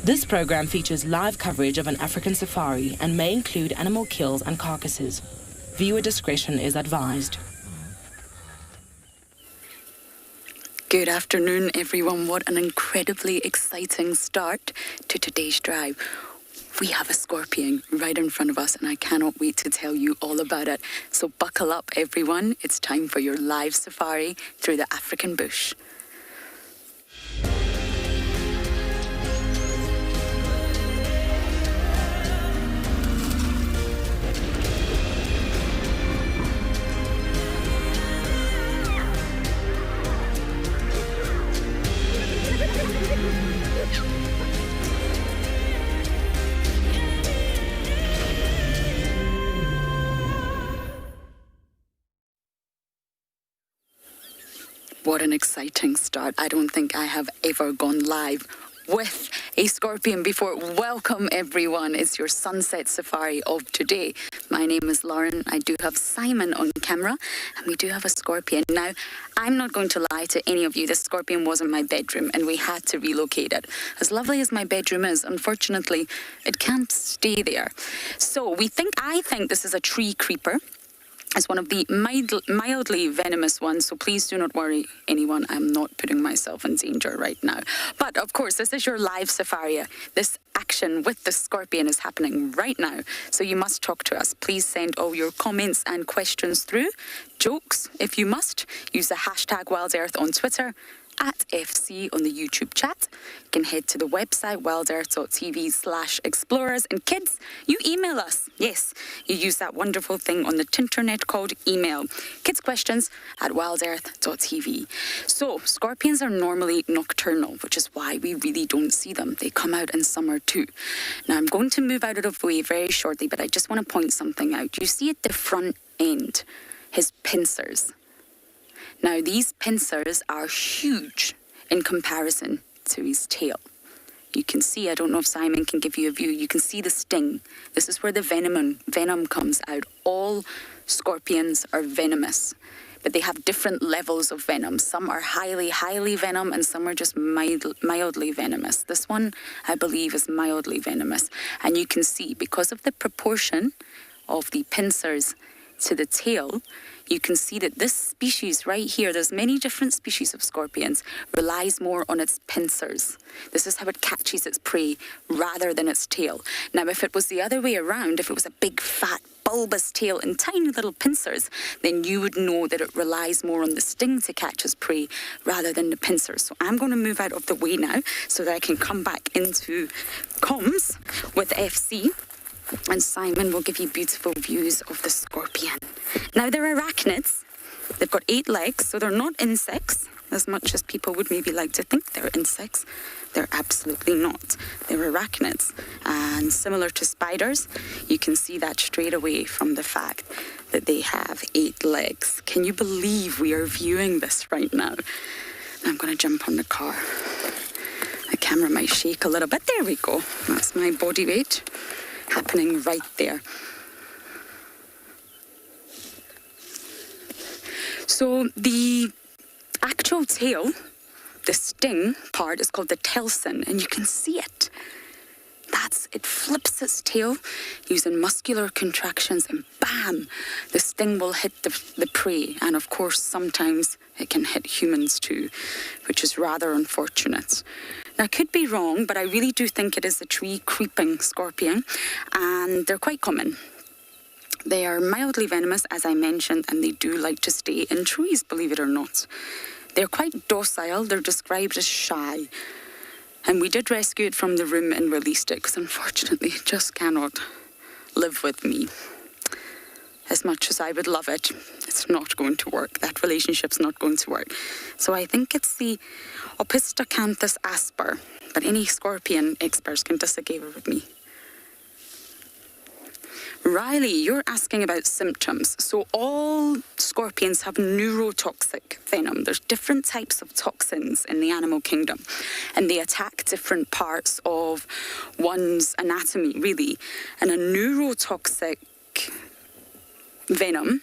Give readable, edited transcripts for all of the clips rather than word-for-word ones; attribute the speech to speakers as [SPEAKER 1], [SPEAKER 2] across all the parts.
[SPEAKER 1] This program features live coverage of an African safari and may include animal kills and carcasses. Viewer discretion is advised.
[SPEAKER 2] Good afternoon, everyone. What an incredibly exciting start to today's drive. We have a scorpion right in front of us, and I cannot wait to tell you all about it. So buckle up, everyone. It's time for your live safari through the African bush. What an exciting start. I don't think I have ever gone live with a scorpion before. Welcome, everyone. It's your sunset safari of today. My name is Lauren. I do have Simon on camera, and we do have a scorpion. Now, I'm not going to lie to any of you. This scorpion was in my bedroom, and we had to relocate it. As lovely as my bedroom is, unfortunately, it can't stay there. So I think this is a tree creeper. It's one of the mildly venomous ones, so please do not worry, anyone. I'm not putting myself in danger right now. But, of course, this is your live safari. This action with the scorpion is happening right now, so you must talk to us. Please send all your comments and questions through. Jokes, if you must. Use the hashtag WildEarth on Twitter, at FC on the YouTube chat. You can head to the website wildearth.tv/explorers. And kids, you email us. Yes, you use that wonderful thing on the tinternet called email. kidsquestions@wildearth.tv. So, scorpions are normally nocturnal, which is why we really don't see them. They come out in summer too. Now, I'm going to move out of the way very shortly, but I just want to point something out. You see at the front end, his pincers. Now, these pincers are huge in comparison to his tail. You can see, I don't know if Simon can give you a view, you can see the sting. This is where the venom comes out. All scorpions are venomous, but they have different levels of venom. Some are highly venom, and some are just mildly venomous. This one, I believe, is mildly venomous. And you can see, because of the proportion of the pincers to the tail, you can see that this species right here, there's many different species of scorpions, relies more on its pincers. This is how it catches its prey rather than its tail. Now, if it was the other way around, if it was a big, fat, bulbous tail and tiny little pincers, then you would know that it relies more on the sting to catch its prey rather than the pincers. So I'm going to move out of the way now so that I can come back into comms with FC. And Simon will give you beautiful views of the scorpion. Now, they're arachnids. They've got 8 legs, so they're not insects, as much as people would maybe like to think they're insects. They're absolutely not. They're arachnids. And similar to spiders, you can see that straight away from the fact that they have 8 legs. Can you believe we are viewing this right now? I'm going to jump on the car. The camera might shake a little bit. There we go. That's my body weight happening right there. So the actual tail, the sting part, is called the telson, and you can see it. It flips its tail using muscular contractions, and bam, the sting will hit the prey. And of course, sometimes it can hit humans too, which is rather unfortunate. Now, I could be wrong, but I really do think it is a tree-creeping scorpion, and they're quite common. They are mildly venomous, as I mentioned, and they do like to stay in trees, believe it or not. They're quite docile. They're described as shy. And we did rescue it from the room and released it, because unfortunately it just cannot live with me. As much as I would love it, it's not going to work. That relationship's not going to work. So I think it's the Opisthocanthes asper, but any scorpion experts can disagree with me. Riley, you're asking about symptoms. So all scorpions have neurotoxic venom. There's different types of toxins in the animal kingdom, and they attack different parts of one's anatomy, really. And a neurotoxic venom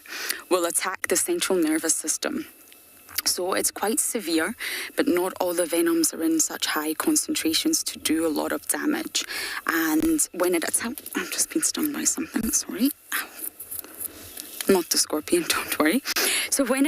[SPEAKER 2] will attack the central nervous system. So it's quite severe, but not all the venoms are in such high concentrations to do a lot of damage. And when it attacks, I've just been stung by something, sorry. Ow. Not the scorpion, don't worry. So when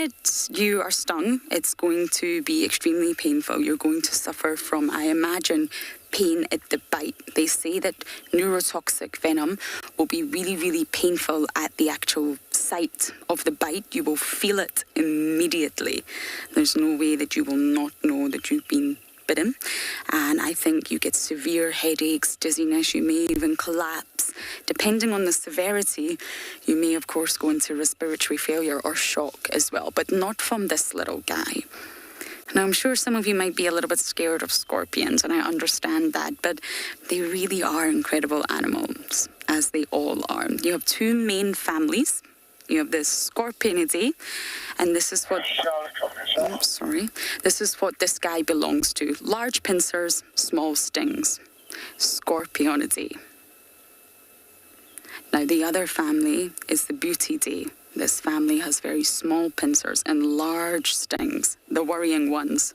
[SPEAKER 2] you are stung, it's going to be extremely painful. You're going to suffer from, I imagine, pain at the bite. They say that neurotoxic venom will be really, really painful at the actual site of the bite. You will feel it immediately. There's no way that you will not know that you've been bitten. And I think you get severe headaches, dizziness, you may even collapse. Depending on the severity, you may of course go into respiratory failure or shock as well, but not from this little guy. Now, I'm sure some of you might be a little bit scared of scorpions, and I understand that, but they really are incredible animals, as they all are. You have two main families. You have the Scorpionidae, and this is what... This is what this guy belongs to. Large pincers, small stings. Scorpionidae. Now, the other family is the Butidae. This family has very small pincers and large stings, the worrying ones.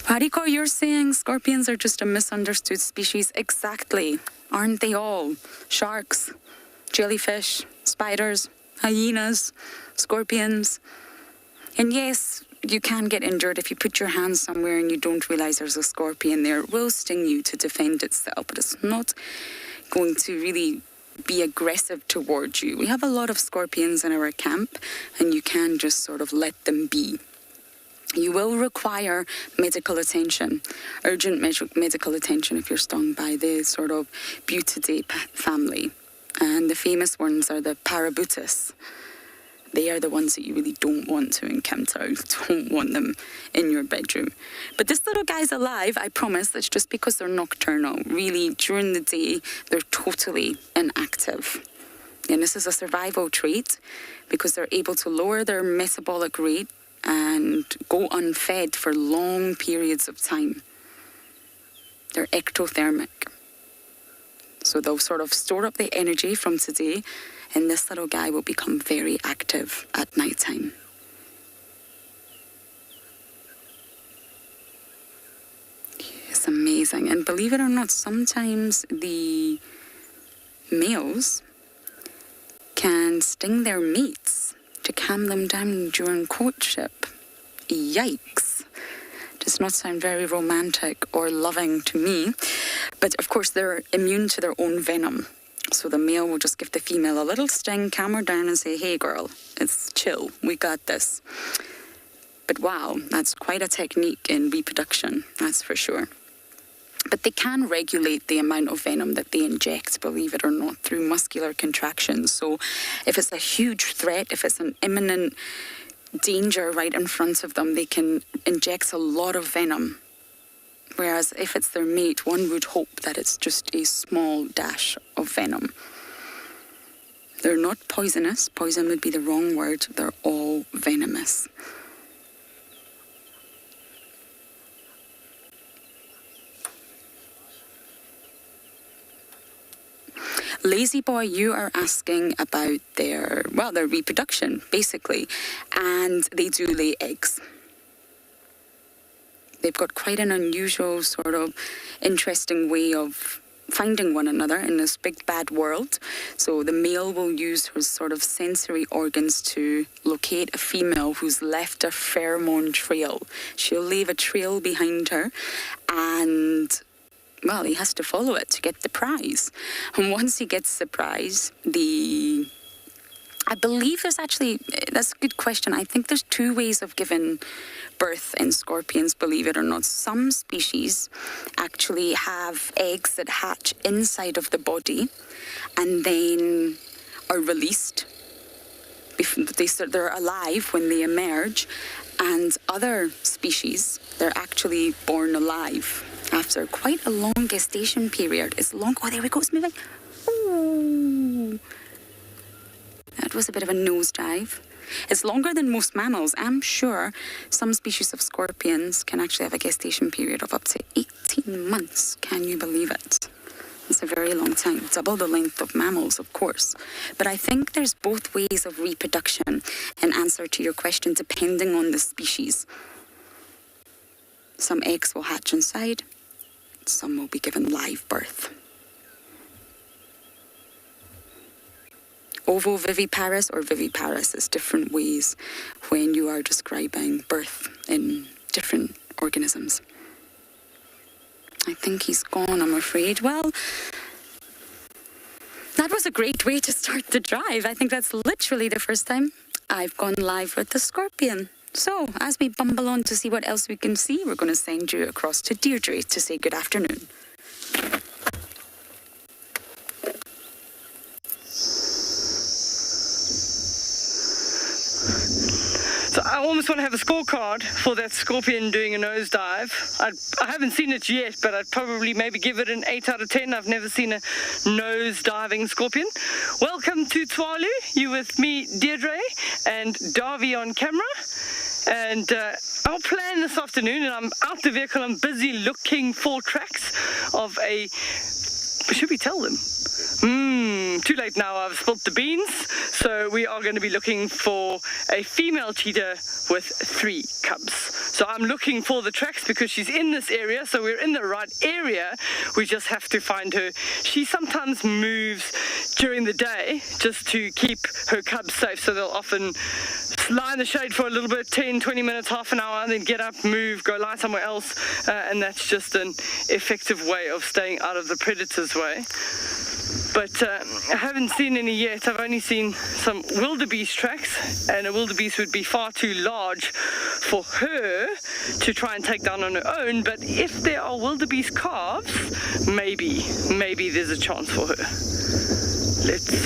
[SPEAKER 2] Hariko, you're saying scorpions are just a misunderstood species. Exactly. Aren't they all? Sharks, jellyfish, spiders, hyenas, scorpions. And yes, you can get injured if you put your hand somewhere and you don't realize there's a scorpion there. It will sting you to defend itself, but it's not going to really be aggressive towards you. We have a lot of scorpions in our camp, and you can just sort of let them be. You will require medical attention, urgent medical attention if you're stung by the sort of Butidae family. And the famous ones are the Parabutus. They are the ones that you really don't want to encounter. You don't want them in your bedroom. But this little guy's alive, I promise. That's just because they're nocturnal. Really, during the day, they're totally inactive. And this is a survival trait because they're able to lower their metabolic rate and go unfed for long periods of time. They're ectothermic. So they'll sort of store up the energy from today, and this little guy will become very active at night time. It's amazing. And believe it or not, sometimes the males can sting their mates to calm them down during courtship. Yikes. Does not sound very romantic or loving to me. But of course, they're immune to their own venom. So the male will just give the female a little sting, calm her down and say, hey girl, it's chill, we got this. But wow, that's quite a technique in reproduction, that's for sure. But they can regulate the amount of venom that they inject, believe it or not, through muscular contractions. So if it's a huge threat, if it's an imminent danger right in front of them, they can inject a lot of venom. Whereas if it's their mate, one would hope that it's just a small dash of venom. They're not poisonous. Poison would be the wrong word. They're all venomous. Lazy Boy, you are asking about their reproduction, basically. And they do lay eggs. They've got quite an unusual sort of interesting way of finding one another in this big bad world. So the male will use his sort of sensory organs to locate a female who's left a pheromone trail. She'll leave a trail behind her, and well, he has to follow it to get the prize. And once he gets the prize, I believe that's a good question. I think there's two ways of giving birth in scorpions, believe it or not. Some species actually have eggs that hatch inside of the body and then are released. They're alive when they emerge. And other species, they're actually born alive after quite a long gestation period. It's long. Oh, there we go. It's moving. Ooh. That was a bit of a nosedive. It's longer than most mammals. I'm sure some species of scorpions can actually have a gestation period of up to 18 months. Can you believe it? It's a very long time, double the length of mammals, of course. But I think there's both ways of reproduction in answer to your question, depending on the species. Some eggs will hatch inside, some will be given live birth. Ovoviviparous or viviparous is different ways when you are describing birth in different organisms. I think he's gone, I'm afraid. Well, that was a great way to start the drive. I think that's literally the first time I've gone live with the scorpion. So, as we bumble on to see what else we can see, we're going to send you across to Deirdre to say good afternoon.
[SPEAKER 3] So I almost want to have a scorecard for that scorpion doing a nosedive. I haven't seen it yet, but I'd probably maybe give it an 8 out of 10. I've never seen a nose-diving scorpion. Welcome to Tswalu. You with me, Deirdre, and Darby on camera. And our plan this afternoon, and I'm out the vehicle, I'm busy looking for tracks of a... Should we tell them? Too late now, I've spilt the beans. So we are going to be looking for a female cheetah with 3 cubs. So I'm looking for the tracks because she's in this area, so we're in the right area. We just have to find her. She sometimes moves during the day just to keep her cubs safe, so they'll often lie in the shade for a little bit, 10, 20 minutes, half an hour, and then get up, move, go lie somewhere else, and that's just an effective way of staying out of the predator's way. But I haven't seen any yet. I've only seen some wildebeest tracks, and a wildebeest would be far too large for her to try and take down on her own. But if there are wildebeest calves, maybe there's a chance for her. Let's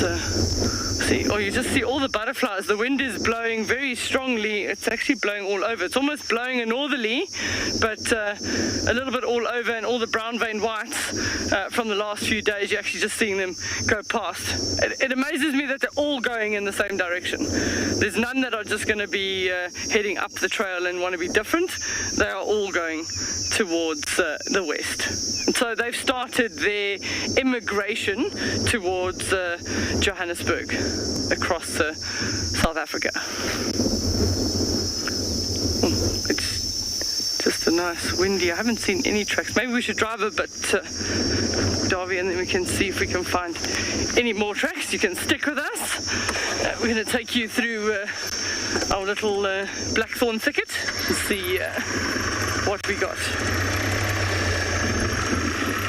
[SPEAKER 3] see. Oh, you just see all the butterflies. The wind is blowing very strongly. It's actually blowing all over. It's almost blowing a northerly, but a little bit all over, and all the brown-veined whites from the last few days, you're actually just seeing them go past. It amazes me that they're all going in the same direction. There's none that are just going to be heading up the trail and want to be different. They are all going towards the west. And so they've started their immigration towards Johannesburg, across South Africa. It's just a nice windy. I haven't seen any tracks. Maybe we should drive a bit, Darby, and then we can see if we can find any more tracks. You can stick with us. We're going to take you through our little blackthorn thicket and see what we got.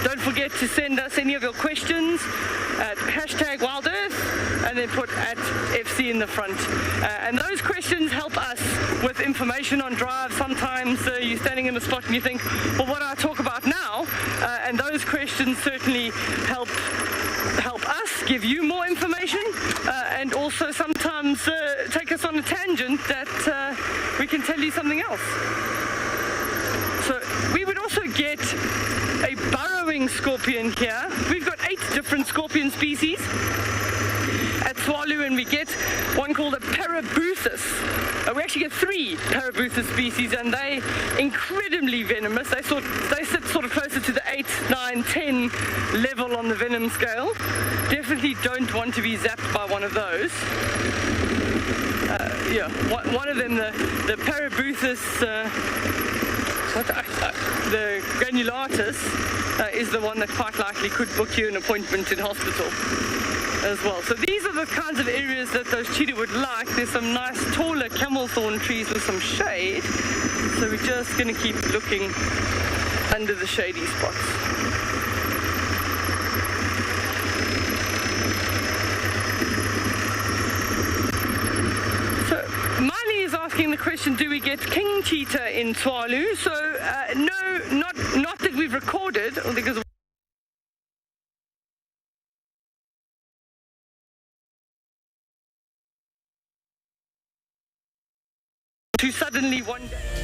[SPEAKER 3] Don't forget to send us any of your questions at #WildEarth and then put at FC in the front. And those questions help us with information on drive. Sometimes you're standing in a spot and you think, well, what do I talk about now? And those questions certainly help us give you more information, and also sometimes take us on a tangent that we can tell you something else. So we would also get a burrowing scorpion here. We've got 8 different scorpion species at Swalu, and we get one called a Parabuthus. We actually get 3 Parabuthus species, and they incredibly venomous. They sit sort of closer to the 8, 9, 10 level on the venom scale. Definitely don't want to be zapped by one of those. One of them, the Parabuthus, the granulatus, is the one that quite likely could book you an appointment in hospital as well. So these are the kinds of areas that those cheetah would like. There's some nice taller camel thorn trees with some shade, so we're just going to keep looking under the shady spots. Asking the question, do we get king cheetah in Tswalu? So no, not that we've recorded, because to suddenly one day.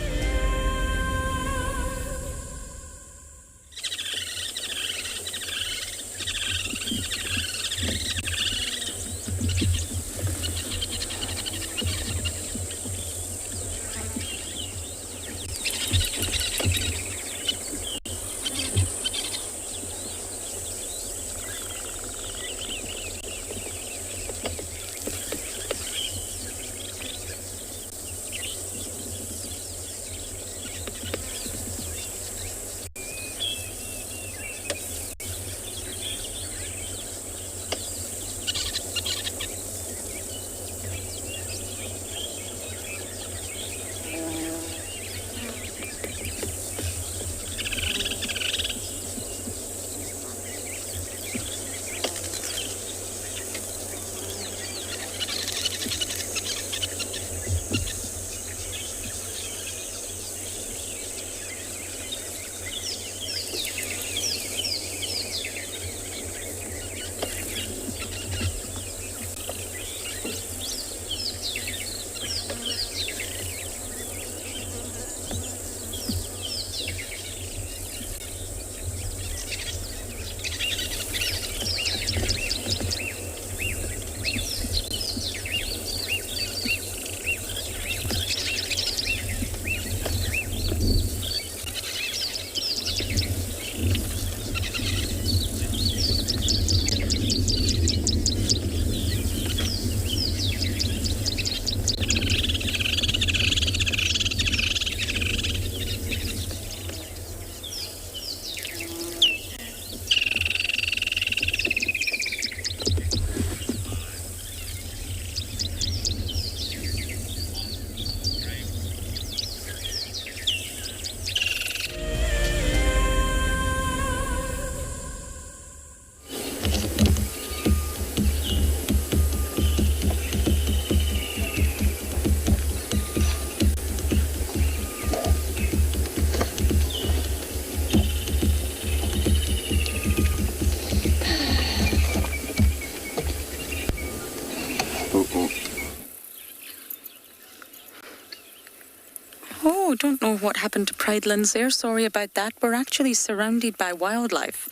[SPEAKER 2] know what happened to Pridelands there. Sorry about that. We're actually surrounded by wildlife.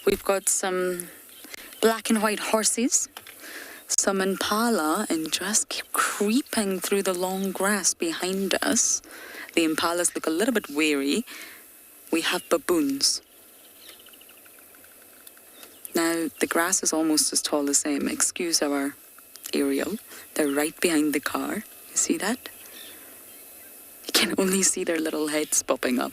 [SPEAKER 2] We've got some black and white horses, some Impala, and just keep creeping through the long grass behind us. The Impalas look a little bit wary. We have baboons. Now, the grass is almost as tall as them. Excuse our aerial. They're right behind the car. You see that? You can only see their little heads popping up.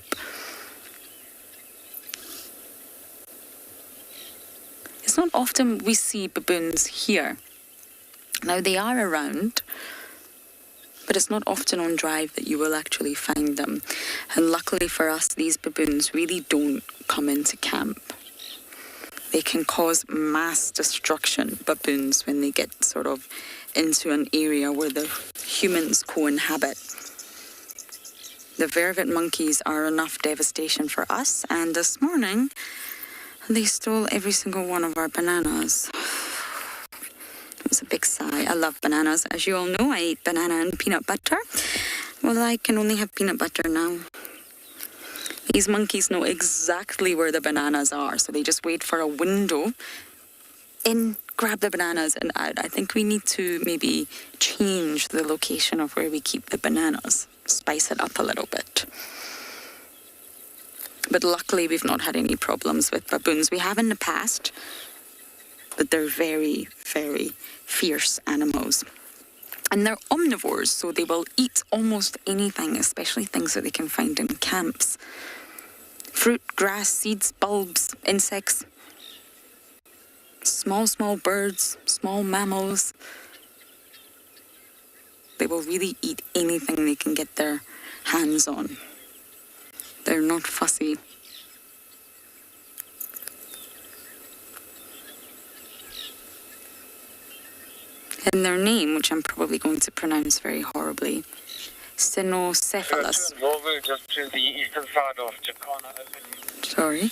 [SPEAKER 2] It's not often we see baboons here. Now, they are around, but it's not often on drive that you will actually find them. And luckily for us, these baboons really don't come into camp. They can cause mass destruction, baboons, when they get sort of into an area where the humans co-inhabit. The vervet monkeys are enough devastation for us, and this morning they stole every single one of our bananas. It was a big sigh. I love bananas. As you all know, I eat banana and peanut butter. Well, I can only have peanut butter now. These monkeys know exactly where the bananas are, so they just wait for a window in, grab the bananas and out. I think we need to maybe change the location of where we keep the bananas, spice it up a little bit. But luckily, we've not had any problems with baboons. We have in the past, but they're very, very fierce animals. And they're omnivores, so they will eat almost anything, especially things that they can find in camps. Fruit, grass, seeds, bulbs, insects, small birds, small mammals. They will really eat anything they can get their hands on. They're not fussy. And their name, which I'm probably going to pronounce very horribly, Cynocephalus.
[SPEAKER 4] Just to the eastern side of Jakarta.
[SPEAKER 2] Sorry.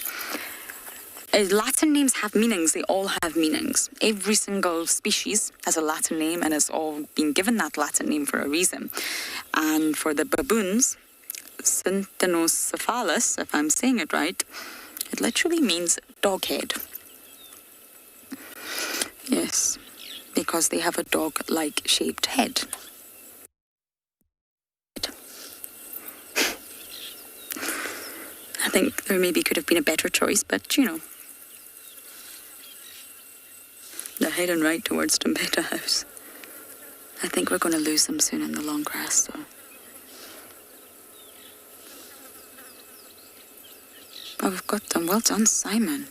[SPEAKER 2] Latin names have meanings. They all have meanings. Every single species has a Latin name and has all been given that Latin name for a reason. And for the baboons, Cynocephalus, if I'm saying it right, it literally means dog head. Yes, because they have a dog-like shaped head. I think there maybe could have been a better choice, but you know. They're heading right towards Trumpeta House. I think we're going to lose them soon in the long grass, so. Oh, we've got them. Well done, Simon.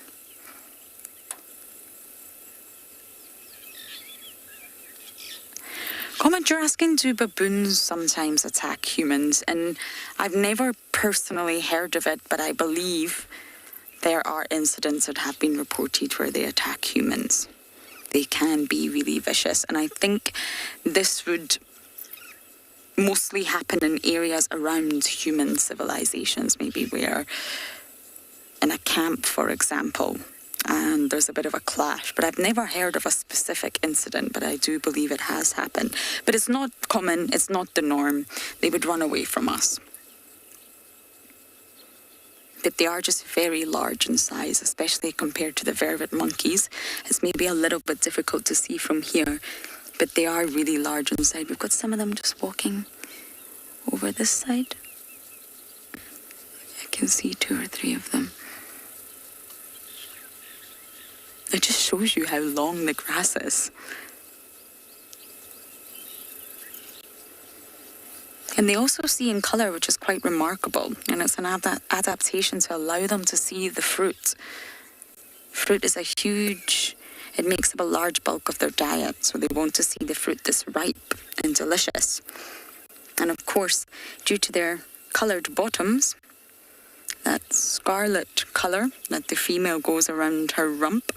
[SPEAKER 2] Comment you're asking, do baboons sometimes attack humans? And I've never personally heard of it, but I believe there are incidents that have been reported where they attack humans. They can be really vicious, and I think this would mostly happen in areas around human civilizations, maybe where in a camp, for example, and there's a bit of a clash. But I've never heard of a specific incident, but I do believe it has happened. But it's not common, it's not the norm. They would run away from us. But they are just very large in size, especially compared to the vervet monkeys. It's maybe a little bit difficult to see from here, but they are really large in size. We've got some of them just walking over this side. I can see 2 or 3 of them. It just shows you how long the grass is. And they also see in colour, which is quite remarkable. And it's an adaptation to allow them to see the fruit. Fruit is it makes up a large bulk of their diet. So they want to see the fruit that's ripe and delicious. And of course, due to their coloured bottoms, that scarlet colour that the female goes around her rump,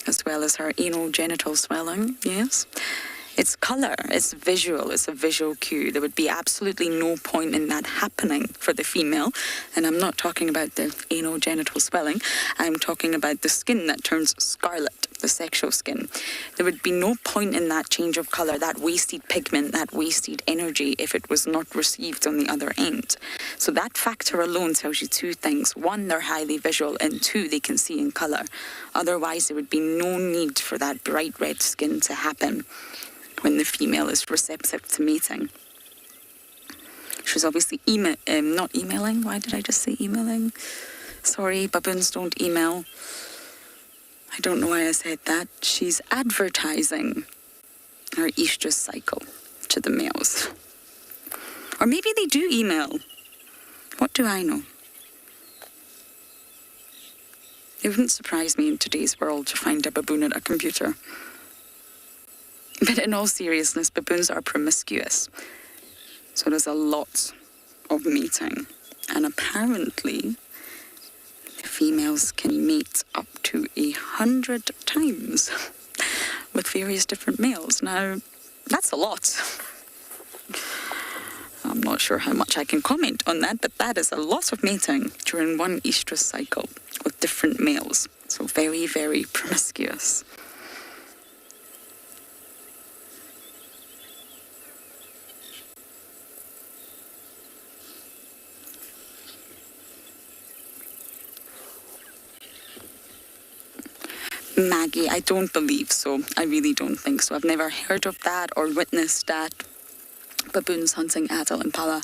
[SPEAKER 2] as well as her anal genital swelling, yes, It's colour, it's visual, it's a visual cue. There would be absolutely no point in that happening for the female. And I'm not talking about the anogenital swelling. I'm talking about the skin that turns scarlet, the sexual skin. There would be no point in that change of colour, that wasted pigment, that wasted energy, if it was not received on the other end. So that factor alone tells you two things. One, they're highly visual, and two, they can see in colour. Otherwise, there would be no need for that bright red skin to happen when the female is receptive to mating. She's obviously not emailing. Why did I just say emailing? Sorry, baboons don't email. I don't know why I said that. She's advertising her estrus cycle to the males. Or maybe they do email. What do I know? It wouldn't surprise me in today's world to find a baboon at a computer. But in all seriousness, baboons are promiscuous. So there's a lot of mating. And apparently, the females can mate up to 100 times with various different males. Now, that's a lot. I'm not sure how much I can comment on that, but that is a lot of mating during one estrus cycle with different males. So very, very promiscuous. Maggie, I don't believe so. I really don't think so. I've never heard of that or witnessed that. Baboons hunting adult impala.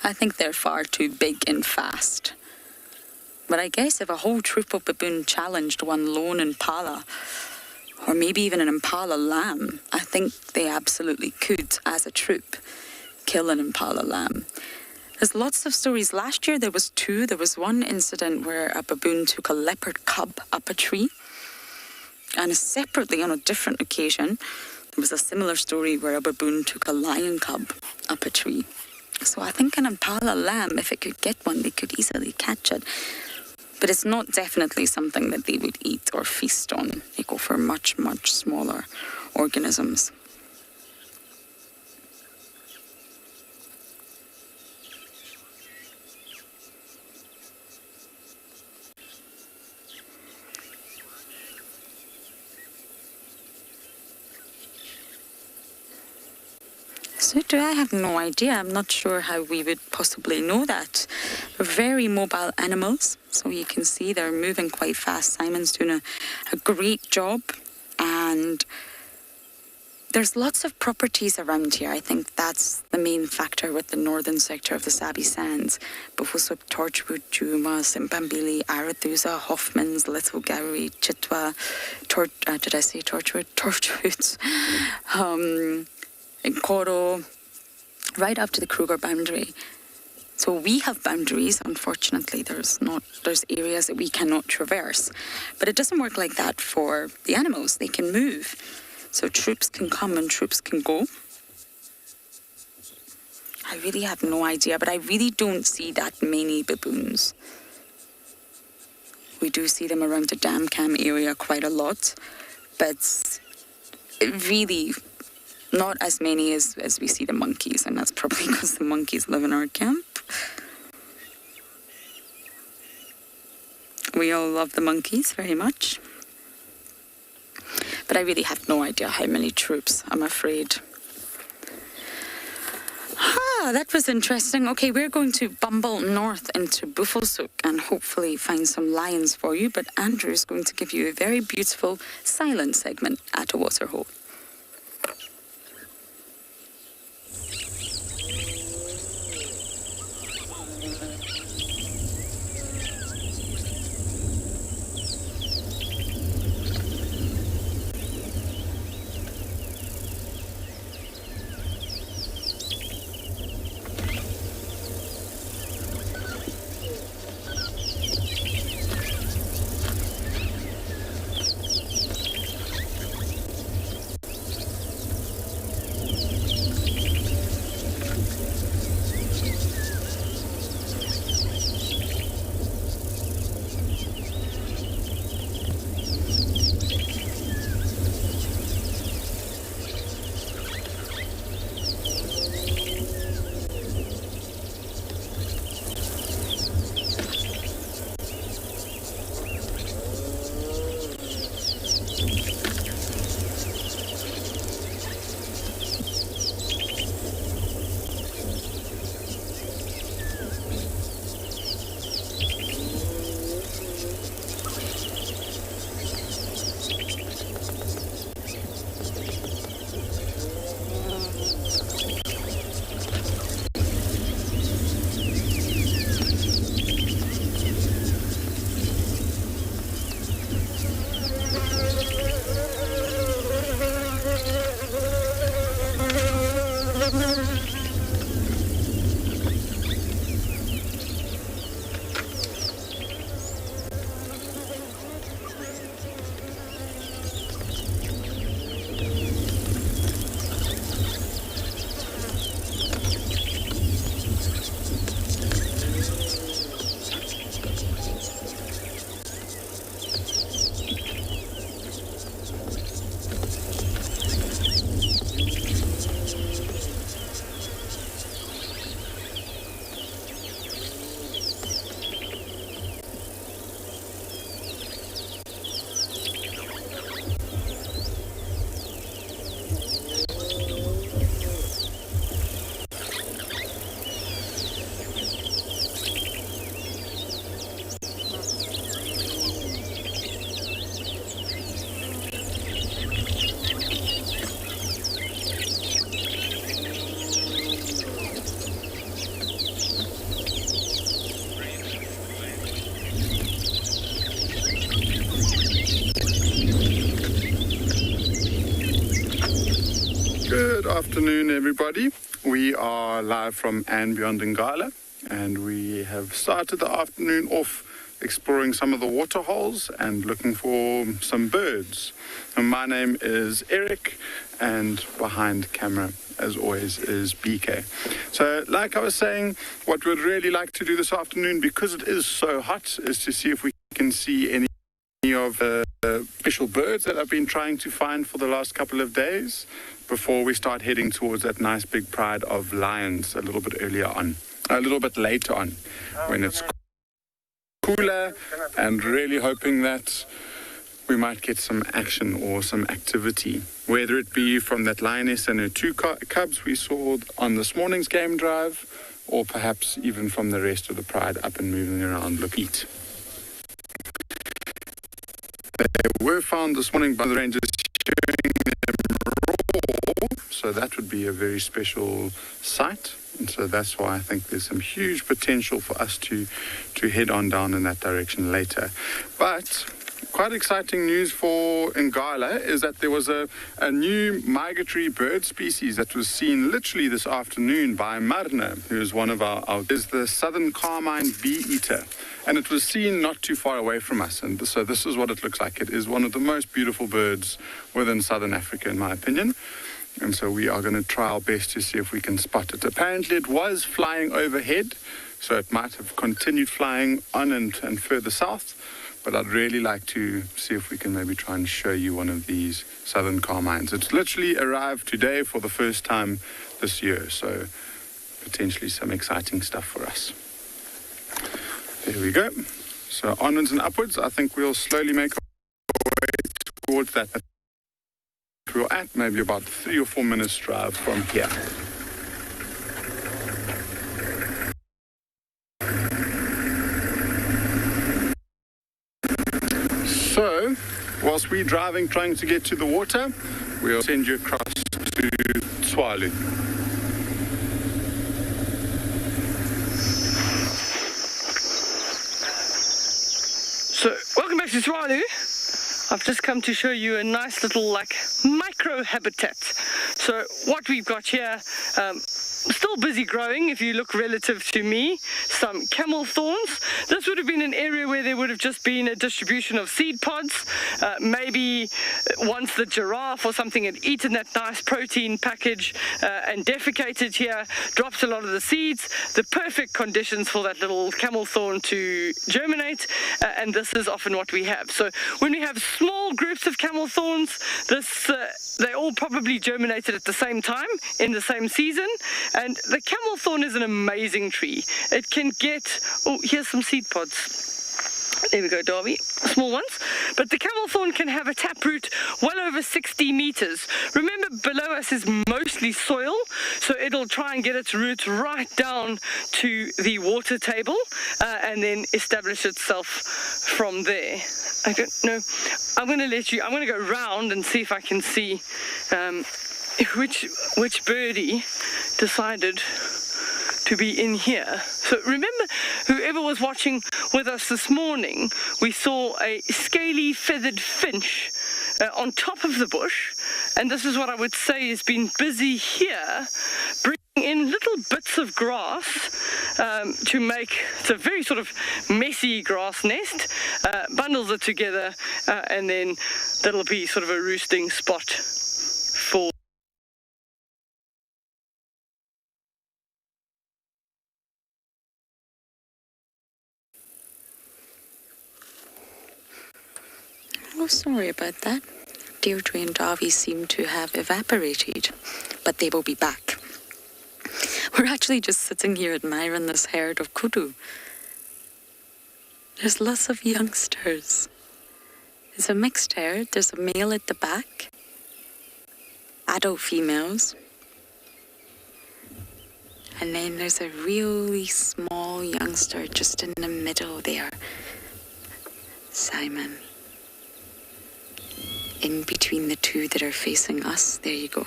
[SPEAKER 2] I think they're far too big and fast. But I guess if a whole troop of baboon challenged one lone impala, or maybe even an impala lamb, I think they absolutely could, as a troop, kill an impala lamb. There's lots of stories. Last year there was two. There was one incident where a baboon took a leopard cub up a tree. And separately, on a different occasion, there was a similar story where a baboon took a lion cub up a tree. So I think an impala lamb, if it could get one, they could easily catch it. But it's not definitely something that they would eat or feast on. They go for much, much smaller organisms. So I have no idea. I'm not sure how we would possibly know that. They're very mobile animals, so you can see they're moving quite fast. Simon's doing a great job, and there's lots of properties around here. I think that's the main factor with the northern sector of the Sabi Sands. Bufusuk, Torchwood, Juma, Simpambili, Arathusa, Hoffman's, Little Gowrie, Chitwa, did I say Torchwood? Torchwood. In Koro, right up to the Kruger boundary. So we have boundaries. Unfortunately, there's areas that we cannot traverse. But it doesn't work like that for the animals. They can move. So troops can come and troops can go. I really have no idea, but I really don't see that many baboons. We do see them around the dam cam area quite a lot, but really not as many as we see the monkeys, and that's probably because the monkeys live in our camp. We all love the monkeys very much. But I really have no idea how many troops, I'm afraid. That was interesting. Okay, we're going to bumble north into Bufelsuk and hopefully find some lions for you, but Andrew is going to give you a very beautiful silent segment at a waterhole.
[SPEAKER 5] Good afternoon, everybody. We are live from and beyond Rengala, and we have started the afternoon off exploring some of the water holes and looking for some birds. And my name is Eric, and behind camera, as always, is BK. So, like I was saying, what we'd really like to do this afternoon, because it is so hot, is to see if we can see any of the special birds that I've been trying to find for the last couple of days before we start heading towards that nice big pride of lions a little bit later on, when it's cooler, and really hoping that we might get some action or some activity, whether it be from that lioness and her two cubs we saw on this morning's game drive, or perhaps even from the rest of the pride up and moving around eat. They were found this morning by the rangers showing them raw, so that would be a very special sight. And so that's why I think there's some huge potential for us to head on down in that direction later. But quite exciting news for Rengala is that there was a new migratory bird species that was seen literally this afternoon by Marna, who is one of is the southern Carmine bee-eater. And it was seen not too far away from us. And so this is what it looks like. It is one of the most beautiful birds within southern Africa, in my opinion. And so we are going to try our best to see if we can spot it. Apparently it was flying overhead, so it might have continued flying on and further south. But I'd really like to see if we can maybe try and show you one of these southern carmines. It's literally arrived today for the first time this year, so potentially some exciting stuff for us. There we go. So onwards and upwards, I think we'll slowly make our way towards that. We're at maybe about 3 or 4 minutes drive from here. So, whilst we're driving, trying to get to the water, we'll send you across to Tswalu.
[SPEAKER 3] So, welcome back to Tswalu. I've just come to show you a nice little micro habitat. So what we've got here, still busy growing if you look relative to me, some camel thorns. This would have been an area where there would have just been a distribution of seed pods. Maybe once the giraffe or something had eaten that nice protein package and defecated here, dropped a lot of the seeds, the perfect conditions for that little camel thorn to germinate, and this is often what we have. So when we have small groups of camel thorns, they all probably germinated at the same time in the same season. And the camel thorn is an amazing tree. It can get, oh, here's some seed pods. There we go, Darby, small ones. But the camel thorn can have a taproot well over 60 meters. Remember, below us is mostly soil, so it'll try and get its roots right down to the water table and then establish itself from there. I don't know. I'm going to go round and see if I can see which birdie decided to be in here. So remember, whoever was watching with us this morning, we saw a scaly feathered finch on top of the bush, and this is what I would say has been busy here, bringing in little bits of grass to make, it's a very sort of messy grass nest, bundles it together, and then that'll be sort of a roosting spot for
[SPEAKER 2] Oh, sorry about that. Deirdre and Davy seem to have evaporated, but they will be back. We're actually just sitting here admiring this herd of kudu. There's lots of youngsters. It's a mixed herd. There's a male at the back, adult females, and then there's a really small youngster just in the middle there, Simon. In between the two that are facing us, there you go.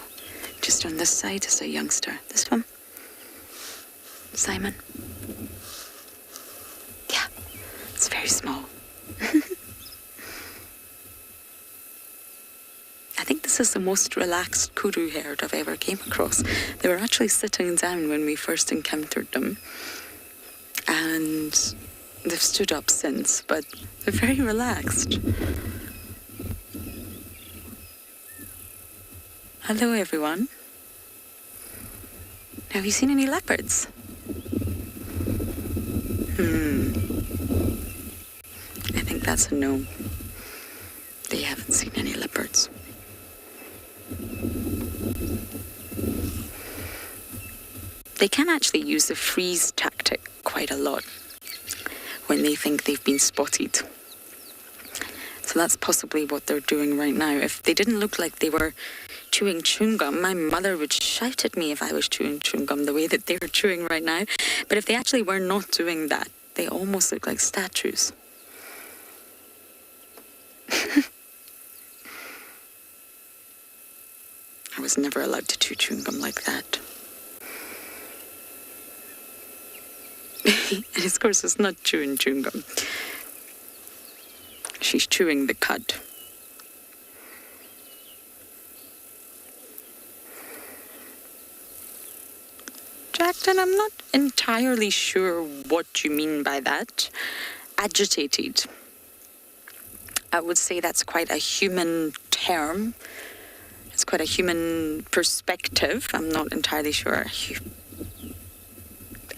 [SPEAKER 2] Just on this side is a youngster. This one, Simon. Yeah, it's very small. I think this is the most relaxed kudu herd I've ever came across. They were actually sitting down when we first encountered them. And they've stood up since, but they're very relaxed. Hello, everyone. Have you seen any leopards? I think that's a no. They haven't seen any leopards. They can actually use the freeze tactic quite a lot when they think they've been spotted. So that's possibly what they're doing right now. If they didn't look like they were chewing chewing gum, my mother would shout at me if I was chewing chewing gum the way that they were chewing right now. But if they actually were not doing that, they almost look like statues. I was never allowed to chew chewing gum like that. And of course, it's not chewing chewing gum. She's chewing the cud. Jackson, I'm not entirely sure what you mean by that. Agitated. I would say that's quite a human term. It's quite a human perspective. I'm not entirely sure.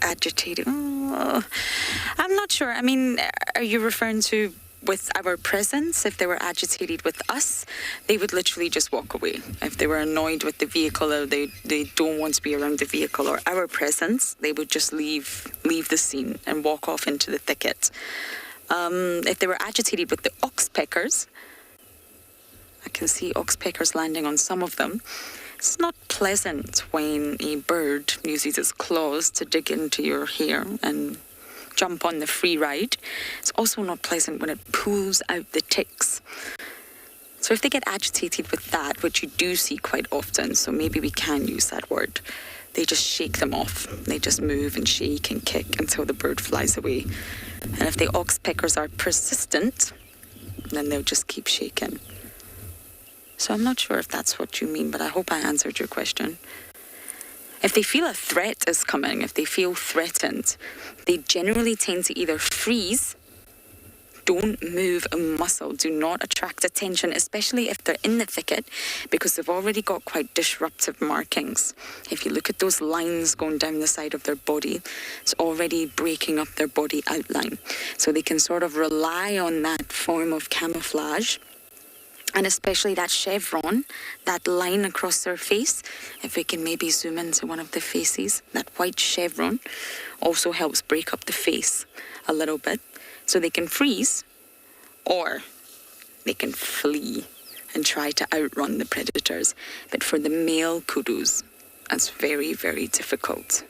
[SPEAKER 2] Agitated. Oh, I'm not sure. I mean, are you referring to with our presence? If they were agitated with us, they would literally just walk away. If they were annoyed with the vehicle or they don't want to be around the vehicle or our presence, they would just leave the scene and walk off into the thicket. If they were agitated with the oxpeckers, I can see oxpeckers landing on some of them. It's not pleasant when a bird uses its claws to dig into your hair and jump on the free ride. It's also not pleasant when it pulls out the ticks. So if they get agitated with that, which you do see quite often, so maybe we can use that word, they just shake them off. They just move and shake and kick until the bird flies away. And if the oxpeckers are persistent, then they'll just keep shaking. So I'm not sure if that's what you mean, but I hope I answered your question. If they feel a threat is coming, if they feel threatened, they generally tend to either freeze, don't move a muscle, do not attract attention, especially if they're in the thicket, because they've already got quite disruptive markings. If you look at those lines going down the side of their body, it's already breaking up their body outline. So they can sort of rely on that form of camouflage. And especially that chevron, that line across their face, if we can maybe zoom into one of the faces, that white chevron also helps break up the face a little bit. So they can freeze or they can flee and try to outrun the predators. But for the male kudus, that's very, very difficult.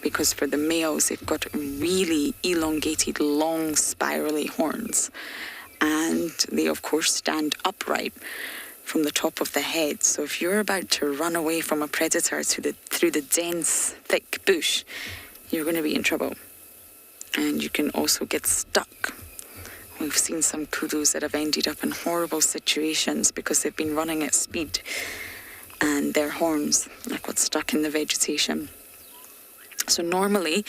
[SPEAKER 2] Because for the males, they've got really elongated, long, spirally horns. And they, of course, stand upright from the top of the head. So if you're about to run away from a predator through the dense, thick bush, you're going to be in trouble. And you can also get stuck. We've seen some kudus that have ended up in horrible situations because they've been running at speed and their horns have got stuck in the vegetation. So normally,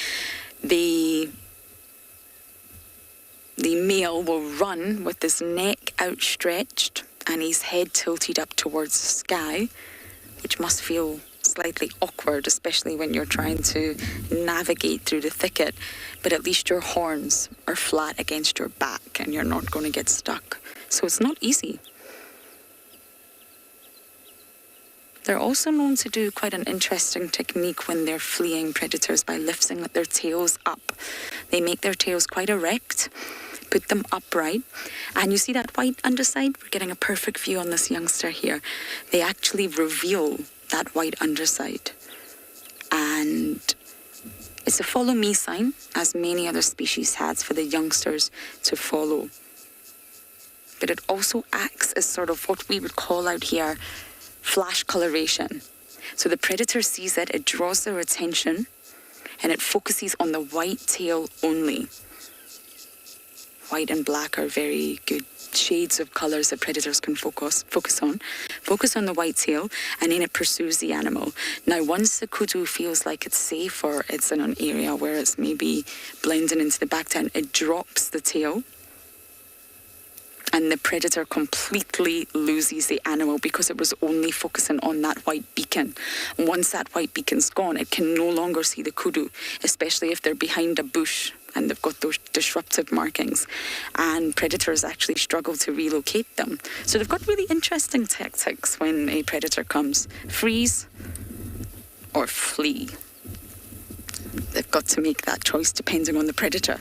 [SPEAKER 2] the male will run with his neck outstretched and his head tilted up towards the sky, which must feel slightly awkward, especially when you're trying to navigate through the thicket. But at least your horns are flat against your back and you're not going to get stuck. So it's not easy. They're also known to do quite an interesting technique when they're fleeing predators by lifting their tails up. They make their tails quite erect, put them upright, and you see that white underside? We're getting a perfect view on this youngster here. They actually reveal that white underside. And it's a follow me sign, as many other species has, for the youngsters to follow. But it also acts as sort of what we would call out here flash coloration. So the predator sees it, it draws their attention, and it focuses on the white tail only. White and black are very good shades of colours that predators can focus on. Focus on the white tail, and then it pursues the animal. Now, once the kudu feels like it's safe, or it's in an area where it's maybe blending into the backtown, it drops the tail, and the predator completely loses the animal because it was only focusing on that white beacon. And once that white beacon's gone, it can no longer see the kudu, especially if they're behind a bush and they've got those disruptive markings. And predators actually struggle to relocate them. So they've got really interesting tactics when a predator comes. Freeze or flee. They've got to make that choice depending on the predator.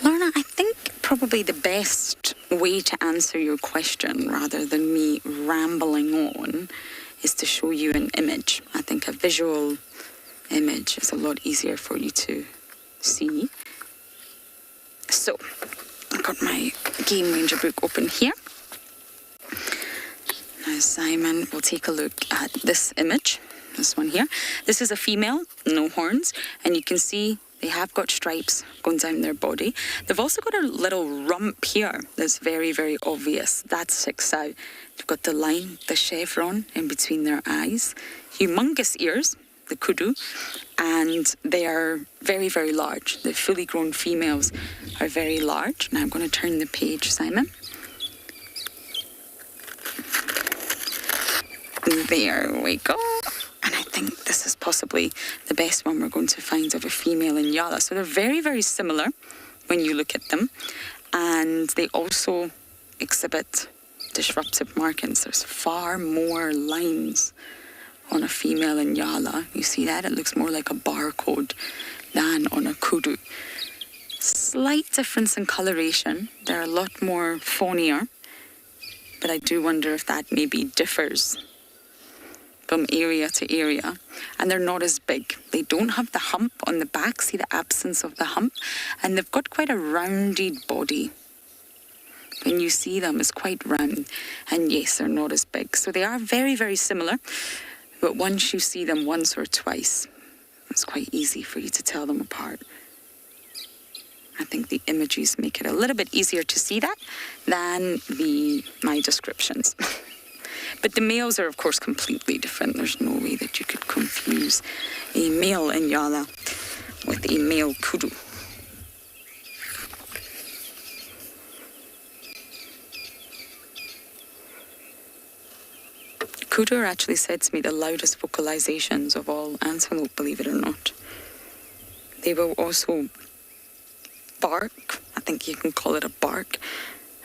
[SPEAKER 2] Lorna, I think probably the best way to answer your question, rather than me rambling on, is to show you an image. I think a visual image is a lot easier for you to see. So, I've got my Game Ranger book open here. Now Simon will take a look at this image, this one here. This is a female, no horns, and you can see they have got stripes going down their body. They've also got a little rump here that's very, very obvious. That sticks out. They've got the line, the chevron in between their eyes. Humongous ears, the kudu, and they are very, very large. The fully grown females are very large. Now I'm going to turn the page, Simon. There we go. And I think this is possibly the best one we're going to find of a female Inyala. So they're very, very similar when you look at them. And they also exhibit disruptive markings. There's far more lines on a female Inyala. You see that? It looks more like a barcode than on a kudu. Slight difference in coloration. They're a lot more fawnier. But I do wonder if that maybe differs from area to area, and they're not as big. They don't have the hump on the back, see the absence of the hump, and they've got quite a rounded body. When you see them, it's quite round, and yes, they're not as big. So they are very, very similar, but once you see them once or twice, it's quite easy for you to tell them apart. I think the images make it a little bit easier to see that than my descriptions. But the males are, of course, completely different. There's no way that you could confuse a male Inyala with a male kudu. Kudu are actually said to be the loudest vocalizations of all antelope, believe it or not. They will also bark, I think you can call it a bark,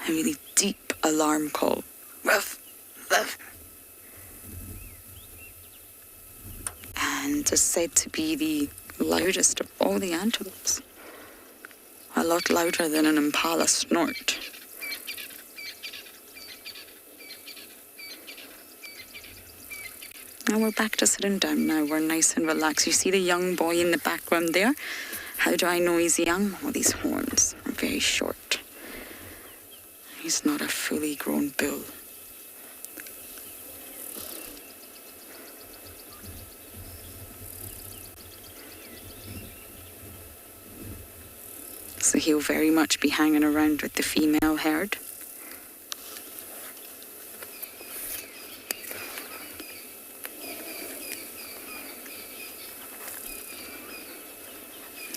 [SPEAKER 2] a really deep alarm call. Ruff, ruff. And is said to be the loudest of all the antelopes. A lot louder than an impala snort. Now we're back to sitting down now. We're nice and relaxed. You see the young boy in the background there? How do I know he's young? Well, these horns are very short. He's not a fully grown bull. So he'll very much be hanging around with the female herd.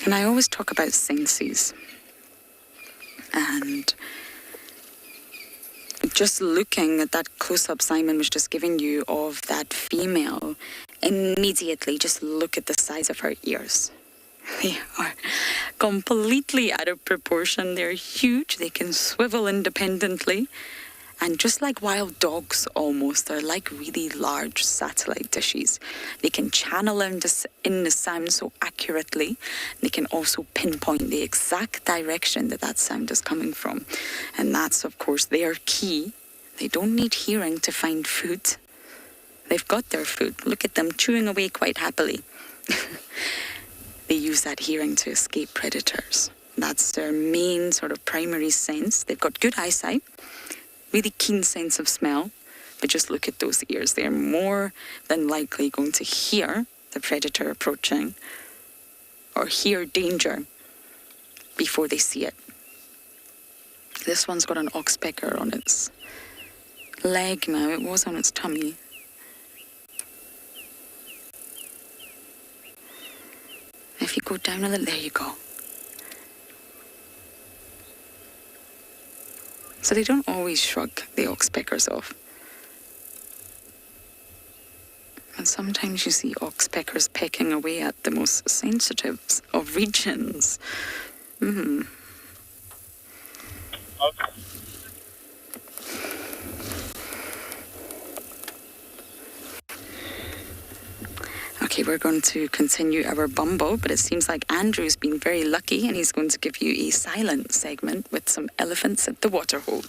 [SPEAKER 2] And I always talk about senses. And just looking at that close-up Simon was just giving you of that female, immediately just look at the size of her ears. They are completely out of proportion. They're huge. They can swivel independently. And just like wild dogs almost, they're like really large satellite dishes. They can channel in the sound so accurately. They can also pinpoint the exact direction that sound is coming from. And that's, of course, their key. They don't need hearing to find food. They've got their food. Look at them chewing away quite happily. they use that hearing to escape predators. That's their main sort of primary sense. They've got good eyesight, really keen sense of smell, but just look at those ears. They're more than likely going to hear the predator approaching or hear danger before they see it. This one's got an oxpecker on its leg now. It was on its tummy. If you go down a little, there you go. So they don't always shrug the oxpeckers off. And sometimes you see oxpeckers pecking away at the most sensitive of regions. Okay. Okay, we're going to continue our bumble, but it seems like Andrew's been very lucky and he's going to give you a silent segment with some elephants at the waterhole.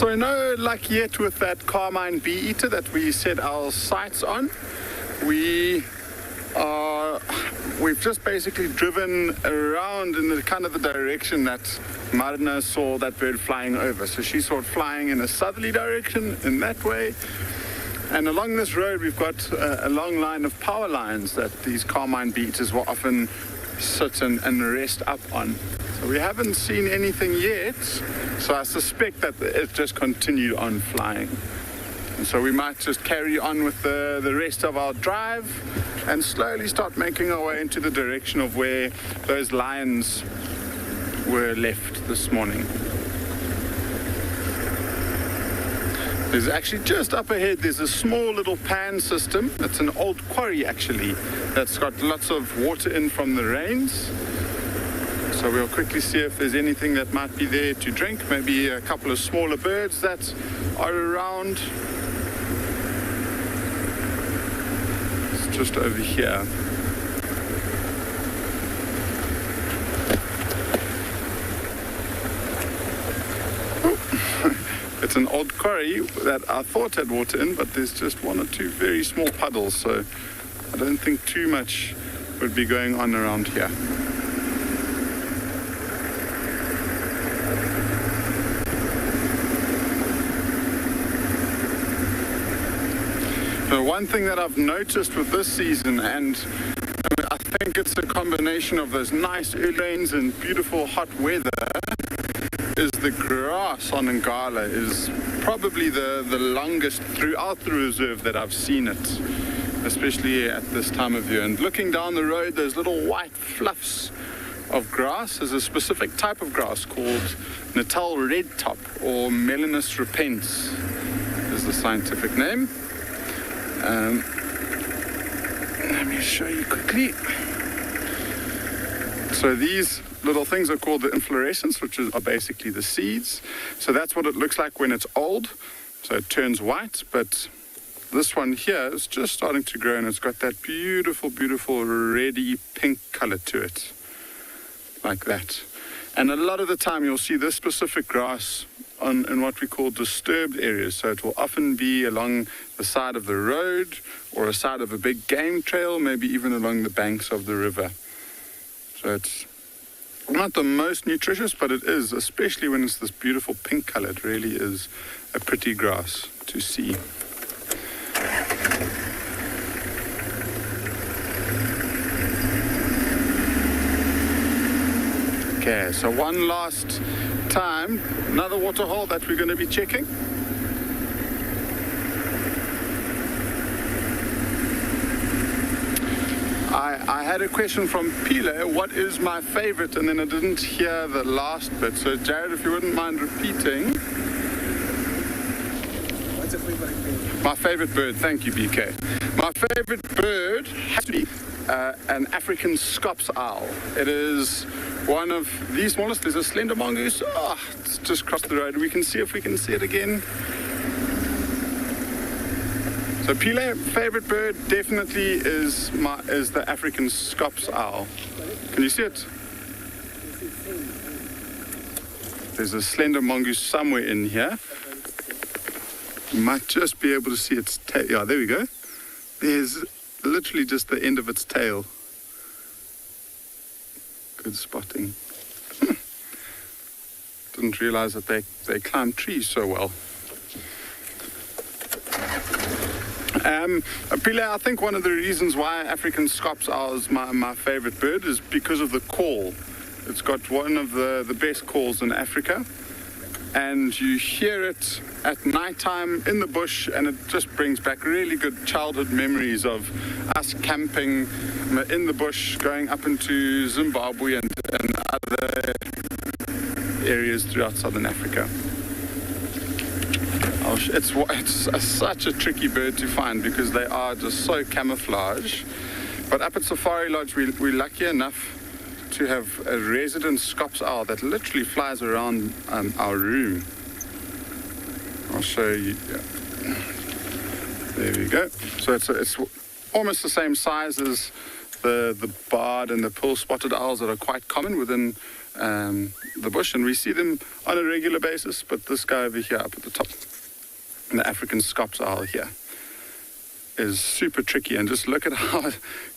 [SPEAKER 5] So no luck yet with that Carmine bee eater that we set our sights on. We've just basically driven around in the kind of the direction that Marina saw that bird flying over. So she saw it flying in a southerly direction in that way. And along this road, we've got a long line of power lines that these Carmine bee eaters will often sit and rest up on. So we haven't seen anything yet, so I suspect that it just continued on flying. And so we might just carry on with the rest of our drive and slowly start making our way into the direction of where those lions were left this morning. There's actually just up ahead, there's a small little pan system. It's an old quarry actually, that's got lots of water in from the rains. So we'll quickly see if there's anything that might be there to drink. Maybe a couple of smaller birds that are around. It's just over here. It's an old quarry that I thought had water in, but there's just one or two very small puddles, so I don't think too much would be going on around here. So one thing that I've noticed with this season, and I think it's a combination of those nice early rains and beautiful hot weather, is the grass on Rengala is probably the longest throughout the reserve that I've seen it, especially at this time of year. And looking down the road, those little white fluffs of grass is a specific type of grass called Natal Red top, or Melanus repens is the scientific name. Let me show you quickly. So these little things are called the inflorescence, which are basically the seeds. So that's what it looks like when it's old. So it turns white, but this one here is just starting to grow, and it's got that beautiful, beautiful reddy pink color to it, like that. And a lot of the time you'll see this specific grass in what we call disturbed areas. So it will often be along the side of the road or a side of a big game trail, maybe even along the banks of the river. So it's not the most nutritious, but it is, especially when it's this beautiful pink color. It really is a pretty grass to see. Okay, so one last time, another waterhole that we're going to be checking. I had a question from Pile, what is my favorite? And then I didn't hear the last bit. So Jared, if you wouldn't mind repeating.
[SPEAKER 6] What's your favorite bird?
[SPEAKER 5] My favorite bird, thank you, BK. My favorite bird has to be an African scops owl. It is one of the smallest. There's a slender mongoose. Oh, it's just crossed the road. We can see if we can see it again. So Pile, favorite bird definitely is the African scops owl. Can you see it? There's a slender mongoose somewhere in here. You might just be able to see its tail. Yeah, there we go. There's literally just the end of its tail. Good spotting. Didn't realize that they climb trees so well. Pile, I think one of the reasons why African scops owl is my favorite bird is because of the call. It's got one of the best calls in Africa, and you hear it at nighttime in the bush, and it just brings back really good childhood memories of us camping in the bush, going up into Zimbabwe and other areas throughout southern Africa. It's such a tricky bird to find because they are just so camouflaged. But up at Safari Lodge, we're lucky enough to have a resident scops owl that literally flies around our room. I'll show you. Yeah. There we go. So it's almost the same size as the barred and the pearl-spotted owls that are quite common within the bush, and we see them on a regular basis. But this guy over here up at the top, the African scops owl here, is super tricky, and just look at how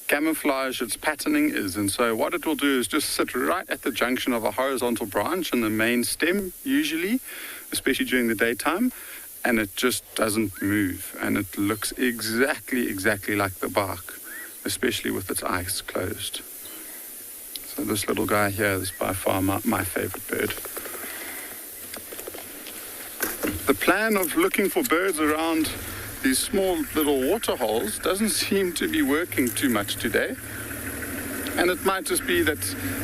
[SPEAKER 5] camouflage its patterning is. And so what it will do is just sit right at the junction of a horizontal branch and the main stem, usually, especially during the daytime, and it just doesn't move, and it looks exactly like the bark, especially with its eyes closed. So this little guy here is by far my favorite bird. The plan of looking for birds around these small little water holes doesn't seem to be working too much today. And it might just be that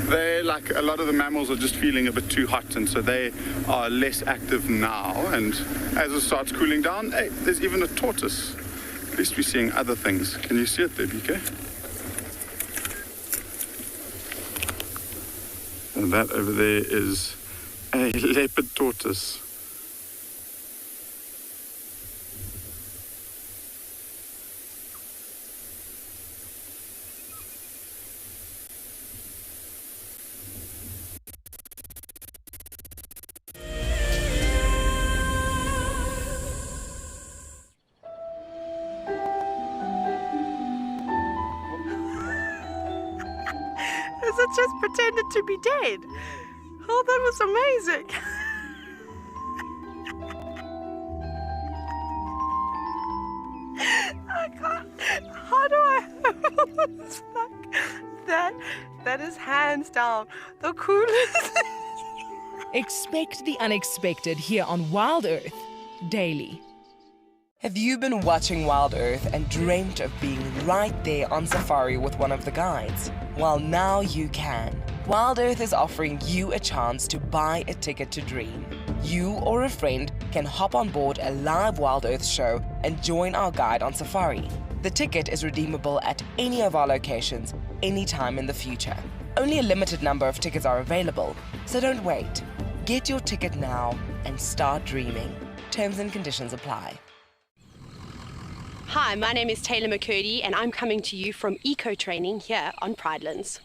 [SPEAKER 5] they, like a lot of the mammals, are just feeling a bit too hot, and so they are less active now. And as it starts cooling down, hey, there's even a tortoise. At least we're seeing other things. Can you see it there, BK? And that over there is a leopard tortoise.
[SPEAKER 7] It just pretended to be dead. Oh, that was amazing. I can't. How do I? It's like that is hands down the coolest.
[SPEAKER 1] Expect the unexpected here on Wild Earth daily.
[SPEAKER 8] Have you been watching Wild Earth and dreamt of being right there on safari with one of the guides? Well, now you can. Wild Earth is offering you a chance to buy a ticket to dream. You or a friend can hop on board a live Wild Earth show and join our guide on safari. The ticket is redeemable at any of our locations, anytime in the future. Only a limited number of tickets are available, so don't wait. Get your ticket now and start dreaming. Terms and conditions apply.
[SPEAKER 9] Hi, my name is Taylor McCurdy and I'm coming to you from Eco Training here on Pridelands.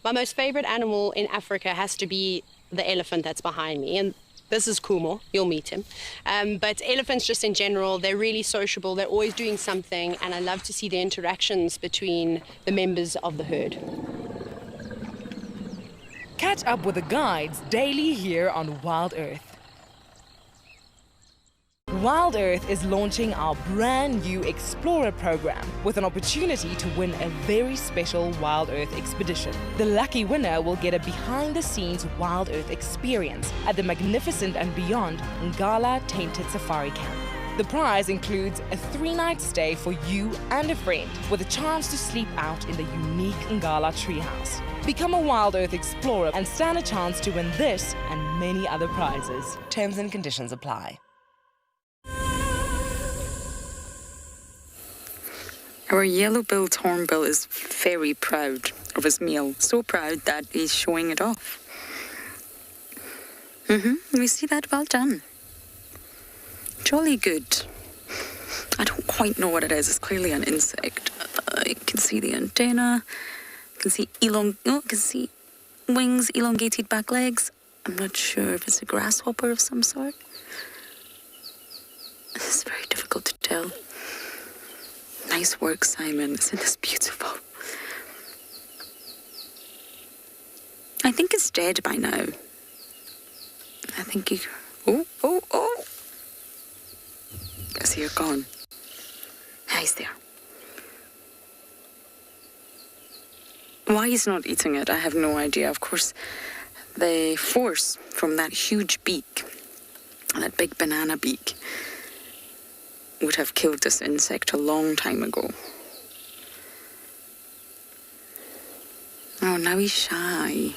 [SPEAKER 9] My most favorite animal in Africa has to be the elephant that's behind me, and this is Kumo, you'll meet him. But elephants just in general, they're really sociable, they're always doing something, and I love to see the interactions between the members of the herd.
[SPEAKER 1] Catch up with the guides daily here on Wild Earth. Wild Earth is launching our brand new Explorer program with an opportunity to win a very special Wild Earth expedition. The lucky winner will get a behind-the-scenes Wild Earth experience at the magnificent and beyond Rengala Tainted Safari Camp. The prize includes a 3-night stay for you and a friend with a chance to sleep out in the unique Rengala treehouse. Become a Wild Earth Explorer and stand a chance to win this and many other prizes.
[SPEAKER 8] Terms and conditions apply.
[SPEAKER 2] Our yellow-billed hornbill is very proud of his meal. So proud that he's showing it off. We see that, well done. Jolly good. I don't quite know what it is. It's clearly an insect. I can see the antenna. I can see wings, elongated back legs. I'm not sure if it's a grasshopper of some sort. It's very difficult to tell. Nice work, Simon. Isn't this beautiful? I think it's dead by now. I think you... Oh! I see you're gone. He's there. Why he's not eating it, I have no idea. Of course, the force from that huge beak, that big banana beak, would have killed this insect a long time ago. Oh, now he's shy.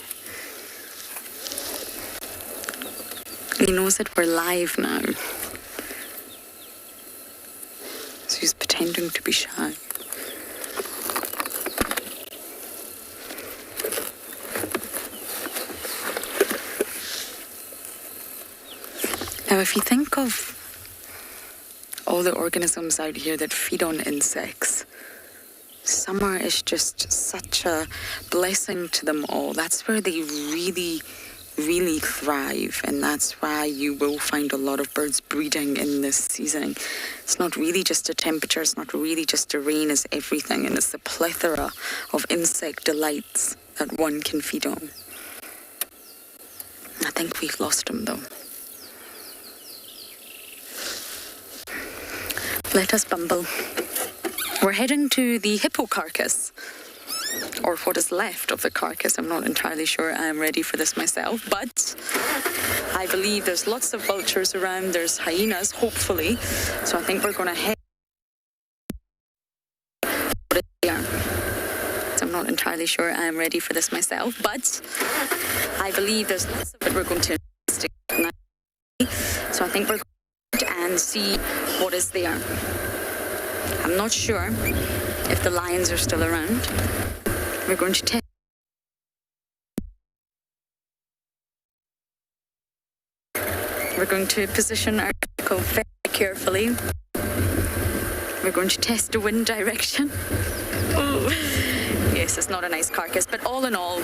[SPEAKER 2] He knows that we're live now. So he's pretending to be shy. Now, if you think of all the organisms out here that feed on insects, summer is just such a blessing to them all. That's where they really, really thrive, and that's why you will find a lot of birds breeding in this season. It's not really just a temperature, it's not really just a rain, it's everything, and it's the plethora of insect delights that one can feed on. I think we've lost them, though. Let us bumble. We're heading to the Hippo Carcass. or what is left of the carcass. I'm not entirely sure I'm ready for this myself, but I believe there's lots of vultures around. There's hyenas, hopefully. So I think we're going to head there. So I'm not entirely sure I'm ready for this myself, but I believe there's lots of it we're going to investigate. So I think we're going to and see what is there. I'm not sure if the lions are still around. We're going to test. We're going to position our vehicle very carefully. We're going to test the wind direction. Oh, yes, it's not a nice carcass, but all in all,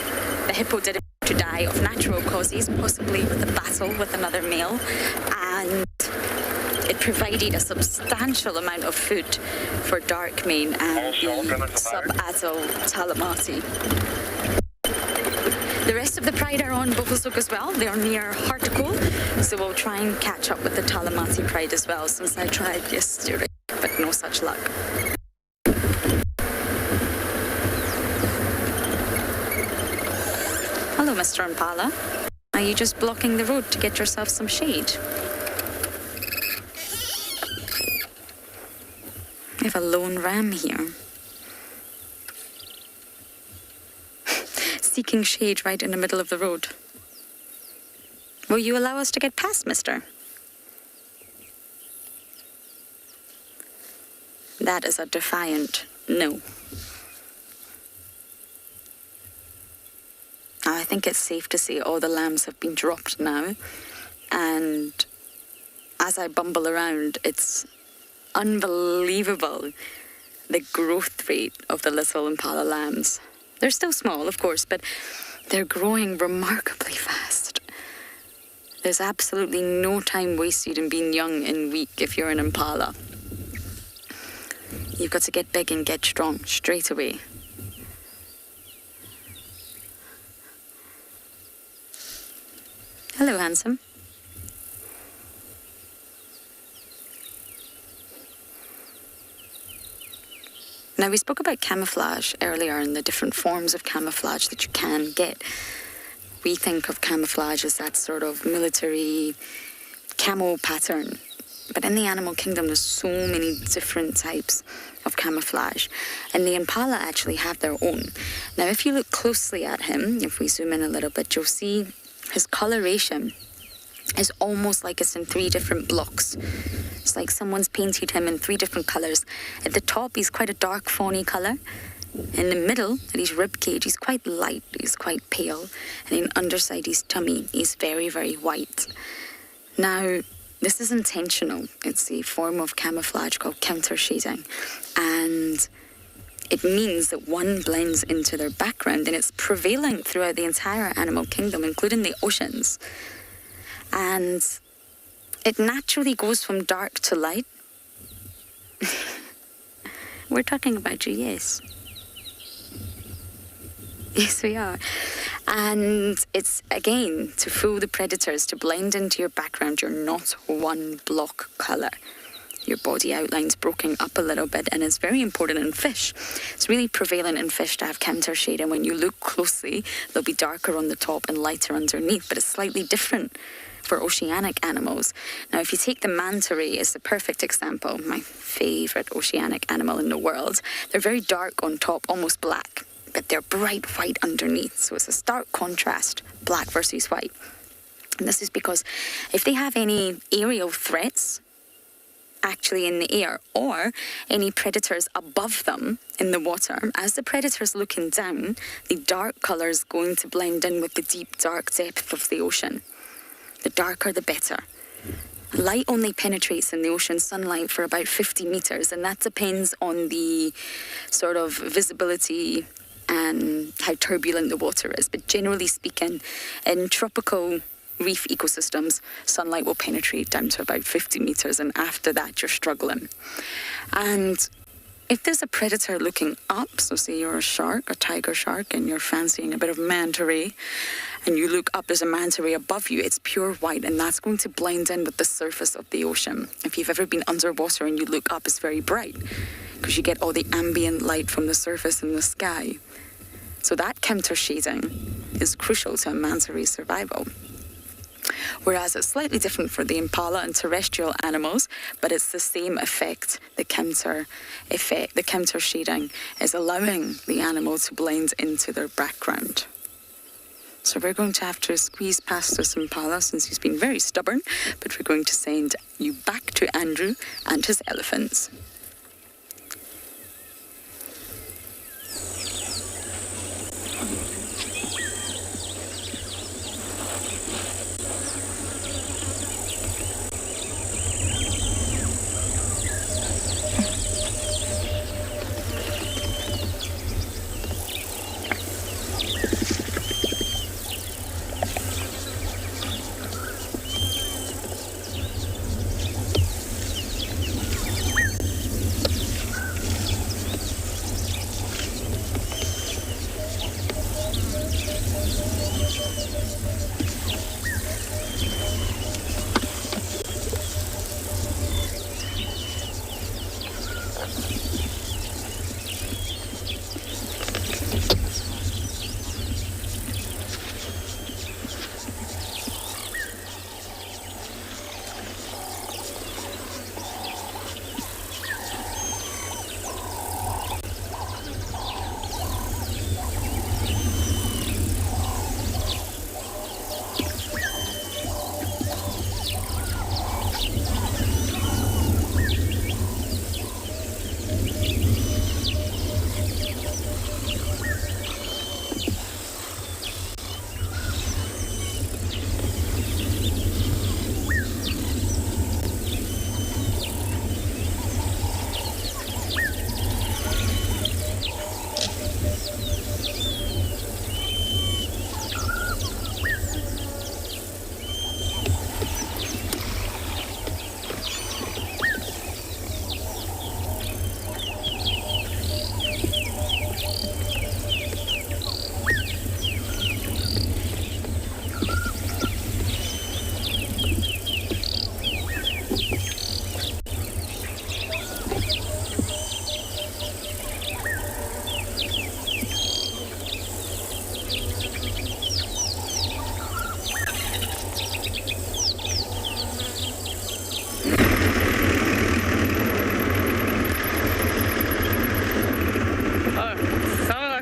[SPEAKER 2] the hippo did appear to die of natural causes, possibly with a battle with another male, and it provided a substantial amount of food for dark mane and the sub-adult talamati. The rest of the pride are on Bovelzoek as well. They are near Hartlepool, so we'll try and catch up with the talamati pride as well, since I tried yesterday, but no such luck. Hello, Mr. Impala. Are you just blocking the road to get yourself some shade? We have a lone ram here. Seeking shade right in the middle of the road. Will you allow us to get past, mister? That is a defiant no. I think it's safe to say all the lambs have been dropped now, and as I bumble around, it's unbelievable, the growth rate of the little Impala lambs. They're still small, of course, but they're growing remarkably fast. There's absolutely no time wasted in being young and weak if you're an Impala. You've got to get big and get strong straight away. Hello, handsome. Now, we spoke about camouflage earlier and the different forms of camouflage that you can get. We think of camouflage as that sort of military camo pattern. But in the animal kingdom, there's so many different types of camouflage. And the Impala actually have their own. Now, if you look closely at him, if we zoom in a little bit, you'll see his coloration is almost like it's in 3 different blocks. It's like someone's painted him in 3 different colours. At the top, he's quite a dark fawny colour. In the middle, at his rib cage, he's quite light, he's quite pale. And then underside his tummy, he's very, very white. Now, this is intentional. It's a form of camouflage called counter shading. And it means that one blends into their background, and it's prevalent throughout the entire animal kingdom, including the oceans. And it naturally goes from dark to light. We're talking about you, yes. Yes, we are. And it's, again, to fool the predators, to blend into your background. You're not one block colour. Your body outline's broken up a little bit, and it's very important in fish. It's really prevalent in fish to have counter shade, and when you look closely, they'll be darker on the top and lighter underneath, but it's slightly different for oceanic animals. Now, if you take the Manta Ray as the perfect example, my favourite oceanic animal in the world, they're very dark on top, almost black, but they're bright white underneath, so it's a stark contrast, black versus white. And this is because if they have any aerial threats, actually in the air, or any predators above them in the water, as the predator's looking down, the dark colour is going to blend in with the deep dark depth of the ocean. The darker the better. Light only penetrates in the ocean sunlight for about 50 metres, and that depends on the sort of visibility and how turbulent the water is. But generally speaking, in tropical reef ecosystems, sunlight will penetrate down to about 50 metres, and after that you're struggling. And if there's a predator looking up, so say you're a shark, a tiger shark, and you're fancying a bit of manta ray, and you look up, there's a manta ray above you, it's pure white, and that's going to blend in with the surface of the ocean. If you've ever been underwater and you look up, it's very bright, because you get all the ambient light from the surface in the sky. So that counter shading is crucial to a Manta Ray survival. Whereas it's slightly different for the impala and terrestrial animals, but it's the same effect. The counter shading is allowing the animal to blend into their background. So we're going to have to squeeze past this impala since he's been very stubborn, but we're going to send you back to Andrew and his elephants.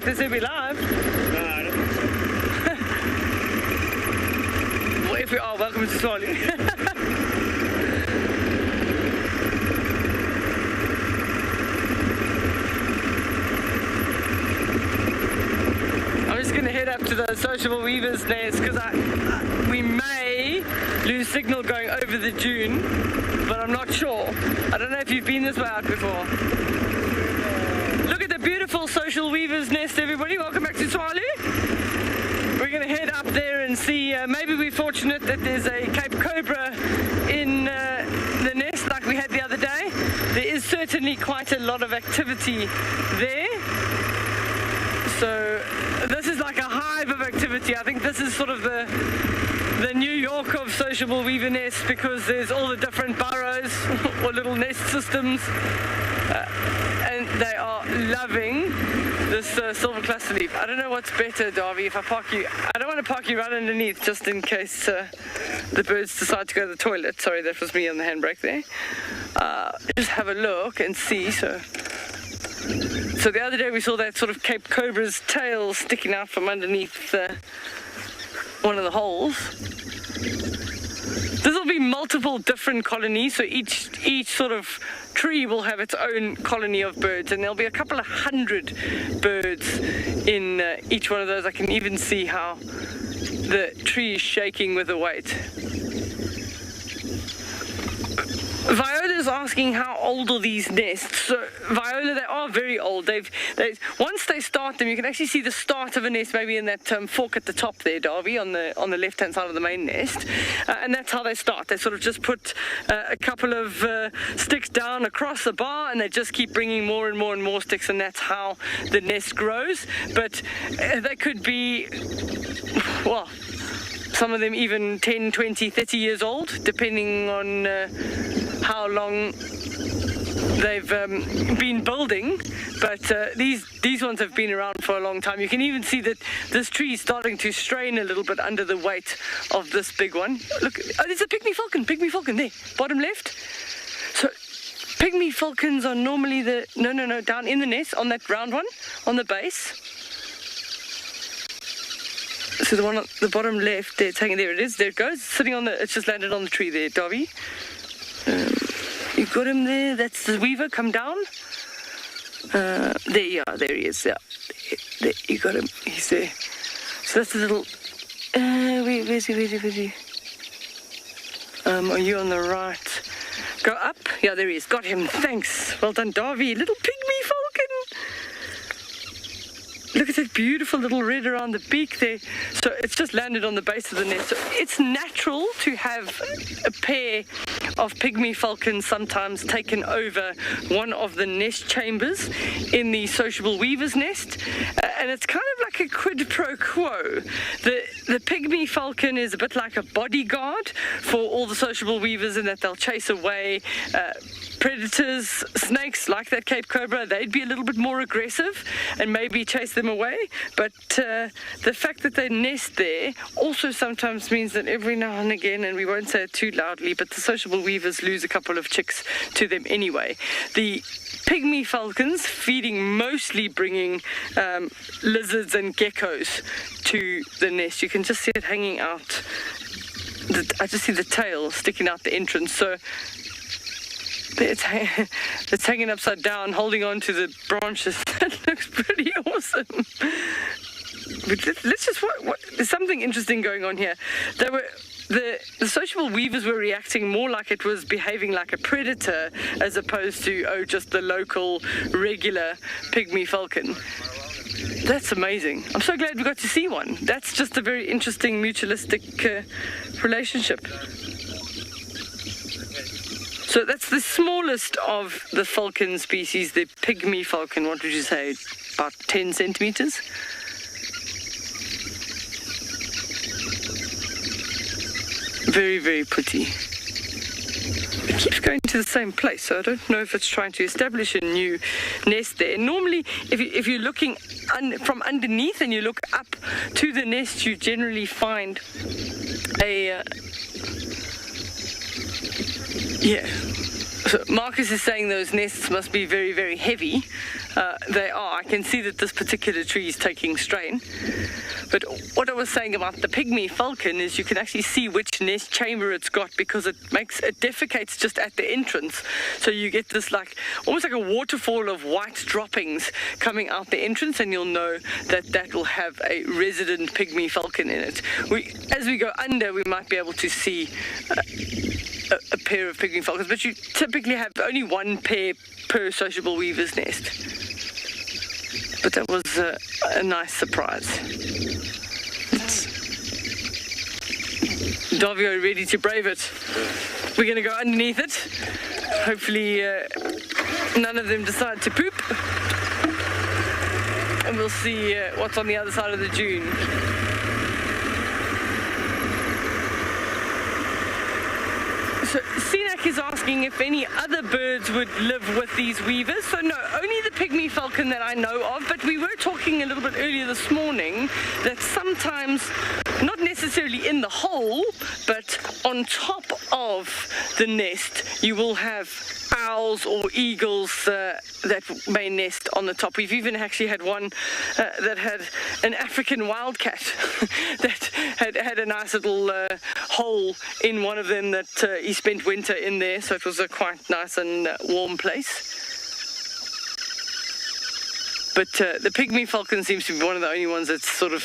[SPEAKER 3] This will be live.
[SPEAKER 4] No, I don't think so.
[SPEAKER 3] Well, if we are, welcome to Tswalu. I'm just going to head up to the sociable weaver's nest because we may lose signal going over the dune, but I'm not sure. I don't know if you've been this way out before. Look at the beautiful social weaver's nest, everybody. Welcome back to Tswalu. We're going to head up there and see, maybe we're fortunate that there's a Cape Cobra in the nest like we had the other day. There is certainly quite a lot of activity there. So this is like a hive of activity. I think this is sort of the New York of sociable weaver nests because there's all the different burrows or little nest systems. And they are loving this silver cluster leaf. I don't know what's better, Darby, if I park you. I don't want to park you right underneath just in case the birds decide to go to the toilet. Sorry, that was me on the handbrake there. Just have a look and see. So the other day we saw that sort of Cape Cobra's tail sticking out from underneath one of the holes. This will be multiple different colonies, so each sort of tree will have its own colony of birds, and there'll be a couple of hundred birds in each one of those. I can even see how the tree is shaking with the weight. Viola's asking how old are these nests. So Viola, they are very old. Once they start them, you can actually see the start of a nest, maybe in that fork at the top there, Darby, on the left-hand side of the main nest, and that's how they start. They sort of just put a couple of sticks down across the bar, and they just keep bringing more and more and more sticks, and that's how the nest grows. But they could be, well, some of them even 10, 20, 30 years old, depending on how long they've been building, but these ones have been around for a long time. You can even see that this tree is starting to strain a little bit under the weight of this big one. Look, oh, there's a Pygmy Falcon there, bottom left. So Pygmy Falcons are normally down in the nest on that round one on the base. So the one on the bottom left, there, it's hanging there. It is. There it goes. Sitting on the. It's just landed on the tree there, Darby. You got him there. That's the weaver. Come down. There you are. There he is. Yeah. There, you got him. He's there. So that's a little. Where's he? Are you on the right? Go up. Yeah, there he is. Got him. Thanks. Well done, Darby. Little Pygmy Falcon. Look at that beautiful little red around the beak there. So it's just landed on the base of the nest. So it's natural to have a pair of Pygmy Falcons sometimes taken over one of the nest chambers in the sociable weaver's nest. And it's kind of like a quid pro quo. The Pygmy Falcon is a bit like a bodyguard for all the sociable weavers in that they'll chase away predators, snakes like that Cape Cobra. They'd be a little bit more aggressive and maybe chase them away. But the fact that they nest there also sometimes means that every now and again, and we won't say it too loudly, but the sociable weavers lose a couple of chicks to them anyway. The Pygmy Falcons feeding, mostly bringing lizards and geckos to the nest. You can just see it hanging out. I just see the tail sticking out the entrance. So it's hanging upside down, holding on to the branches. That looks pretty awesome. But let's just there's something interesting going on here. The sociable weavers were reacting more like it was behaving like a predator as opposed to just the local regular Pygmy Falcon. That's amazing. I'm so glad we got to see one. That's just a very interesting mutualistic relationship. So that's the smallest of the falcon species, the Pygmy Falcon. What would you say, about 10 centimeters? Very, very pretty. It keeps going to the same place, so I don't know if it's trying to establish a new nest there. Normally, if you're looking from underneath and you look up to the nest, you generally find a... So Marcus is saying those nests must be very, very heavy. They are. I can see that this particular tree is taking strain. But what I was saying about the Pygmy Falcon is you can actually see which nest chamber it's got because it defecates just at the entrance. So you get this almost like a waterfall of white droppings coming out the entrance, and you'll know that will have a resident Pygmy Falcon in it. As we go under, we might be able to see a pair of Pygmy Falcons, but you typically have only one pair per sociable weaver's nest. But that was a nice surprise. Davio ready to brave it. We're going to go underneath it. Hopefully none of them decide to poop. And we'll see what's on the other side of the dune. So Sinak is asking if any other birds would live with these weavers. So no, only the Pygmy Falcon that I know of, but we were talking a little bit earlier this morning that sometimes, not necessarily in the hole, but on top of the nest, you will have owls or eagles that may nest on the top. We've even actually had one that had an African wildcat that had a nice little hole in one of them that he spent winter in there, so it was a quite nice and warm place. But the Pygmy Falcon seems to be one of the only ones that sort of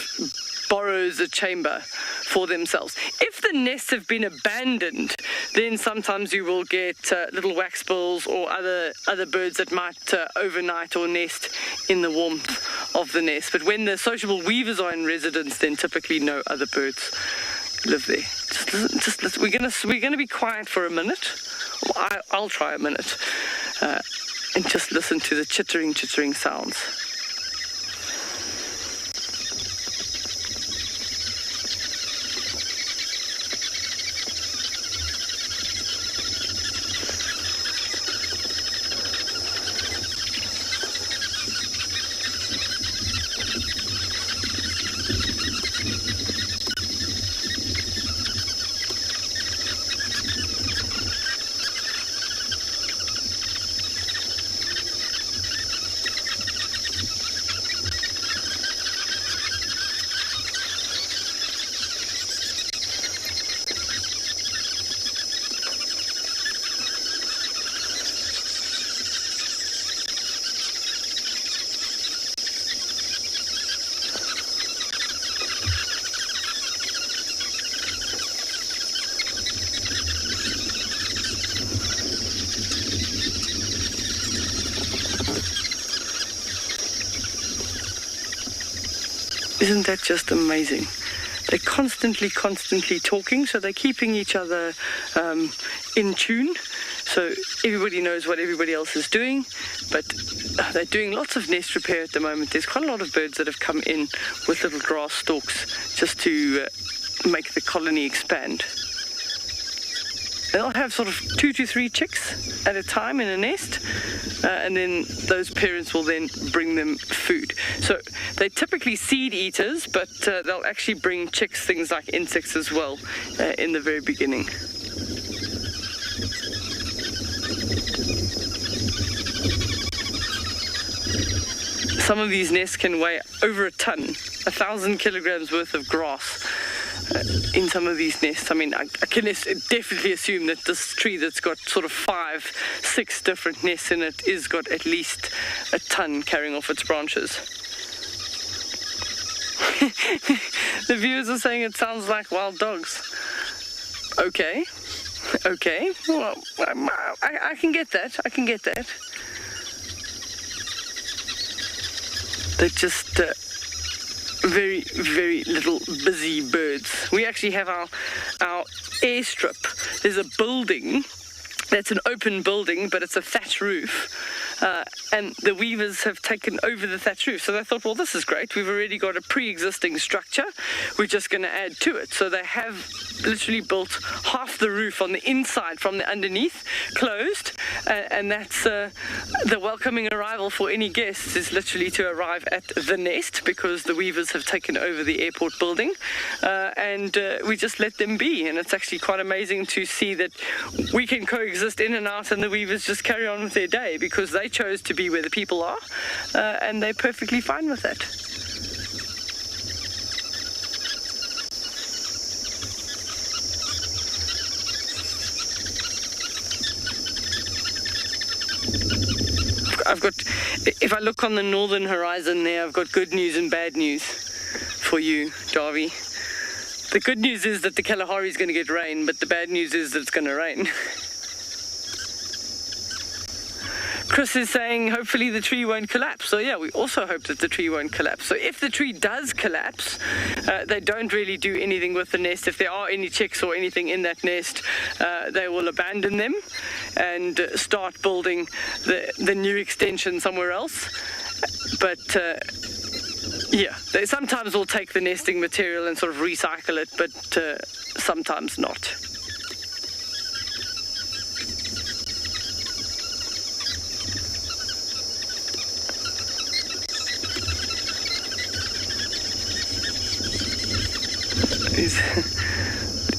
[SPEAKER 3] borrows a chamber for themselves. If the nests have been abandoned, then sometimes you will get little waxbills or other birds that might overnight or nest in the warmth of the nest. But when the sociable weavers are in residence, then typically no other birds live there. Just listen. We're gonna be quiet for a minute. Well, I'll try a minute and just listen to the chittering sounds. Isn't that just amazing? They're constantly talking, so they're keeping each other in tune. So everybody knows what everybody else is doing, but they're doing lots of nest repair at the moment. There's quite a lot of birds that have come in with little grass stalks just to make the colony expand. They'll have sort of 2 to 3 chicks at a time in a nest, and then those parents will then bring them food. So they typically seed eaters, but they'll actually bring chicks, things like insects as well, in the very beginning. Some of these nests can weigh over a ton, 1,000 kilograms worth of grass. In some of these nests. I mean, I can definitely assume that this tree that's got sort of 5, 6 different nests in it is got at least a ton carrying off its branches. The viewers are saying it sounds like wild dogs. Okay, well, I can get that, They're just very, very little busy birds. We actually have our airstrip. There's a building that's an open building, but it's a thatch roof. And the weavers have taken over the thatch roof. So they thought, well, this is great. We've already got a pre-existing structure. We're just going to add to it. So they have literally built half the roof on the inside from the underneath, closed. And that's the welcoming arrival for any guests is literally to arrive at the nest, because the weavers have taken over the airport building. And we just let them be. And it's actually quite amazing to see that we can coexist in and out, and the weavers just carry on with their day, because they chose to be where the people are, and they're perfectly fine with that. If I look on the northern horizon there, I've got good news and bad news for you, Darby. The good news is that the Kalahari is going to get rain, but the bad news is that it's going to rain. Chris is saying hopefully the tree won't collapse. So yeah, we also hope that the tree won't collapse. So if the tree does collapse, they don't really do anything with the nest. If there are any chicks or anything in that nest, they will abandon them and start building the new extension somewhere else. But yeah, they sometimes will take the nesting material and sort of recycle it, but sometimes not.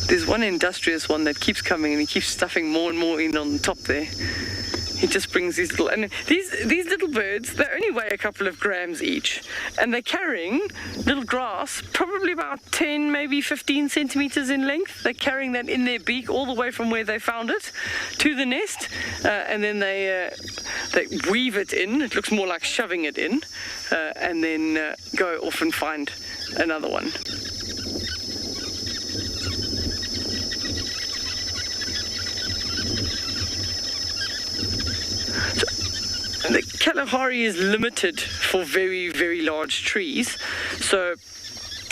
[SPEAKER 3] There's one industrious one that keeps coming, and he keeps stuffing more and more in on the top there. He just brings these little, and these little birds, they only weigh a couple of grams each, and they're carrying little grass, probably about 10, maybe 15 centimeters in length. They're carrying that in their beak all the way from where they found it to the nest, and then they weave it in. It looks more like shoving it in, and then go off and find another one. The Kalahari is limited for very, very large trees, so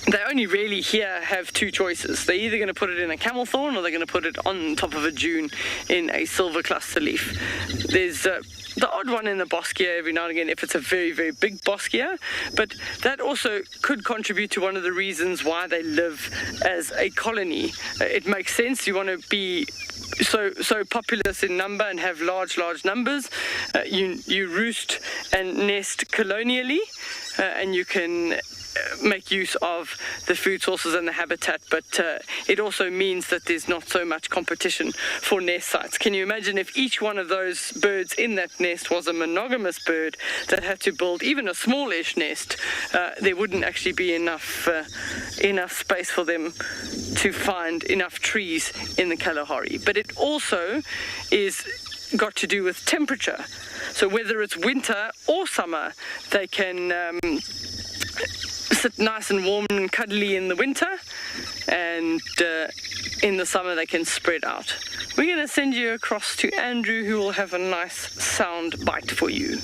[SPEAKER 3] they only really here have 2 choices. They're either going to put it in a camel thorn, or they're going to put it on top of a dune in a silver cluster leaf. There's the odd one in the boskia every now and again if it's a very, very big boskia, but that also could contribute to one of the reasons why they live as a colony. It makes sense. You want to be so populous in number and have large numbers. You roost and nest colonially, and you can make use of the food sources and the habitat, but it also means that there's not so much competition for nest sites. Can you imagine if each one of those birds in that nest was a monogamous bird that had to build even a smallish nest? There wouldn't actually be enough space for them to find enough trees in the Kalahari. But it also is got to do with temperature. So whether it's winter or summer, they can sit nice and warm and cuddly in the winter, and in the summer they can spread out. We're going to send you across to Andrew, who will have a nice sound bite for you.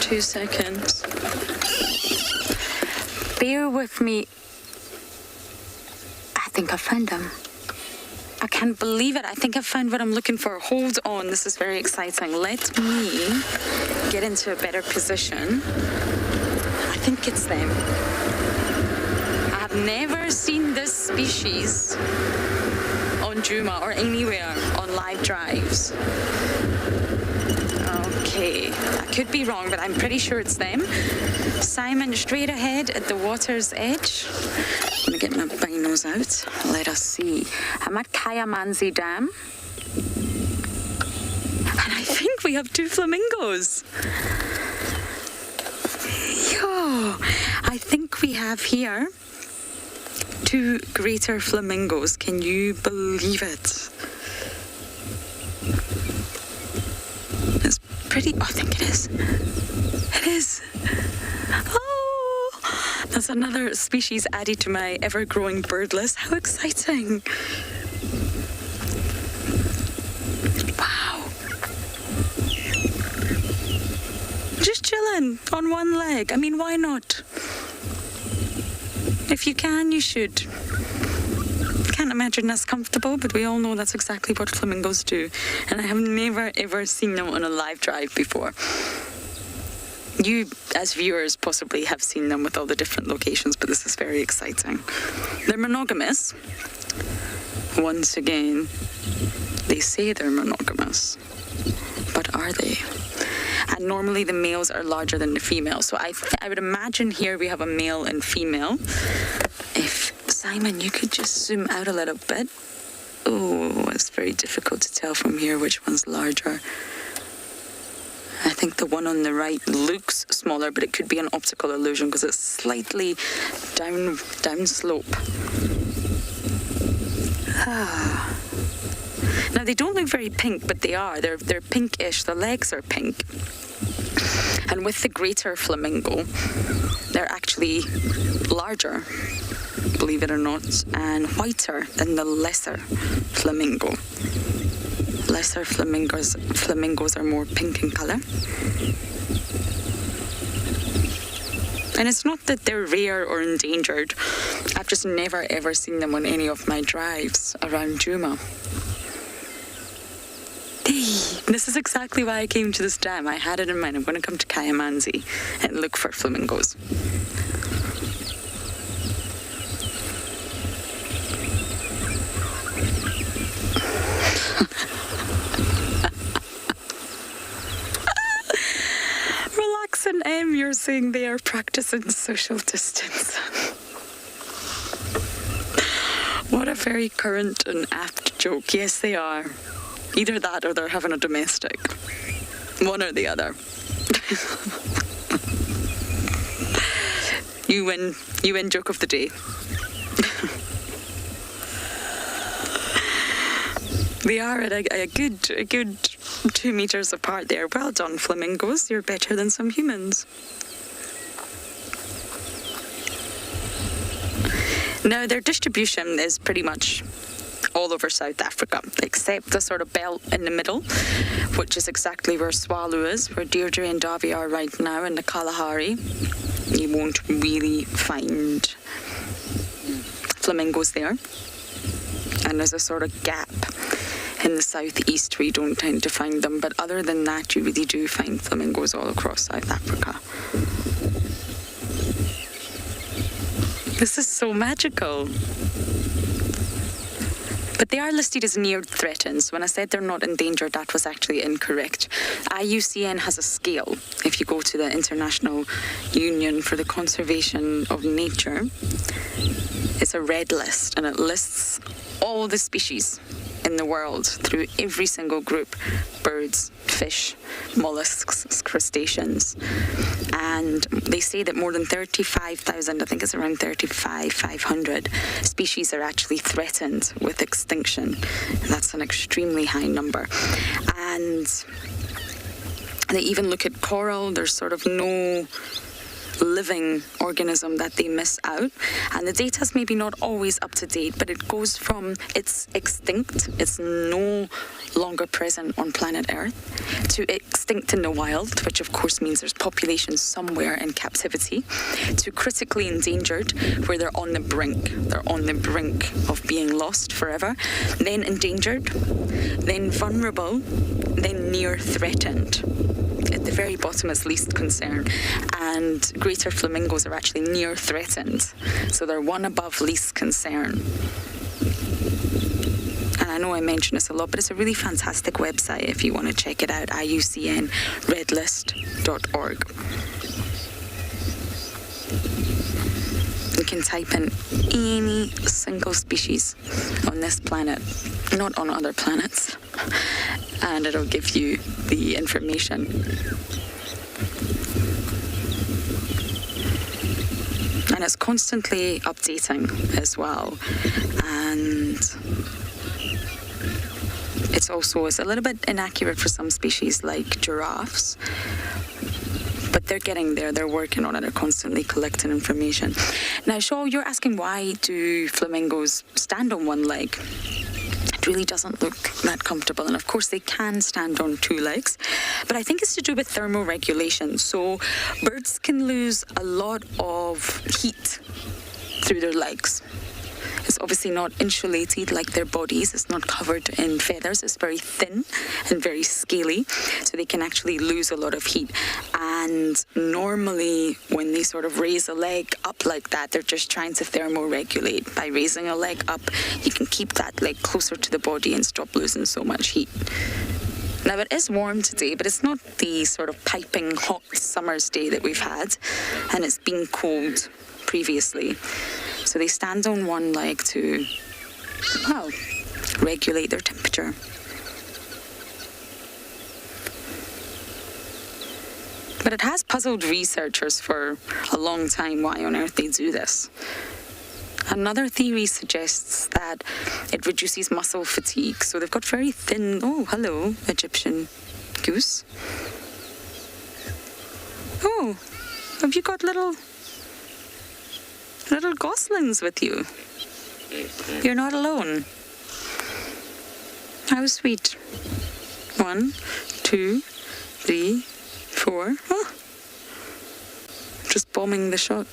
[SPEAKER 2] 2 seconds. Bear with me. I think I found them. I can't believe it. I think I found what I'm looking for. Hold on. This is very exciting. Let me get into a better position. I think it's them. I have never seen this species on Juma or anywhere on live drives. Okay, I could be wrong, but I'm pretty sure it's them. Simon, straight ahead at the water's edge. I'm going to get my binos out. Let us see. I'm at Kayamanzi Dam. And I think we have 2 flamingos. Yo, I think we have here 2 greater flamingos. Can you believe it? It's pretty. Oh, I think it is. It is. Oh, that's another species added to my ever-growing bird list. How exciting. Wow. Just chilling on one leg. I mean, why not? If you can, you should. Can't imagine that's comfortable, but we all know that's exactly what flamingos do. And I have never, ever seen them on a live drive before. You, as viewers, possibly have seen them with all the different locations, but this is very exciting. They're monogamous. Once again, they say they're monogamous, but are they? And normally the males are larger than the females. So I would imagine here we have a male and female. If, Simon, you could just zoom out a little bit. Oh, it's very difficult to tell from here which one's larger. I think the one on the right looks smaller, but it could be an optical illusion because it's slightly down slope. Now, they don't look very pink, but they are. They're pinkish. The legs are pink. And with the greater flamingo, they're actually larger, believe it or not, and whiter than the lesser flamingo. Lesser flamingos are more pink in colour. And it's not that they're rare or endangered. I've just never ever seen them on any of my drives around Juma. This is exactly why I came to this dam. I had it in mind. I'm going to come to Kayamanzi and look for flamingos. Relax and M, you're saying they are practicing social distance. What a very current and apt joke. Yes, they are. Either that or they're having a domestic. One or the other. You win joke of the day. They are at a good 2 meters apart there. Well done, flamingos. You're better than some humans. Now, their distribution is pretty much all over South Africa, except the sort of belt in the middle, which is exactly where Swalu is, where Deirdre and Davy are right now in the Kalahari. You won't really find flamingos there. And there's a sort of gap in the southeast where you don't tend to find them, but other than that, you really do find flamingos all across South Africa. This is so magical. But they are listed as near threatened. So when I said they're not endangered, that was actually incorrect. IUCN has a scale. If you go to the International Union for the Conservation of Nature, it's a red list, and it lists all the species in the world through every single group: birds, fish, mollusks, crustaceans. And they say that more than 35,000, I think it's around 500 species are actually threatened with extinction. That's an extremely high number. And they even look at coral. There's sort of no living organism that they miss out. And the data's maybe not always up to date, but it goes from it's extinct, it's no longer present on planet Earth, to extinct in the wild, which of course means there's populations somewhere in captivity, to critically endangered, where they're on the brink. They're on the brink of being lost forever. Then endangered, then vulnerable, then near threatened. At the very bottom is least concern, and greater flamingos are actually near threatened, so they're one above least concern. And I know I mention this a lot, but it's a really fantastic website if you want to check it out, iucnredlist.org. You can type in any single species on this planet, not on other planets, and it'll give you the information. And it's constantly updating as well. And it's also a little bit inaccurate for some species like giraffes, but they're getting there. They're working on it. They're constantly collecting information. Now, Shaw, you're asking why do flamingos stand on one leg? It really doesn't look that comfortable. And of course, they can stand on two legs, but I think it's to do with thermoregulation. So birds can lose a lot of heat through their legs. It's obviously not insulated like their bodies. It's not covered in feathers. It's very thin and very scaly, so they can actually lose a lot of heat. And normally when they sort of raise a leg up like that, they're just trying to thermoregulate. By raising a leg up, you can keep that leg closer to the body and stop losing so much heat. Now, it is warm today, but it's not the sort of piping hot summer's day that we've had, and it's been cold previously. So they stand on one leg to, well, regulate their temperature. But it has puzzled researchers for a long time why on earth they do this. Another theory suggests that it reduces muscle fatigue. So they've got very thin, oh, hello, Egyptian goose. Oh, have you got little goslings with you? You're not alone. How sweet. 1, 2, 3, 4. Oh, just bombing the shot.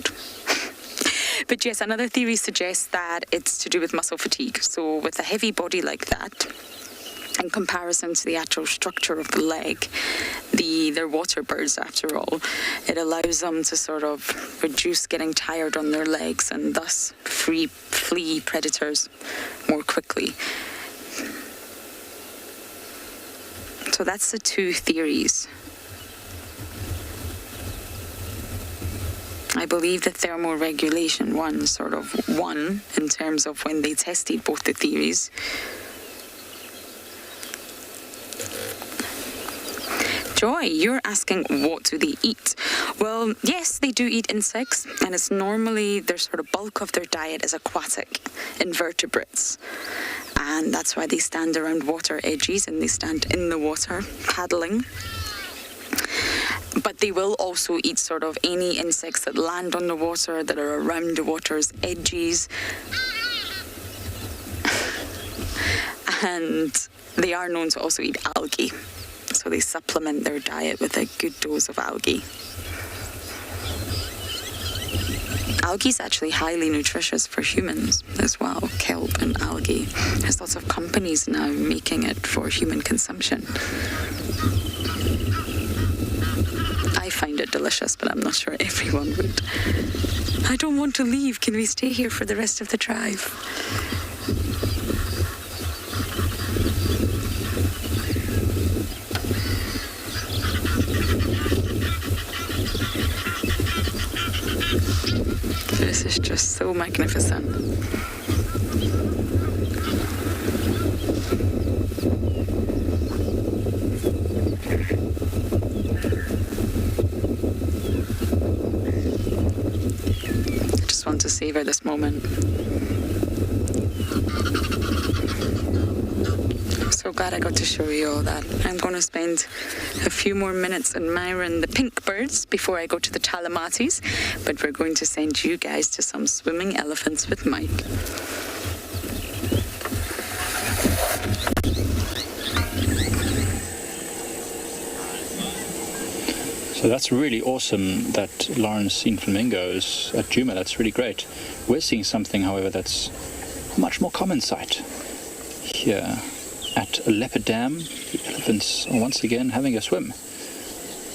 [SPEAKER 2] But yes, another theory suggests that it's to do with muscle fatigue. So with a heavy body like that, in comparison to the actual structure of the leg, they're water birds after all, it allows them to sort of reduce getting tired on their legs and thus flee predators more quickly. So that's the two theories. I believe the thermoregulation one sort of won in terms of when they tested both the theories. Joy, you're asking what do they eat? Well, yes, they do eat insects, and it's normally their sort of bulk of their diet is aquatic invertebrates. And that's why they stand around water edges and they stand in the water paddling. But they will also eat sort of any insects that land on the water, that are around the water's edges. And they are known to also eat algae. So they supplement their diet with a good dose of algae. Algae is actually highly nutritious for humans as well, kelp and algae. There's lots of companies now making it for human consumption. I find it delicious, but I'm not sure everyone would. I don't want to leave. Can we stay here for the rest of the drive? This is just so magnificent. I just want to savor this moment. I'm so glad I got to show you all that. I'm going to spend a few more minutes admiring the pink birds before I go to the Talamatis, but we're going to send you guys to some swimming elephants with Mike.
[SPEAKER 10] So that's really awesome that Lauren's seen flamingos at Djuma. That's really great. We're seeing something, however, that's a much more common sight. Here at Leopard Dam, the elephants are once again having a swim.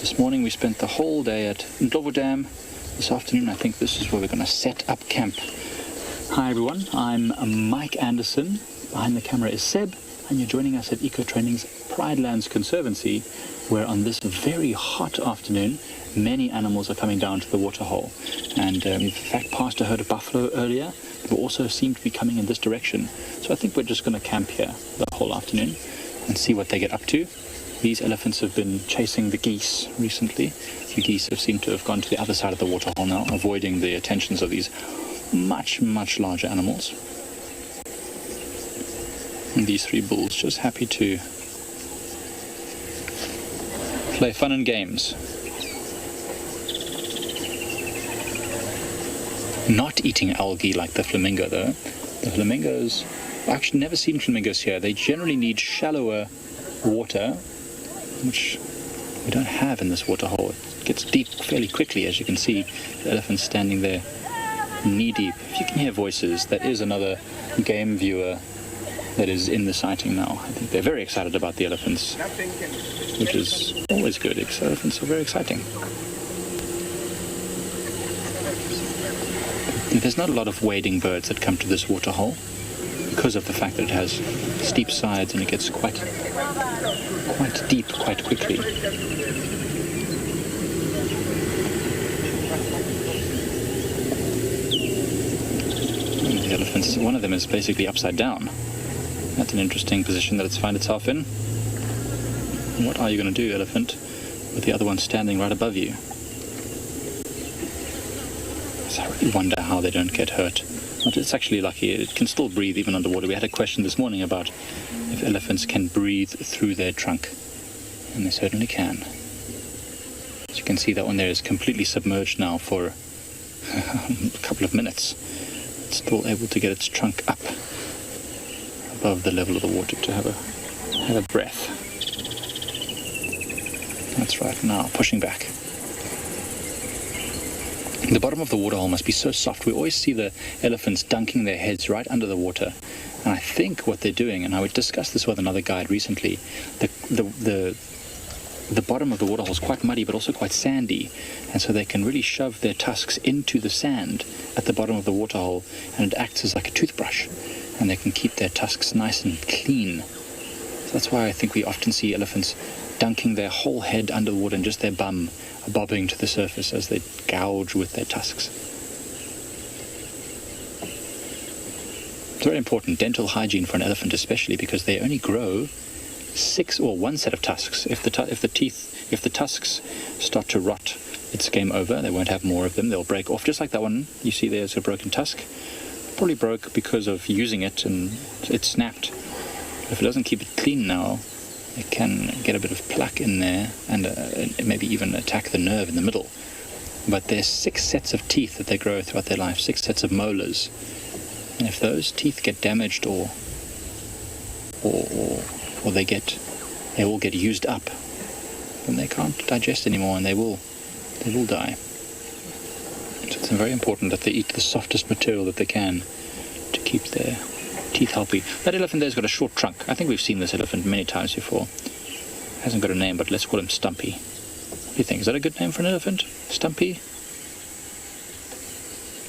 [SPEAKER 10] This morning we spent the whole day at Ndlovu Dam. This afternoon I think this is where we're going to set up camp. Hi everyone, I'm Mike Anderson. Behind the camera is Seb, and you're joining us at Eco Training's Pride Lands Conservancy, where on this very hot afternoon many animals are coming down to the waterhole. And we've in fact passed a herd of buffalo earlier, who also seem to be coming in this direction. So I think we're just going to camp here the whole afternoon and see what they get up to. These elephants have been chasing the geese recently. The geese have seemed to have gone to the other side of the waterhole now, avoiding the attentions of these much larger animals. And these three bulls just happy to play fun and games. Not eating algae like the flamingo though. The flamingos, I've actually never seen flamingos here. They generally need shallower water, which we don't have in this waterhole. It gets deep fairly quickly, as you can see. The elephant's standing there knee deep. If you can hear voices, that is another game viewer that is in the sighting now. I think they're very excited about the elephants, which is always good. Elephants are very exciting. There's not a lot of wading birds that come to this waterhole because of the fact that it has steep sides and it gets quite deep quite quickly. And the elephants, one of them is basically upside down. That's an interesting position that it's found itself in. And what are you going to do, elephant, with the other one standing right above you? So I really wonder how they don't get hurt. But it's actually lucky. It can still breathe even underwater. We had a question this morning about if elephants can breathe through their trunk. And they certainly can. As you can see, that one there is completely submerged now for a couple of minutes. It's still able to get its trunk up above the level of the water to have a breath. That's right, now pushing back. The bottom of the waterhole must be so soft. We always see the elephants dunking their heads right under the water. And I think what they're doing, and I would discuss this with another guide recently, the bottom of the waterhole is quite muddy but also quite sandy, and so they can really shove their tusks into the sand at the bottom of the waterhole, and it acts as like a toothbrush, and they can keep their tusks nice and clean. So that's why I think we often see elephants dunking their whole head under the water and just their bum bobbing to the surface as they gouge with their tusks. It's very important, dental hygiene for an elephant especially, because they only grow one set of tusks. If the tusks start to rot, it's game over. They won't have more of them. They'll break off, just like that one you see there's a broken tusk. Probably broke because of using it and it snapped. If it doesn't keep it clean now, it can get a bit of plaque in there and maybe even attack the nerve in the middle. But there's 6 sets of teeth that they grow throughout their life, 6 sets of molars. And if those teeth get damaged or they will get used up, then they can't digest anymore and they will die. So it's very important that they eat the softest material that they can to keep their teeth healthy. That elephant there's got a short trunk. I think we've seen this elephant many times before. Hasn't got a name, but let's call him Stumpy. What do you think? Is that a good name for an elephant? Stumpy?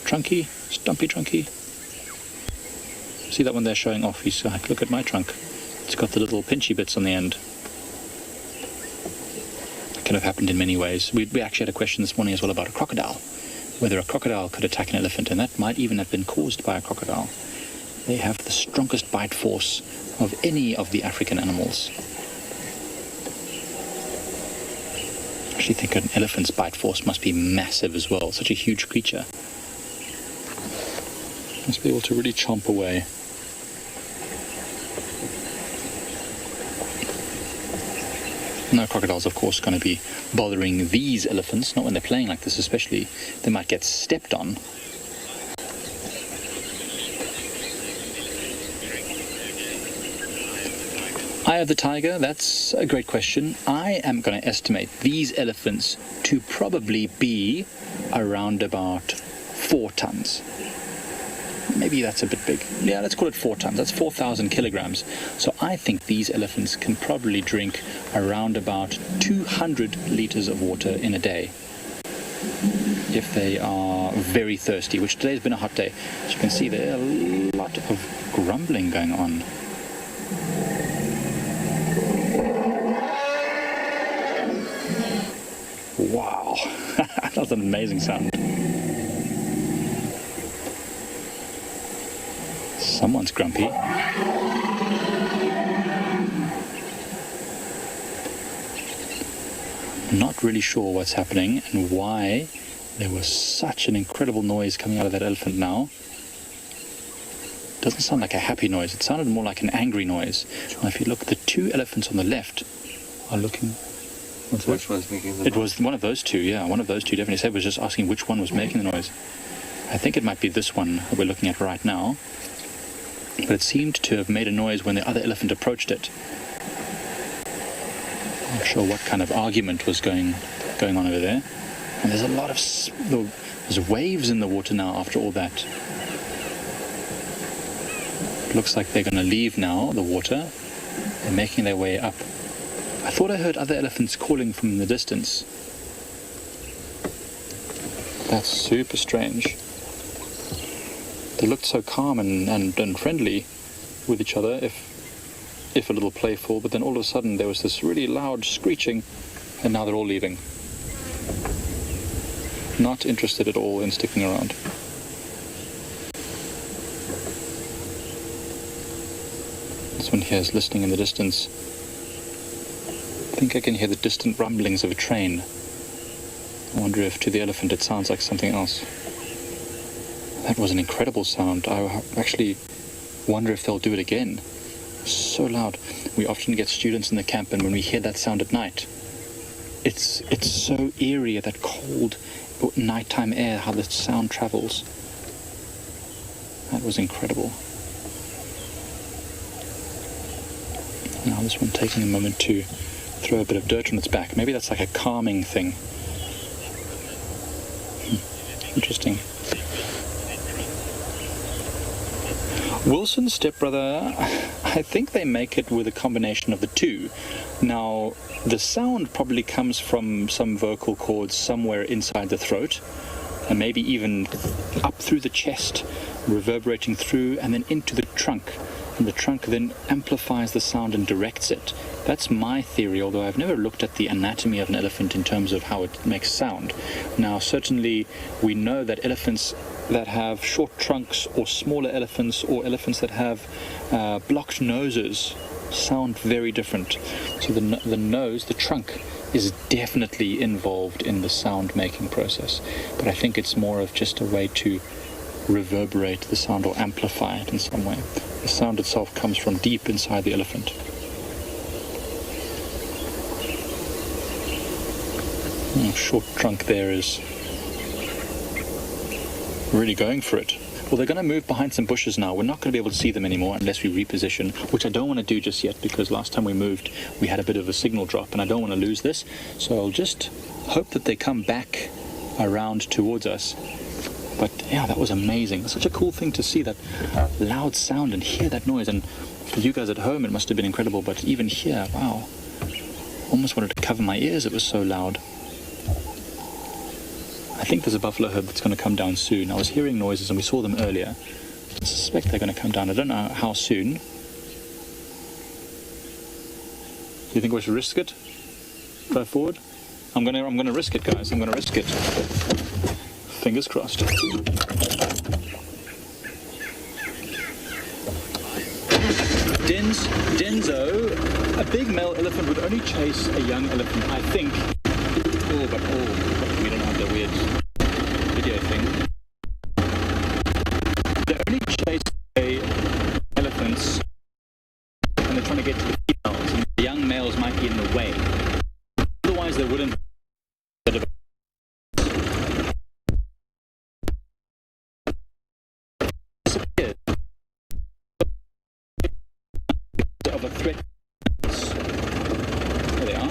[SPEAKER 10] Trunky? Stumpy Trunky? See that one there showing off? He's like, look at my trunk. It's got the little pinchy bits on the end. It could have happened in many ways. We actually had a question this morning as well about a crocodile. Whether a crocodile could attack an elephant, and that might even have been caused by a crocodile. They have the strongest bite force of any of the African animals. I actually think an elephant's bite force must be massive as well. Such a huge creature. Must be able to really chomp away. No crocodile's, of course, going to be bothering these elephants, not when they're playing like this especially. They might get stepped on. Eye of the tiger, that's a great question. I am going to estimate these elephants to probably be around about 4 tons. Maybe that's a bit big. Yeah, let's call it 4 tons. That's 4,000 kilograms. So I think these elephants can probably drink around about 200 liters of water in a day if they are very thirsty, which today's been a hot day. As you can see, there's a lot of grumbling going on. Wow, that's an amazing sound. Someone's grumpy. Not really sure what's happening and why there was such an incredible noise coming out of that elephant now. Doesn't sound like a happy noise. It sounded more like an angry noise. Now, if you look, the 2 elephants on the left are looking...
[SPEAKER 6] Which one's making the noise?
[SPEAKER 10] It was one of those 2, yeah. One of those 2 definitely. Seb was just asking which one was making the noise. I think it might be this one that we're looking at right now. But it seemed to have made a noise when the other elephant approached it. I'm not sure what kind of argument was going on over there. And there's a lot of... There's waves in the water now after all that. It looks like they're going to leave now, the water. They're making their way up. I thought I heard other elephants calling from the distance. That's super strange. They looked so calm and friendly with each other, if a little playful, but then all of a sudden there was this really loud screeching, and now they're all leaving. Not interested at all in sticking around. This one here is listening in the distance. I think I can hear the distant rumblings of a train. I wonder if to the elephant it sounds like something else. That was an incredible sound. I actually wonder if they'll do it again. So loud. We often get students in the camp, and when we hear that sound at night, it's so eerie, that cold nighttime air, how the sound travels. That was incredible. Now this one taking a moment to throw a bit of dirt on its back. Maybe that's like a calming thing. Interesting. Wilson's stepbrother, I think they make it with a combination of the 2. Now, the sound probably comes from some vocal cords somewhere inside the throat, and maybe even up through the chest, reverberating through and then into the trunk. And the trunk then amplifies the sound and directs it. That's my theory, although I've never looked at the anatomy of an elephant in terms of how it makes sound. Now, certainly we know that elephants that have short trunks, or smaller elephants, or elephants that have blocked noses, sound very different. So the nose, the trunk, is definitely involved in the sound making process. But I think it's more of just a way to reverberate the sound or amplify it in some way. The sound itself comes from deep inside the elephant. Short trunk there is really going for it. Well, they're going to move behind some bushes now. We're not going to be able to see them anymore unless we reposition, which I don't want to do just yet, because last time we moved we had a bit of a signal drop and I don't want to lose this. So I'll just hope that they come back around towards us. But yeah, that was amazing. Such a cool thing to see, that loud sound and hear that noise. And for you guys at home, it must have been incredible. But even here, wow, almost wanted to cover my ears. It was so loud. I think there's a buffalo herd that's going to come down soon. I was hearing noises and we saw them earlier. I suspect they're going to come down. I don't know how soon. Do you think we should risk it? Drive forward? I'm going to risk it, guys. I'm going to risk it. Fingers crossed. Denzo, a big male elephant would only chase a young elephant, I think. We don't have the weird video thing. They only chase elephants when they're trying to get to the females, and the young males might be in the way. the threat. There they are.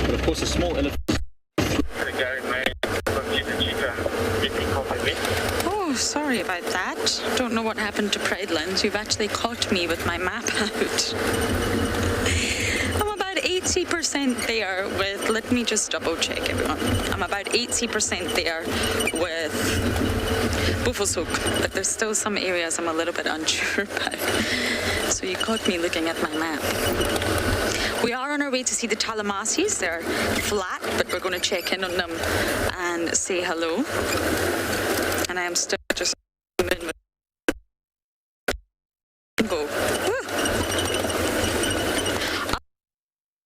[SPEAKER 10] But of course, a small elephant.
[SPEAKER 2] Oh, sorry about that. Don't know what happened to Pridelands. You've actually caught me with my map out. I'm about 80% there with, let me just double check everyone. I'm about 80% there with Buffelshoek, but there's still some areas I'm a little bit unsure about. So you caught me looking at my map. We are on our way to see the Talamasis. They're flat, but we're going to check in on them and say hello. And I am still just moving with go. Woo.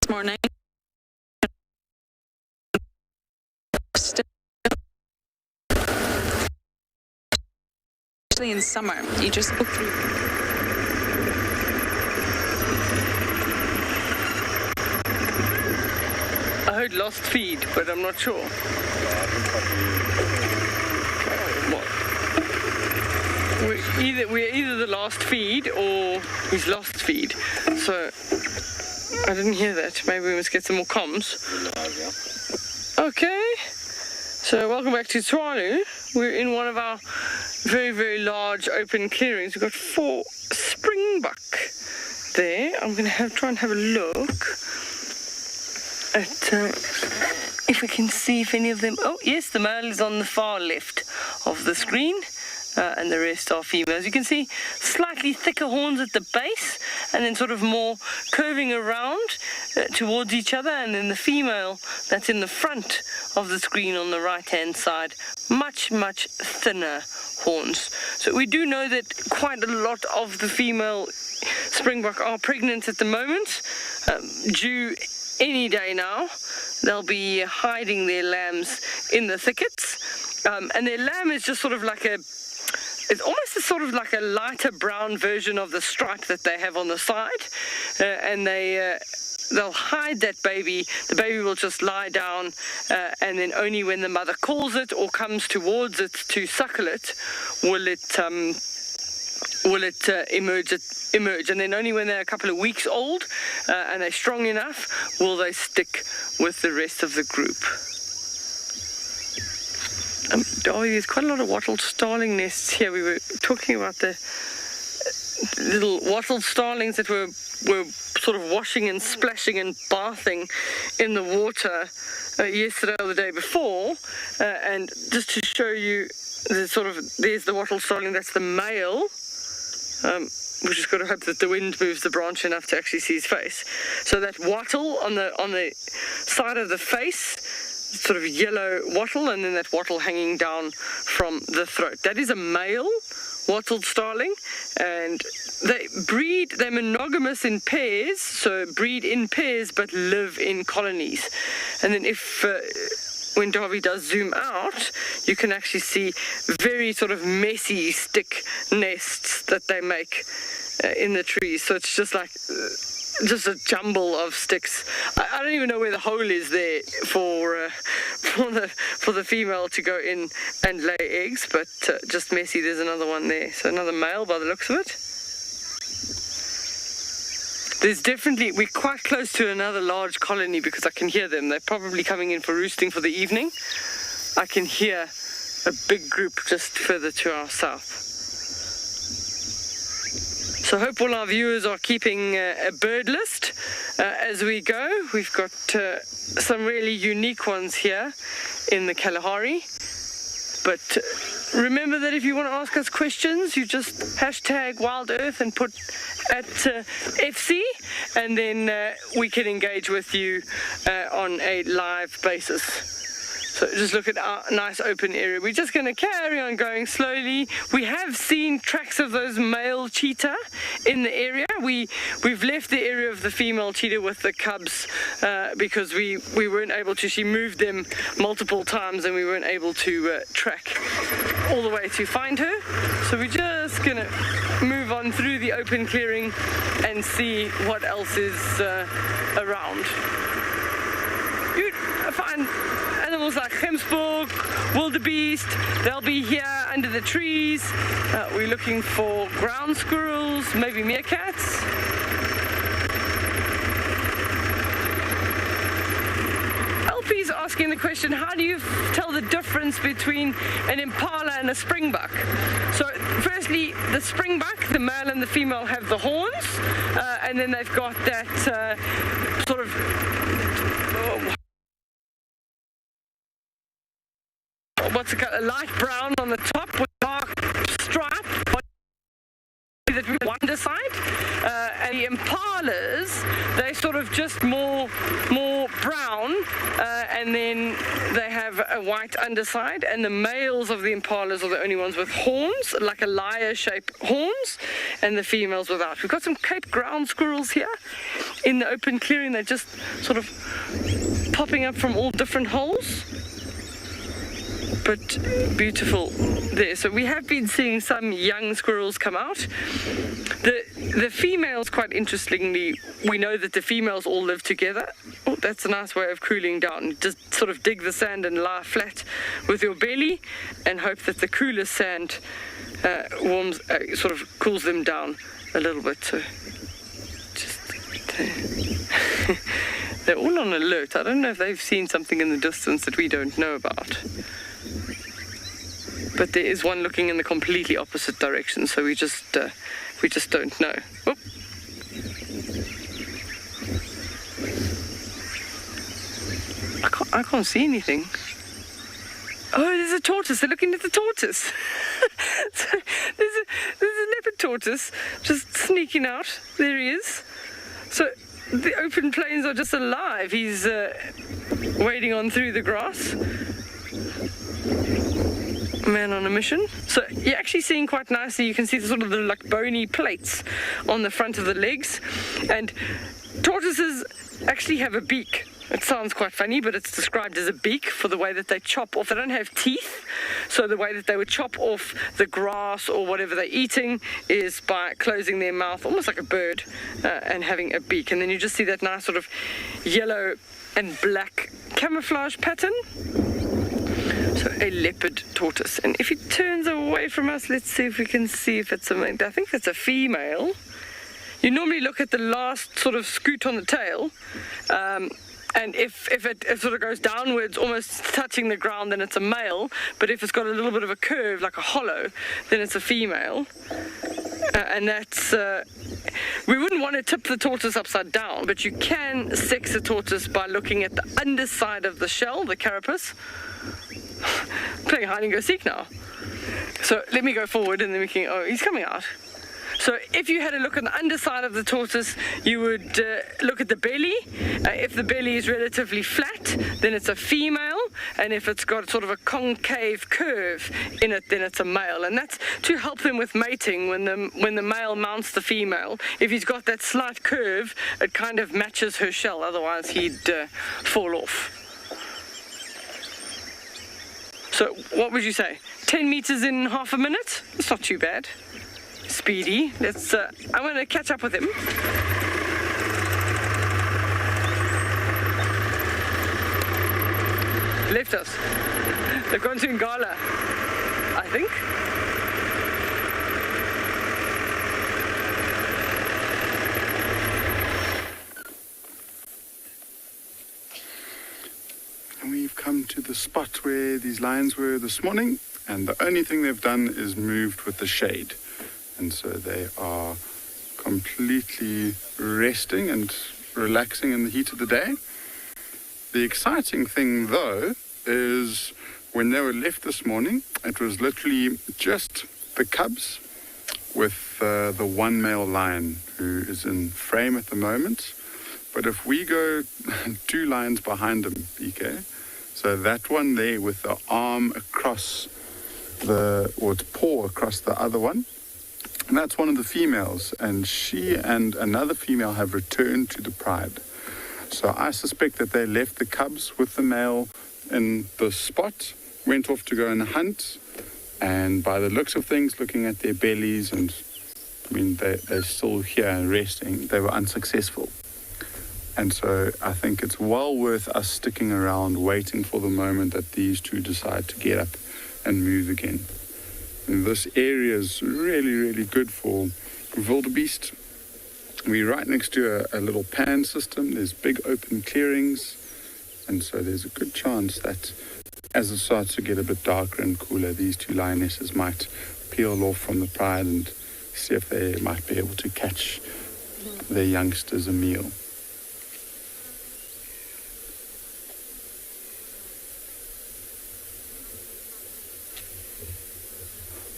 [SPEAKER 2] This morning. Especially in summer, you just go through.
[SPEAKER 3] I heard lost feed, but I'm not sure. What? We're either the last feed or he's lost feed. So I didn't hear that. Maybe we must get some more comms. Okay. So welcome back to Tswalu. We're in one of our very, very large open clearings. We've got 4 Springbok there. I'm going to try and have a look at if we can see if any of them. Oh yes, the male is on the far left of the screen, and the rest are females. You can see slightly thicker horns at the base, and then sort of more curving around towards each other, and then the female that's in the front of the screen on the right hand side, much thinner horns. So we do know that quite a lot of the female Springbok are pregnant at the moment, due any day now. They'll be hiding their lambs in the thickets, and their lamb is just sort of like it's almost sort of like a lighter brown version of the stripe that they have on the side, and they'll hide that baby. The baby will just lie down, and then only when the mother calls it or comes towards it to suckle it will it emerge, and then only when they're a couple of weeks old and they're strong enough will they stick with the rest of the group. There's quite a lot of wattled starling nests here. We were talking about the little wattled starlings that were sort of washing and splashing and bathing in the water yesterday or the day before, and just to show you there's the wattled starling. That's the male. We just got to hope that the wind moves the branch enough to actually see his face. So that wattle on the side of the face, sort of yellow wattle, and then that wattle hanging down from the throat. That is a male wattled starling, and they're monogamous in pairs, so breed in pairs but live in colonies. And then when Davy does zoom out, you can actually see very sort of messy stick nests that they make in the trees. So it's just like just a jumble of sticks. I don't even know where the hole is there for the female to go in and lay eggs, but just messy. There's another one there. So another male by the looks of it. We're quite close to another large colony because I can hear them. They're probably coming in for roosting for the evening. I can hear a big group just further to our south. So I hope all our viewers are keeping a bird list as we go. We've got some really unique ones here in the Kalahari. But remember that if you want to ask us questions, you just hashtag Wild Earth and put at FC, and then we can engage with you on a live basis. So just look at our nice open area. We're just going to carry on going slowly. We have seen tracks of those male cheetah in the area. We've left the area of the female cheetah with the cubs because we weren't able to. She moved them multiple times and we weren't able to track all the way to find her. So we're just going to move on through the open clearing and see what else is around. You find animals animals like gemsbok, wildebeest, they'll be here under the trees. We're looking for ground squirrels, maybe meerkats. LP's asking the question, how do you tell the difference between an impala and a springbok? So firstly, the springbok, the male and the female have the horns, and then they've got that sort of what's it called, a light brown on the top with dark stripe that we on the side, and the impalas, they sort of just more brown, and then they have a white underside, and the males of the impalas are the only ones with horns, like a lyre-shaped horns, and the females without. We've got some Cape ground squirrels here in the open clearing. They're just sort of popping up from all different holes, but beautiful there. So we have been seeing some young squirrels come out. The females, quite interestingly, we know that the females all live together. Oh, that's a nice way of cooling down. Just sort of dig the sand and lie flat with your belly and hope that the cooler sand sort of cools them down a little bit. So just they're all on alert. I don't know if they've seen something in the distance that we don't know about. But there is one looking in the completely opposite direction, so we just don't know. Oh. I can't see anything. Oh, there's a tortoise. They're looking at the tortoise. So there's a leopard tortoise just sneaking out. There he is. So the open plains are just alive. He's wading on through the grass. Man on a mission. So you're actually seeing quite nicely, you can see the sort of the like bony plates on the front of the legs, and tortoises actually have a beak. It sounds quite funny, but it's described as a beak for the way that they chop off. They don't have teeth, so the way that they would chop off the grass or whatever they're eating is by closing their mouth, almost like a bird, and having a beak. And then you just see that nice sort of yellow and black camouflage pattern. So a leopard tortoise. And if he turns away from us, let's see if we can see if it's a male. I think that's a female. You normally look at the last sort of scoot on the tail, and if it sort of goes downwards, almost touching the ground, then it's a male. But if it's got a little bit of a curve, like a hollow, then it's a female. And that's, we wouldn't want to tip the tortoise upside down, but you can sex a tortoise by looking at the underside of the shell, the carapace. Playing hide and go seek now. So let me go forward and then we can, oh, he's coming out. So if you had a look at the underside of the tortoise, you would look at the belly. If the belly is relatively flat, then it's a female. And if it's got sort of a concave curve in it, then it's a male. And that's to help them with mating when the male mounts the female. If he's got that slight curve, it kind of matches her shell. Otherwise, he'd fall off. So what would you say? 10 meters in half a minute? It's not too bad. Speedy. Let's. I'm going to catch up with him. Left us. They've gone to Rengala, I think.
[SPEAKER 5] And we've come to the spot where these lions were this morning, and the only thing they've done is moved with the shade. And so they are completely resting and relaxing in the heat of the day. The exciting thing, though, is when they were left this morning, it was literally just the cubs with the one male lion who is in frame at the moment. But if we go 2 lions behind him, BK, so that one there with the arm across or its paw across the other one, and that's one of the females, and she and another female have returned to the pride. So I suspect that they left the cubs with the male in the spot, went off to go and hunt, and by the looks of things, looking at their bellies, and I mean, they're still here resting, they were unsuccessful. And so I think it's well worth us sticking around, waiting for the moment that these two decide to get up and move again. And this area is really, really good for wildebeest. We're right next to a little pan system. There's big open clearings. And so there's a good chance that as it starts to get a bit darker and cooler, these two lionesses might peel off from the pride and see if they might be able to catch their youngsters a meal.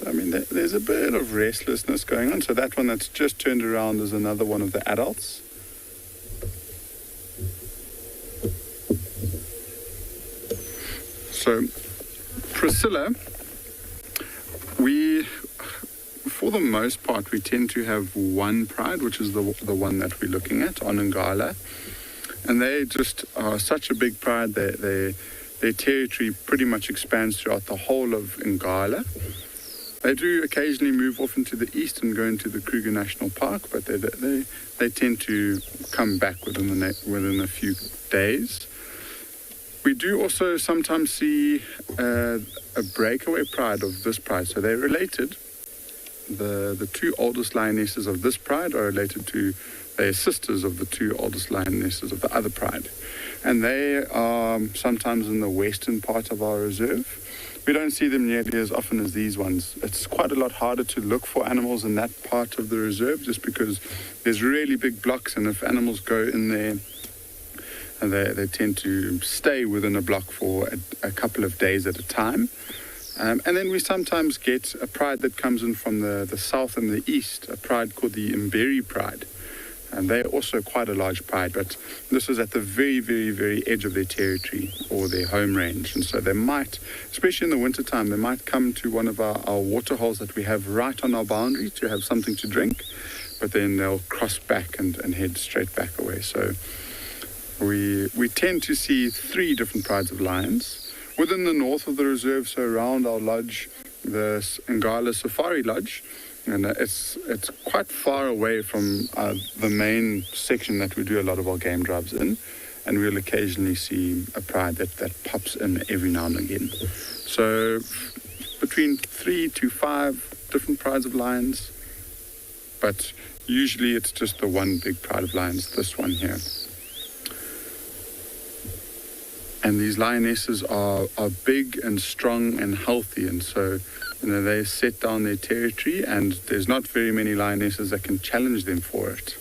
[SPEAKER 5] I mean, there's a bit of restlessness going on. So that one that's just turned around is another one of the adults. So, Priscilla, for the most part, we tend to have one pride, which is the one that we're looking at on Rengala. And they just are such a big pride. Their territory pretty much expands throughout the whole of Rengala. They do occasionally move off into the east and go into the Kruger National Park, but they tend to come back within a few days. We do also sometimes see a breakaway pride of this pride. So they're related. The two oldest lionesses of this pride are related to their sisters of the two oldest lionesses of the other pride. And they are sometimes in the western part of our reserve. We don't see them nearly as often as these ones. It's quite a lot harder to look for animals in that part of the reserve just because there's really big blocks, and if animals go in there, they tend to stay within a block for a couple of days at a time. And then we sometimes get a pride that comes in from the south and the east, a pride called the Mberi pride. And they're also quite a large pride, but this is at the very, very, very edge of their territory or their home range. And so they might, especially in the wintertime, they might come to one of our water holes that we have right on our boundary to have something to drink, but then they'll cross back and head straight back away. So we tend to see 3 different prides of lions. Within the north of the reserve, so around our lodge, the Rengala Safari Lodge, and it's quite far away from the main section that we do a lot of our game drives in, and we'll occasionally see a pride that pops in every now and again. So between 3 to 5 different prides of lions, but usually it's just the one big pride of lions, this one here. And these lionesses are big and strong and healthy, and so they set down their territory, and there's not very many lionesses that can challenge them for it.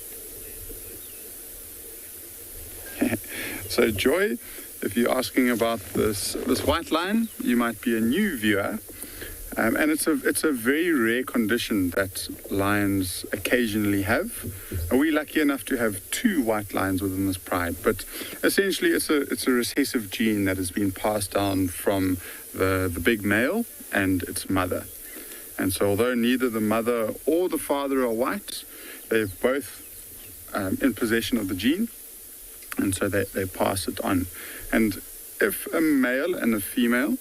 [SPEAKER 5] So Joy, if you're asking about this white lion, you might be a new viewer, and it's a very rare condition that lions occasionally have. And we're lucky enough to have 2 white lions within this pride, but essentially it's a recessive gene that has been passed down from the big male and its mother. And so although neither the mother or the father are white, they're both in possession of the gene, and so they pass it on. And if a male and a female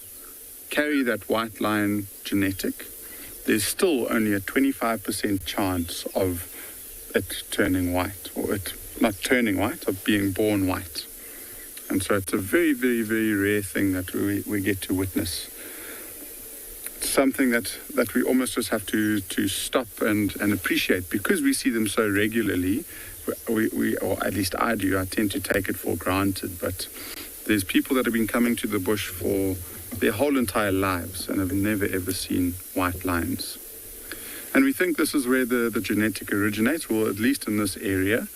[SPEAKER 5] carry that white lion genetic, there's still only a 25% chance of it turning white, or it not turning white, of being born white. And so it's a very, very, very rare thing that we get to witness. Something that we almost just have to stop and appreciate, because we see them so regularly. We or at least I do, I tend to take it for granted, but there's people that have been coming to the bush for their whole entire lives and have never ever seen white lions. And we think this is where the genetic originates, or at least in this area.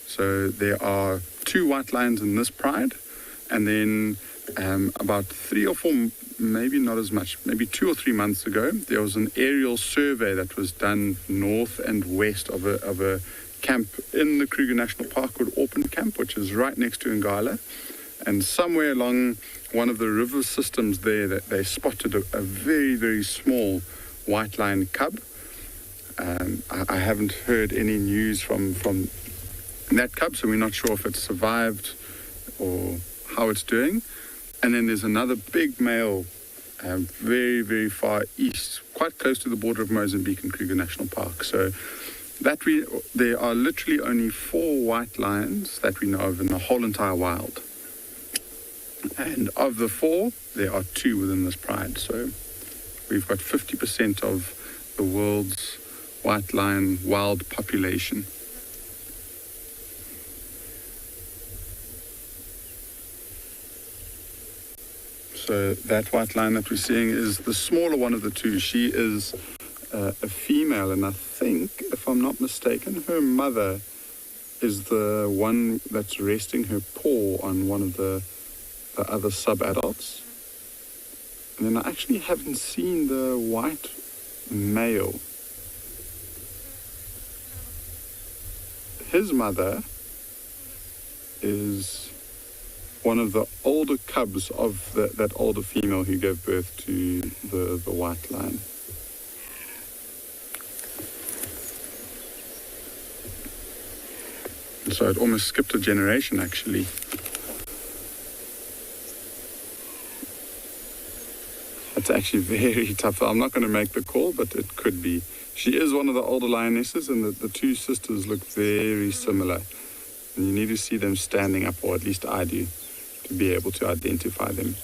[SPEAKER 5] So there are 2 white lions in this pride, and then about 3 or 4, maybe not as much, maybe 2 or 3 months ago, there was an aerial survey that was done north and west of a camp in the Kruger National Park called Auckland Camp, which is right next to Rengala. And somewhere along one of the river systems there, that they spotted a very, very small white lion cub. I haven't heard any news from that cub, so we're not sure if it's survived or how it's doing. And then there's another big male, very, very far east, quite close to the border of Mozambique and Kruger National Park. So There are literally only 4 white lions that we know of in the whole entire wild. And of the 4, there are 2 within this pride. So we've got 50% of the world's white lion wild population. So that white lion that we're seeing is the smaller one of the 2. She is a female, and I think, if I'm not mistaken, her mother is the one that's resting her paw on one of the other sub-adults. And then I actually haven't seen the white male. His mother is one of the older cubs of that older female who gave birth to the white lion. So it almost skipped a generation, actually. It's actually very tough. I'm not going to make the call, but it could be. She is one of the older lionesses, and the 2 sisters look very similar. And you need to see them standing up, or at least I do, to be able to identify them.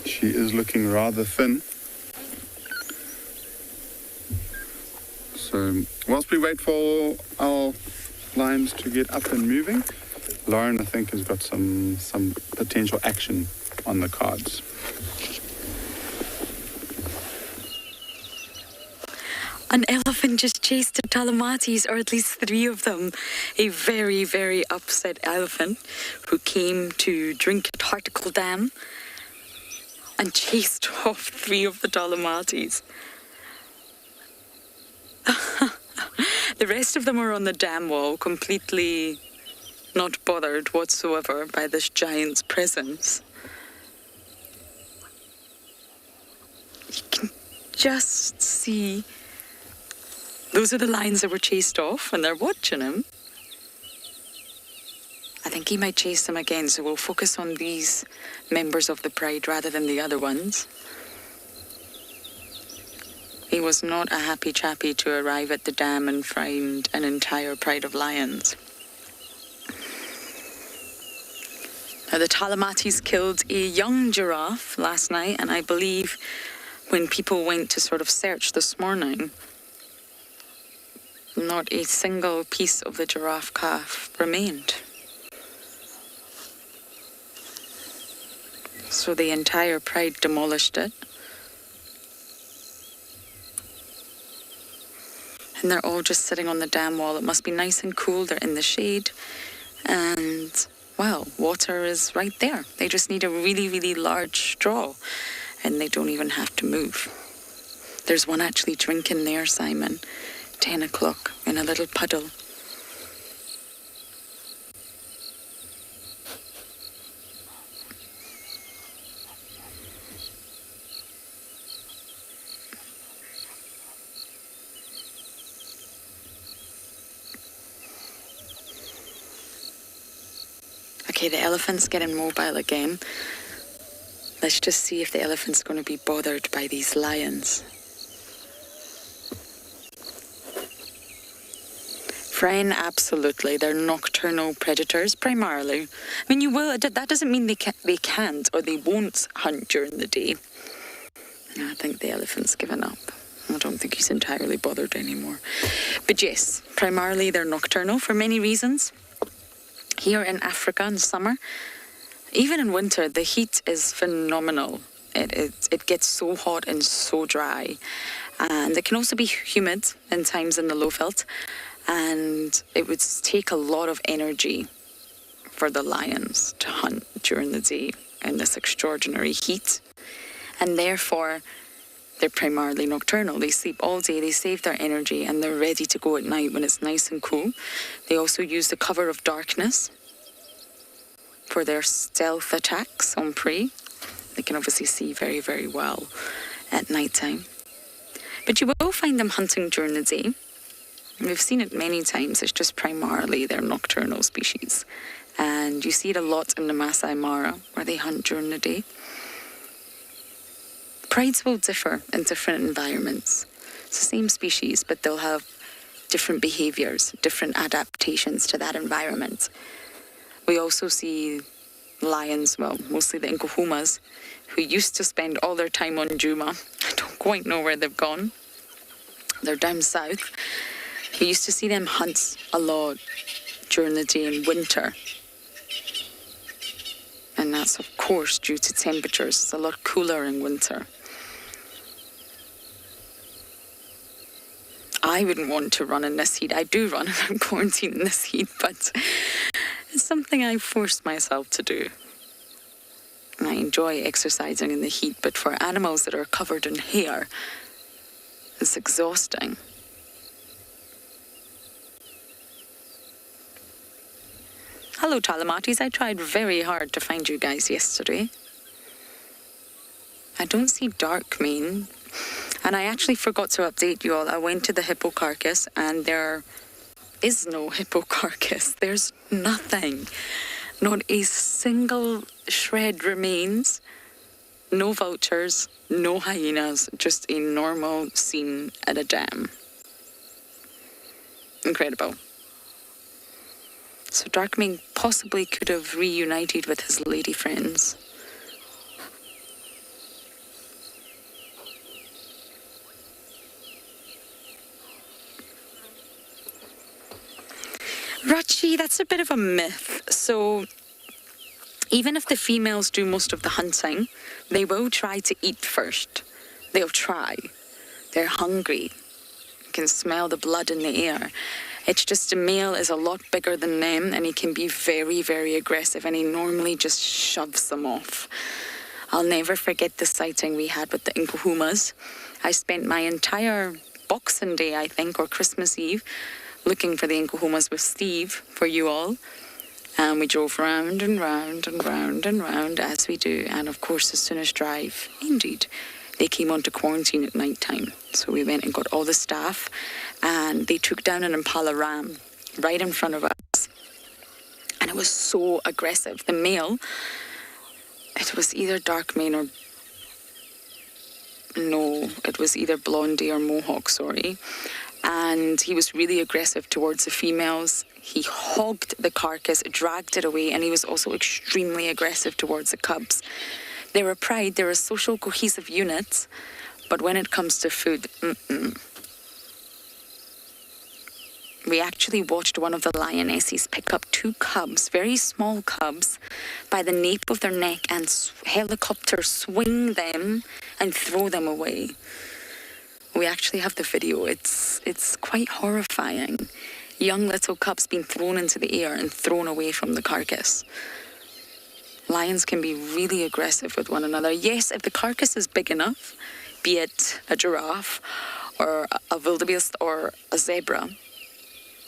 [SPEAKER 5] She is looking rather thin. So whilst we wait for our lions to get up and moving, Lauren, I think, has got some potential action on the cards.
[SPEAKER 2] An elephant just chased the Talamatis, or at least 3 of them. A very, very upset elephant who came to drink at Harticle Dam and chased off 3 of the Talamatis. The rest of them are on the dam wall, completely not bothered whatsoever by this giant's presence. You can just see those are the lions that were chased off, and they're watching him. I think he might chase them again, so we'll focus on these members of the pride rather than the other ones. He was not a happy chappy to arrive at the dam and find an entire pride of lions. Now, the Talamatis killed a young giraffe last night, and I believe when people went to sort of search this morning, not a single piece of the giraffe calf remained. So the entire pride demolished it. And they're all just sitting on the dam wall. It must be nice and cool. They're in the shade. And, well, water is right there. They just need a really, really large straw. And they don't even have to move. There's one actually drinking there, Simon. 10 o'clock in a little puddle. Okay, the elephant's getting mobile again. Let's just see if the elephant's going to be bothered by these lions. Fren, absolutely. They're nocturnal predators, primarily. I mean, you will. That doesn't mean they can't or they won't hunt during the day. I think the elephant's given up. I don't think he's entirely bothered anymore. But yes, primarily they're nocturnal for many reasons. Here in Africa in summer, even in winter, the heat is phenomenal. It gets so hot and so dry. And it can also be humid in times in the low veld. And it would take a lot of energy for the lions to hunt during the day in this extraordinary heat. And therefore, they're primarily nocturnal. They sleep all day, they save their energy, and they're ready to go at night when it's nice and cool. They also use the cover of darkness for their stealth attacks on prey. They can obviously see very, very well at nighttime. But you will find them hunting during the day. We've seen it many times. It's just primarily they're nocturnal species. And you see it a lot in the Masai Mara, where they hunt during the day. Prides will differ in different environments. It's the same species, but they'll have different behaviours, different adaptations to that environment. We also see lions, well, mostly the Nkuhumas, who used to spend all their time on Djuma. I don't quite know where they've gone. They're down south. You used to see them hunt a lot during the day in winter. And that's, of course, due to temperatures. It's a lot cooler in winter. I wouldn't want to run in this heat. I do run and I'm quarantined in this heat, but it's something I forced myself to do. And I enjoy exercising in the heat, but for animals that are covered in hair, it's exhausting. Hello, Talamatis. I tried very hard to find you guys yesterday. I don't see dark mane. And I actually forgot to update you all. I went to the Hippo Carcass and there is no Hippo Carcass. There's nothing. Not a single shred remains. No vultures, no hyenas, just a normal scene at a dam. Incredible. So Darkmane possibly could have reunited with his lady friends. Rachi, that's a bit of a myth. So even if the females do most of the hunting, they will try to eat first. They'll try. They're hungry. You can smell the blood in the air. It's just the male is a lot bigger than them and he can be very, very aggressive and he normally just shoves them off. I'll never forget the sighting we had with the Nkuhumas. I spent my entire Boxing Day, I think, or Christmas Eve, looking for the Nkuhumas with Steve, for you all. And we drove round and round and round and round, as we do. And of course, as soon as drive, indeed, they came onto quarantine at night time. So we went and got all the staff, and they took down an Impala ram right in front of us. And it was so aggressive. The male, it was either Darkmane or... No, it was either Blondie or Mohawk, sorry. And he was really aggressive towards the females. He hogged the carcass, dragged it away, and he was also extremely aggressive towards the cubs. They're a pride, they're a social cohesive unit, but when it comes to food, We actually watched one of the lionesses pick up 2 cubs, very small cubs, by the nape of their neck and helicopter swing them and throw them away. We actually have the video. It's quite horrifying. Young little cubs being thrown into the air and thrown away from the carcass. Lions can be really aggressive with one another. Yes, if the carcass is big enough, be it a giraffe or a wildebeest or a zebra,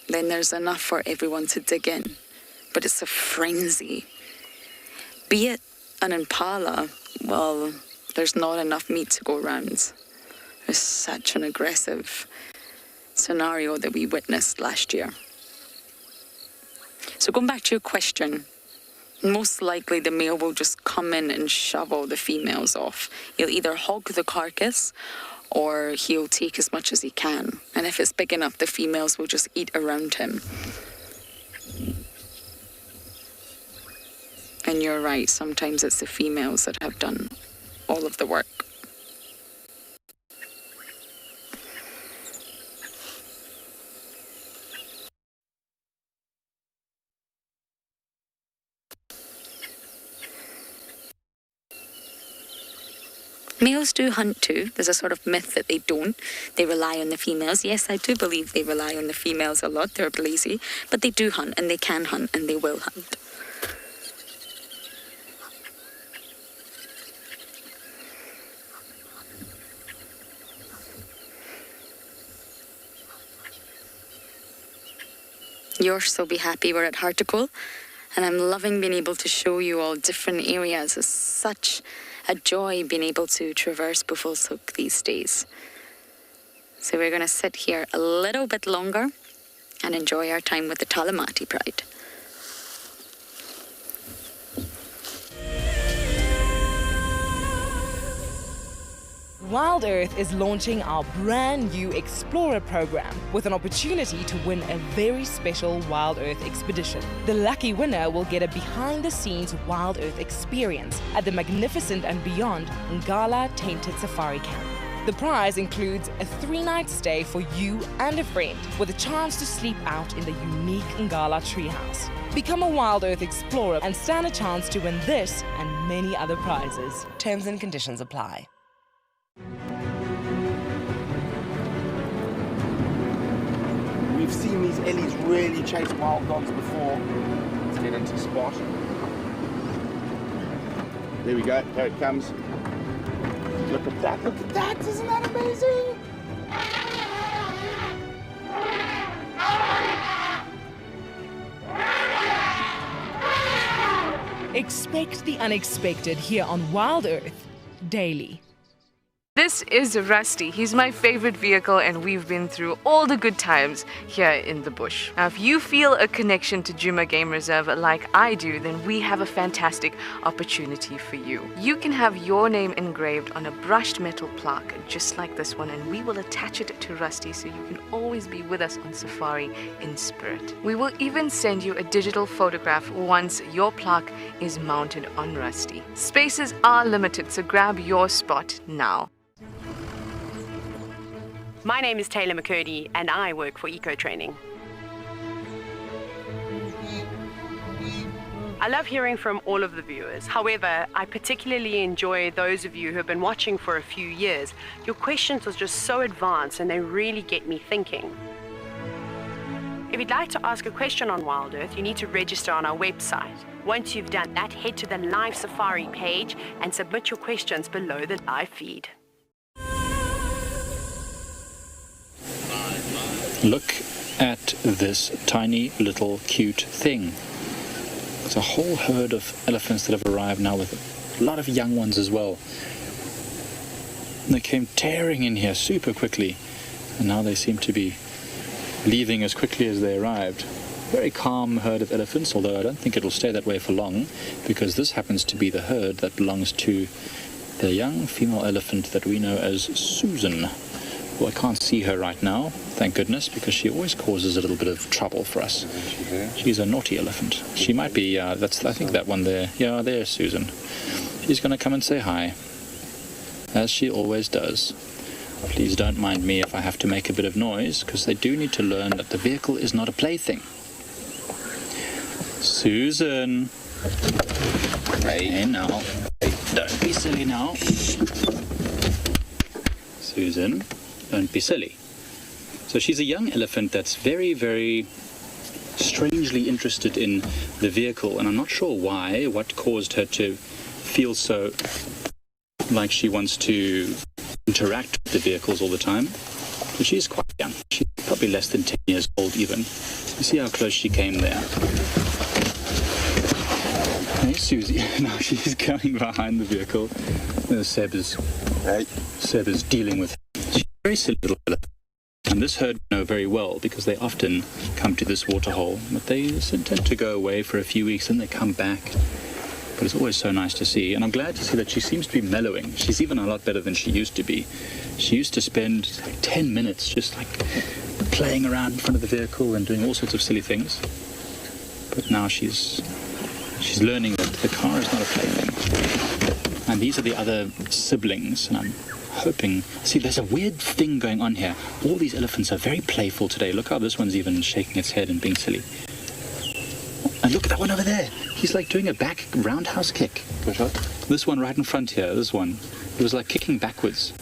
[SPEAKER 2] then there's enough for everyone to dig in. But it's a frenzy. Be it an impala, well, there's not enough meat to go around. There's such an aggressive scenario that we witnessed last year. So going back to your question, most likely the male will just come in and shove all the females off. He'll either hog the carcass or he'll take as much as he can. And if it's big enough, the females will just eat around him. And you're right, sometimes it's the females that have done all of the work. Males do hunt too. There's a sort of myth that they don't. They rely on the females. Yes, I do believe they rely on the females a lot. They're lazy. But they do hunt, and they can hunt, and they will hunt. You'll so be happy we're at Hartlepool. And I'm loving being able to show you all different areas. It's such a joy being able to traverse Buffelshoek these days. So we're going to sit here a little bit longer and enjoy our time with the Talamati Pride.
[SPEAKER 1] Wild Earth is launching our brand new Explorer program with an opportunity to win a very special Wild Earth expedition. The lucky winner will get a behind-the-scenes Wild Earth experience at the magnificent and beyond Rengala Tainted Safari Camp. The prize includes a 3-night stay for you and a friend with a chance to sleep out in the unique Rengala treehouse. Become a Wild Earth Explorer and stand a chance to win this and many other prizes.
[SPEAKER 8] Terms and conditions apply.
[SPEAKER 11] We've seen these ellies really chase wild dogs before. Let's get into spot. There we go, here it comes. Look at that, isn't that amazing?
[SPEAKER 1] Expect the unexpected here on Wild Earth daily.
[SPEAKER 7] This is Rusty. He's my favorite vehicle and we've been through all the good times here in the bush. Now, if you feel a connection to Djuma Game Reserve like I do, then we have a fantastic opportunity for you. You can have your name engraved on a brushed metal plaque just like this one, and we will attach it to Rusty so you can always be with us on safari in spirit. We will even send you a digital photograph once your plaque is mounted on Rusty. Spaces are limited, so grab your spot now.
[SPEAKER 9] My name is Taylor McCurdy and I work for Eco Training. I love hearing from all of the viewers. However, I particularly enjoy those of you who have been watching for a few years. Your questions are just so advanced and they really get me thinking. If you'd like to ask a question on Wild Earth, you need to register on our website. Once you've done that, head to the live safari page and submit your questions below the live feed.
[SPEAKER 10] Look at this tiny little cute thing. It's a whole herd of elephants that have arrived now with a lot of young ones as well. And they came tearing in here super quickly, and now they seem to be leaving as quickly as they arrived. Very calm herd of elephants, although I don't think it'll stay that way for long, because this happens to be the herd that belongs to the young female elephant that we know as Susan. Well, I can't see her right now, thank goodness, because she always causes a little bit of trouble for us. She's a naughty elephant. She might be, I think that one there. Yeah, there's Susan. She's going to come and say hi, as she always does. Please don't mind me if I have to make a bit of noise, because they do need to learn that the vehicle is not a plaything. Susan! Hey now. Don't be silly now. Susan, don't be silly. So she's a young elephant that's very, very strangely interested in the vehicle, and I'm not sure why, what caused her to feel so like she wants to interact with the vehicles all the time. But she's quite young. She's probably less than 10 years old even. You see how close she came there. Hey, Susie. Now she's going behind the vehicle. Seb is dealing with her. She's a very silly little elephant. And this herd we know very well because they often come to this waterhole. But they tend to go away for a few weeks and they come back. But it's always so nice to see. And I'm glad to see that she seems to be mellowing. She's even a lot better than she used to be. She used to spend like 10 minutes just like playing around in front of the vehicle and doing all sorts of silly things. But now she's learning that the car is not a plaything. And these are the other siblings. And I'm hoping... See, there's a weird thing going on here. All these elephants are very playful today. Look how this one's even shaking its head and being silly. And look at that one over there. He's like doing a back roundhouse kick.
[SPEAKER 6] Which one?
[SPEAKER 10] This one right in front here, this one. It was like kicking backwards.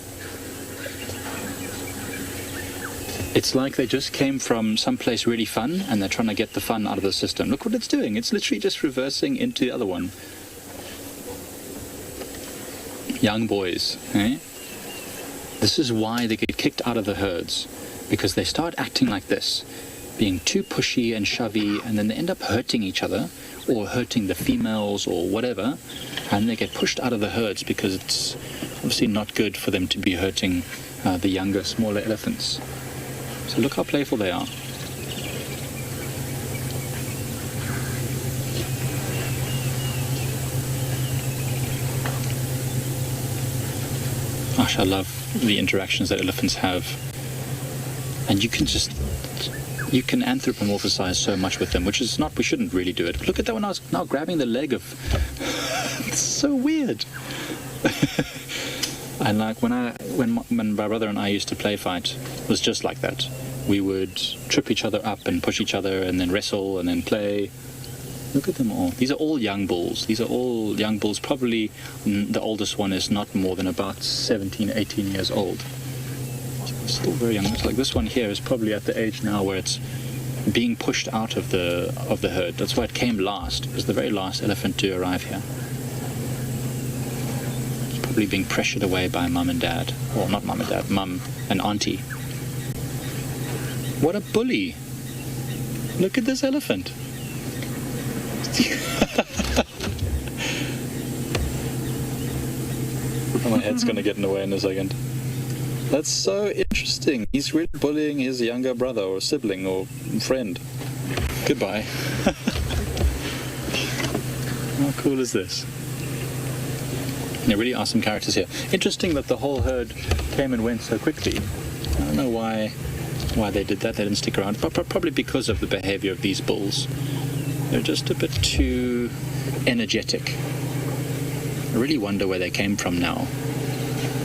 [SPEAKER 10] It's like they just came from someplace really fun and they're trying to get the fun out of the system. Look what it's doing. It's literally just reversing into the other one. Young boys, eh? This is why they get kicked out of the herds. Because they start acting like this. Being too pushy and shovey, and then they end up hurting each other or hurting the females or whatever, and they get pushed out of the herds because it's obviously not good for them to be hurting the younger, smaller elephants. So look how playful they are. Gosh, I love the interactions that elephants have. And you can anthropomorphize so much with them, which is not, we shouldn't really do it. But look at that one, I was now grabbing the leg of... It's so weird. And like when my brother and I used to play fight, it was just like that. We would trip each other up and push each other and then wrestle and then play. Look at them all. These are all young bulls. Probably the oldest one is not more than about 17, 18 years old. Still very young. It's like this one here is probably at the age now where it's being pushed out of the herd. That's why it came last. It was the very last elephant to arrive here. It's probably being pressured away by mum and dad. Well, not mum and dad, mum and auntie. What a bully. Look at this elephant. My head's going to get in the way in a second. That's so interesting. He's really bullying his younger brother or sibling or friend. Goodbye. How cool is this? There really are some characters here. Interesting that the whole herd came and went so quickly. I don't know why they did that. They didn't stick around. Probably because of the behavior of these bulls. They're just a bit too energetic. I really wonder where they came from now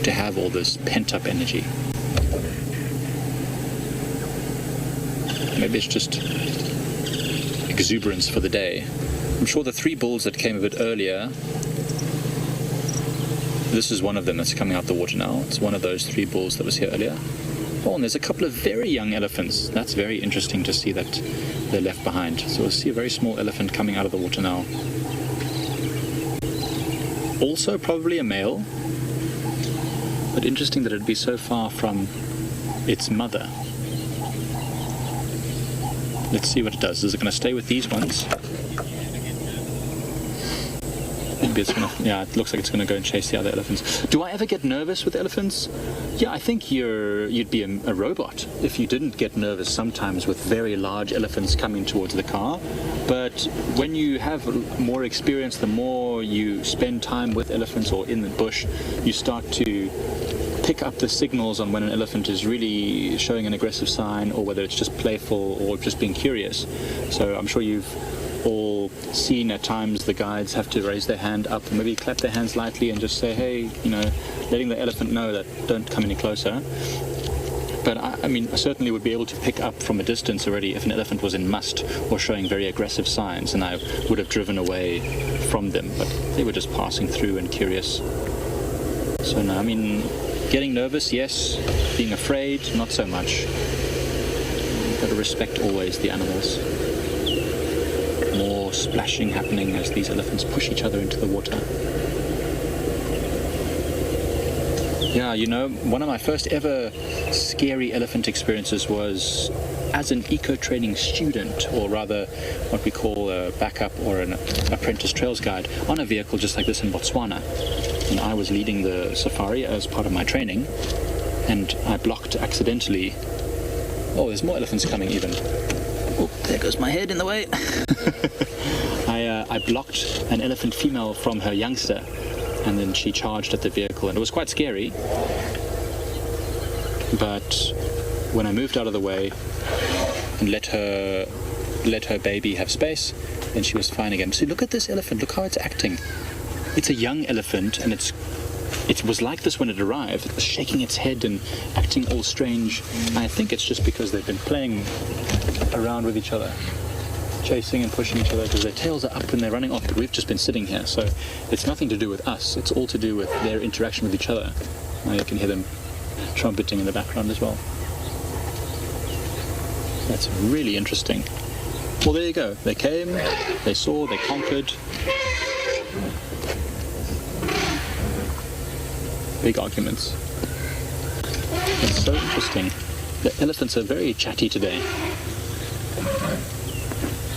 [SPEAKER 10] to have all this pent-up energy. Maybe it's just exuberance for the day. I'm sure the 3 bulls that came a bit earlier, this is one of them that's coming out the water now. It's one of those 3 bulls that was here earlier. Oh, and there's a couple of very young elephants. That's very interesting to see that they're left behind. So we'll see a very small elephant coming out of the water now. Also probably a male, but interesting that it'd be so far from its mother. Let's see what it does. Is it going to stay with these ones? Maybe it's going to... Yeah, it looks like it's going to go and chase the other elephants. Do I ever get nervous with elephants? Yeah, I think you'd be a robot if you didn't get nervous sometimes with very large elephants coming towards the car. But when you have more experience, the more you spend time with elephants or in the bush, you start to pick up the signals on when an elephant is really showing an aggressive sign or whether it's just playful or just being curious. So I'm sure you've all seen at times the guides have to raise their hand up and maybe clap their hands lightly and just say, hey, letting the elephant know that don't come any closer. But I mean, I certainly would be able to pick up from a distance already if an elephant was in must or showing very aggressive signs, and I would have driven away from them, but they were just passing through and curious. So no, I mean, getting nervous, yes. Being afraid, not so much. You've got to respect always the animals. More splashing happening as these elephants push each other into the water. Yeah, one of my first ever scary elephant experiences was as an eco-training student, or rather what we call a backup or an apprentice trails guide, on a vehicle just like this in Botswana. And I was leading the safari as part of my training, and I blocked accidentally... Oh, there's more elephants coming even. Oh, there goes my head in the way. I blocked an elephant female from her youngster, and then she charged at the vehicle, and it was quite scary. But when I moved out of the way and let her baby have space, then she was fine again. So look at this elephant, look how it's acting. It's a young elephant, and it was like this when it arrived. It was shaking its head and acting all strange. I think it's just because they've been playing around with each other, chasing and pushing each other, because their tails are up when they're running off, but we've just been sitting here, so it's nothing to do with us. It's all to do with their interaction with each other. Now you can hear them trumpeting in the background as well. That's really interesting. Well, there you go. They came, they saw, they conquered. Big arguments. It's so interesting. The elephants are very chatty today.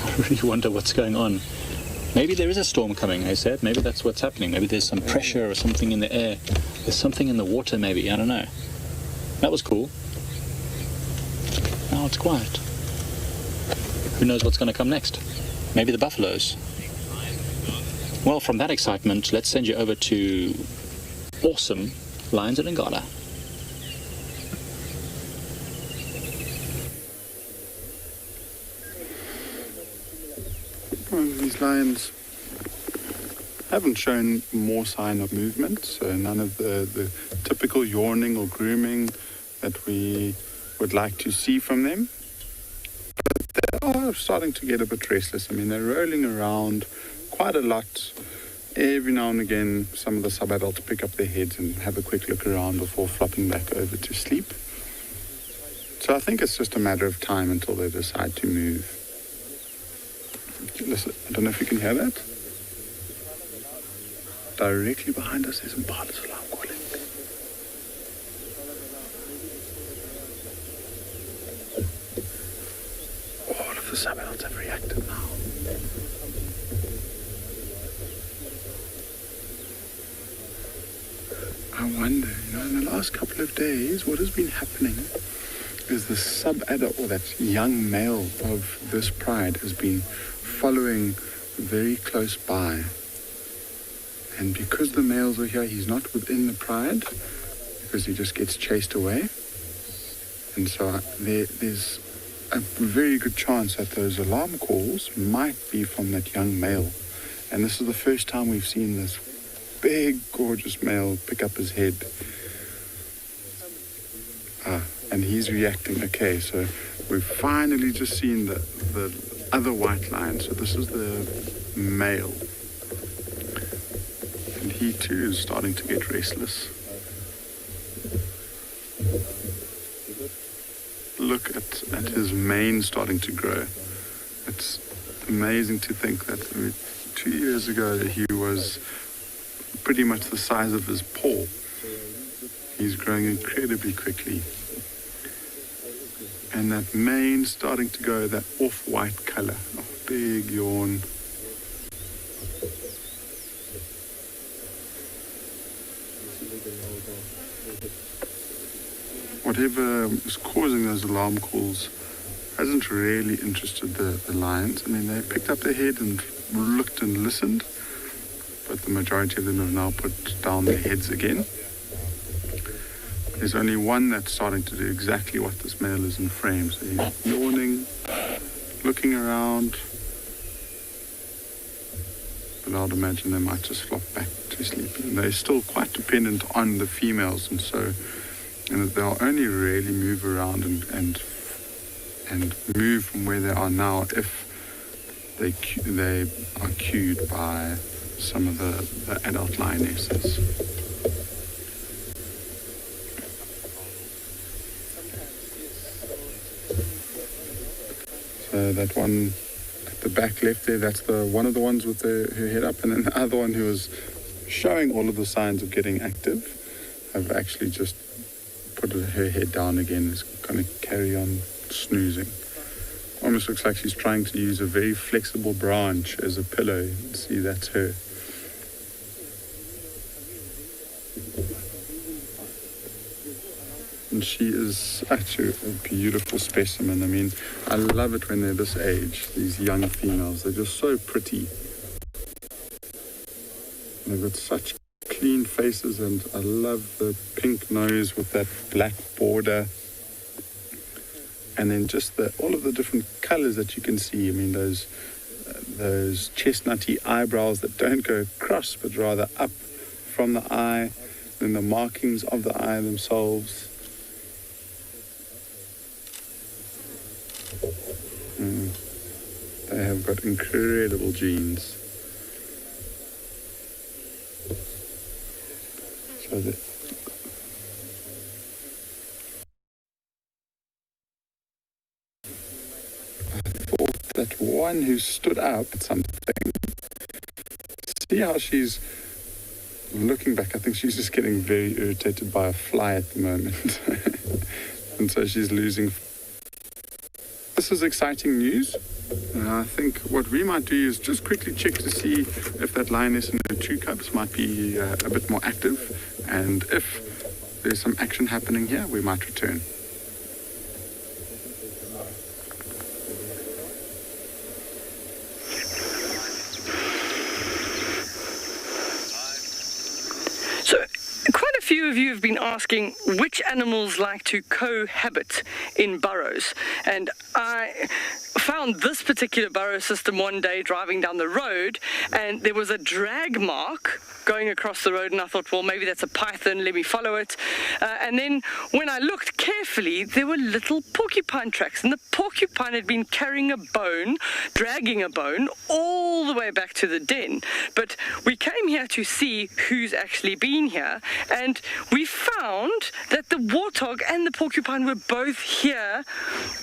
[SPEAKER 10] I really wonder what's going on. Maybe there is a storm coming, I said. Maybe that's what's happening. Maybe there's some pressure or something in the air. There's something in the water, maybe. I don't know. That was cool. Now it's quiet. Who knows what's going to come next? Maybe the buffaloes. Well, from that excitement, let's send you over to awesome lions at Rengala.
[SPEAKER 5] Well, these lions haven't shown more sign of movement, so none of the typical yawning or grooming that we would like to see from them. But they are starting to get a bit restless. I mean, they're rolling around quite a lot. Every now and again, some of the sub-adults pick up their heads and have a quick look around before flopping back over to sleep. So I think it's just a matter of time until they decide to move. Listen, I don't know if you can hear that. Directly behind us is Impala's alarm calling. All of the sub-adults have reacted now. I wonder, in the last couple of days, what has been happening is the sub-adult, or that young male of this pride, has been following very close by. And because the males are here, he's not within the pride, because he just gets chased away. And so there's a very good chance that those alarm calls might be from that young male. And this is the first time we've seen this big, gorgeous male pick up his head. And he's reacting. Okay, so we've finally just seen the other white lion. So this is the male. And he too is starting to get restless. Look at his mane starting to grow. It's amazing to think that 2 years ago he was pretty much the size of his paw. He's growing incredibly quickly. And that mane starting to go that off-white color. Oh, big yawn. Whatever is causing those alarm calls hasn't really interested the lions. I mean, they picked up their head and looked and listened, but the majority of them have now put down their heads again. There's only one that's starting to do exactly what this male is in frame. So he's yawning, looking around. But I'd imagine they might just flop back to sleep. And they're still quite dependent on the females, and so they'll only really move around and move from where they are now if they are cued by some of the adult lionesses. So that one at the back left there, that's one of the ones with her head up, and then the other one who was showing all of the signs of getting active have actually just put her head down again, is going to carry on snoozing. Almost looks like she's trying to use a very flexible branch as a pillow. See, that's her. And she is such a beautiful specimen. I mean, I love it when they're this age, these young females. They're just so pretty. They've got such clean faces, and I love the pink nose with that black border. And then just all of the different colors that you can see. I mean, those chestnutty eyebrows that don't go across, but rather up from the eye. Then the markings of the eye themselves. They have got incredible genes. So that I thought that one who stood up at something, see how she's looking back. I think she's just getting very irritated by a fly at the moment. And so she's losing. This is exciting news. I think what we might do is just quickly check to see if that lioness and her two cubs might be a bit more active, and if there's some action happening here, we might return.
[SPEAKER 3] Quite a few of you have been asking which animals like to cohabit in burrows, and I found this particular burrow system one day driving down the road, and there was a drag mark going across the road, and I thought, well, maybe that's a python, let me follow it. And then when I looked carefully, there were little porcupine tracks, and the porcupine had been carrying a bone, dragging a bone, all the way back to the den. But we came here to see who's actually been here, and we found that the warthog and the porcupine were both here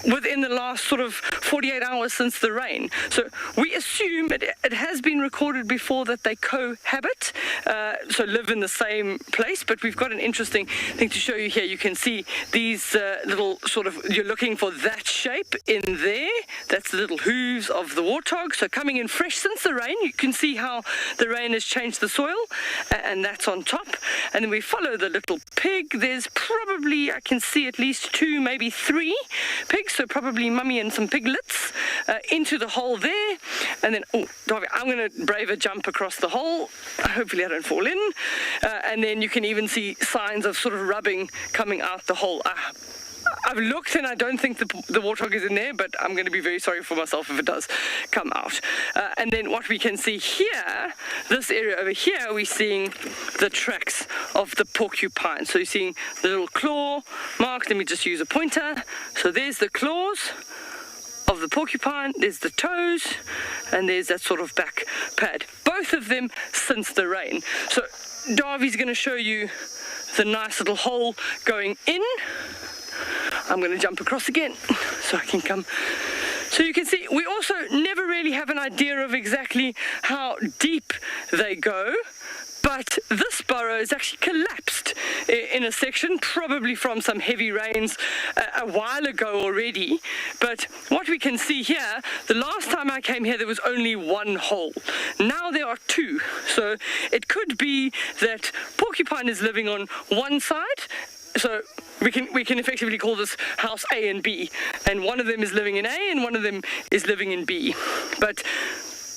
[SPEAKER 3] within the last sort of 48 hours since the rain. So we assume it has been recorded before that they cohabit, so live in the same place. But we've got an interesting thing to show you here. You can see these little sort of, you're looking for that shape in there. That's the little hooves of the warthog. So coming in fresh since the rain, you can see how the rain has changed the soil, and that's on top. And then we follow the little pig. There's probably, I can see at least 2, maybe 3 pigs, so probably mummy and some piglets into the hole there. And then, oh, Darby, I'm going to brave a jump across the hole. Hopefully I don't fall in. And then you can even see signs of sort of rubbing coming out the hole. I've looked and I don't think the warthog is in there, but I'm going to be very sorry for myself if it does come out. And then what we can see here, this area over here, we're seeing the tracks of the porcupine. So you're seeing the little claw marks. Let me just use a pointer. So there's the claws of the porcupine, there's the toes, and there's that sort of back pad. Both of them since the rain. So Darby's going to show you the nice little hole going in. I'm going to jump across again so I can come. So you can see we also never really have an idea of exactly how deep they go. But this burrow is actually collapsed in a section, probably from some heavy rains a while ago already. But what we can see here, the last time I came here, there was only 1 hole. Now there are 2. So it could be that porcupine is living on one side. So we can effectively call this house A and B. And one of them is living in A and one of them is living in B. But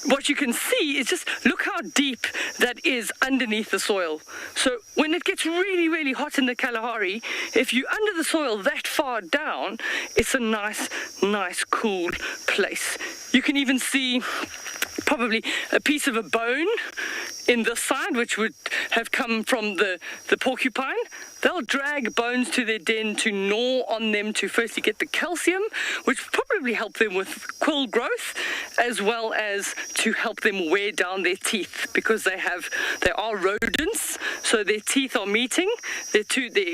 [SPEAKER 3] what you can see is just look how deep that is underneath the soil. So when it gets really, really hot in the Kalahari, if you're under the soil that far down, it's a nice, cool place. You can even see probably a piece of a bone in this side, which would have come from the porcupine. They'll drag bones to their den to gnaw on them to firstly get the calcium, which probably help them with quill growth, as well as to help them wear down their teeth, because they are rodents, so their teeth are meeting. Their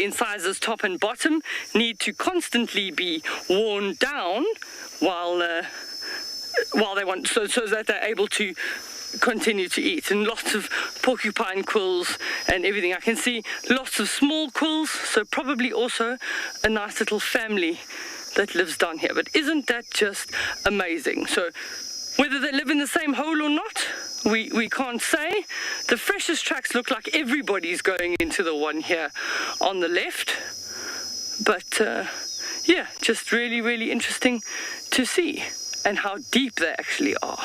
[SPEAKER 3] incisors, top and bottom, need to constantly be worn down while they want, so that they're able to continue to eat. And lots of porcupine quills and everything. I can see lots of small quills, so probably also a nice little family that lives down here. But isn't that just amazing? So whether they live in the same hole or not, we can't say. The freshest tracks look like everybody's going into the one here on the left. But yeah, just really, really interesting to see, and how deep they actually are.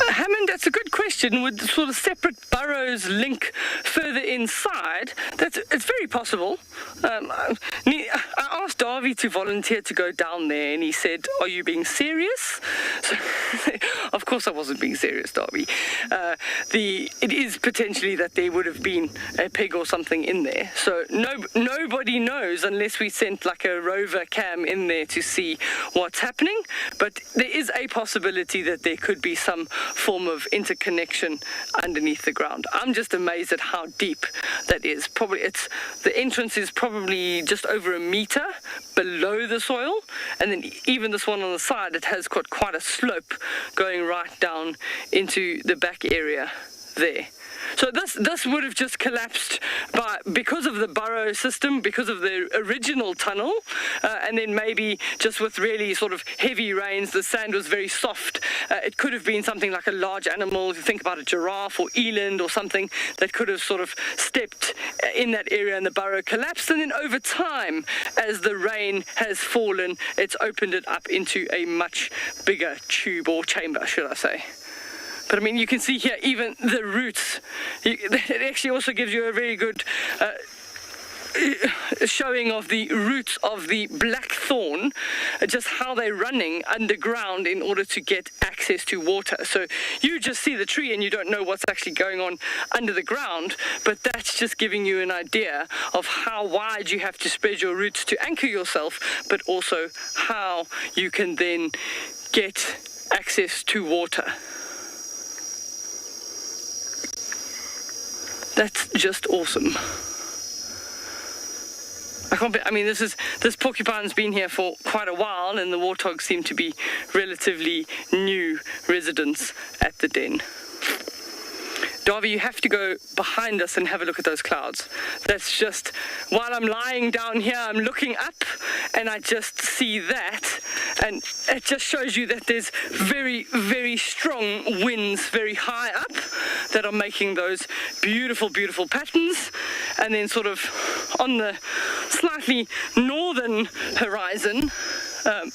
[SPEAKER 3] Hammond, that's a good question. Would sort of separate burrows link further inside? It's very possible. I asked Darby to volunteer to go down there, and he said, "Are you being serious?" So, of course I wasn't being serious, Darby. It is potentially that there would have been a pig or something in there. So nobody knows unless we sent like a rover cam in there to see what's happening. But there is a possibility that there could be some form of interconnection underneath the ground. I'm just amazed at how deep that is. The entrance is probably just over 1 meter below the soil, and then even this one on the side, it has got quite a slope going right down into the back area there. So this would have just collapsed because of the burrow system, because of the original tunnel, and then maybe just with really sort of heavy rains, the sand was very soft. It could have been something like a large animal, if you think about a giraffe or eland or something, that could have sort of stepped in that area and the burrow collapsed. And then over time, as the rain has fallen, it's opened it up into a much bigger tube or chamber, should I say. But I mean, you can see here even the roots. It actually also gives you a very good showing of the roots of the blackthorn, just how they're running underground in order to get access to water. So you just see the tree and you don't know what's actually going on under the ground, but that's just giving you an idea of how wide you have to spread your roots to anchor yourself, but also how you can then get access to water. That's just awesome. I mean, this porcupine's been here for quite a while, and the warthogs seem to be relatively new residents at the den. Darby, you have to go behind us and have a look at those clouds. That's just, while I'm lying down here, I'm looking up and I just see that, and it just shows you that there's very, very strong winds very high up that are making those beautiful, beautiful patterns. And then sort of on the slightly northern horizon,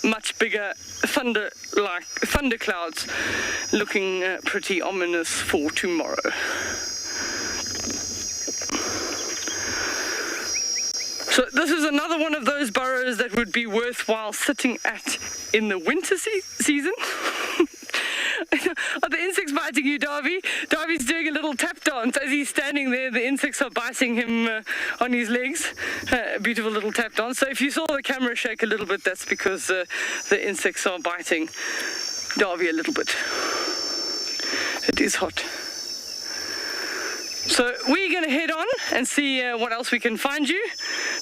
[SPEAKER 3] much bigger thunder clouds looking pretty ominous for tomorrow. So this is another one of those burrows that would be worthwhile sitting at in the winter season. Are the insects biting you, Darby? Darby's doing a little tap dance. As he's standing there, the insects are biting him on his legs. Beautiful little tap dance. So if you saw the camera shake a little bit, that's because the insects are biting Darby a little bit. It is hot. So we're going to head on and see what else we can find you.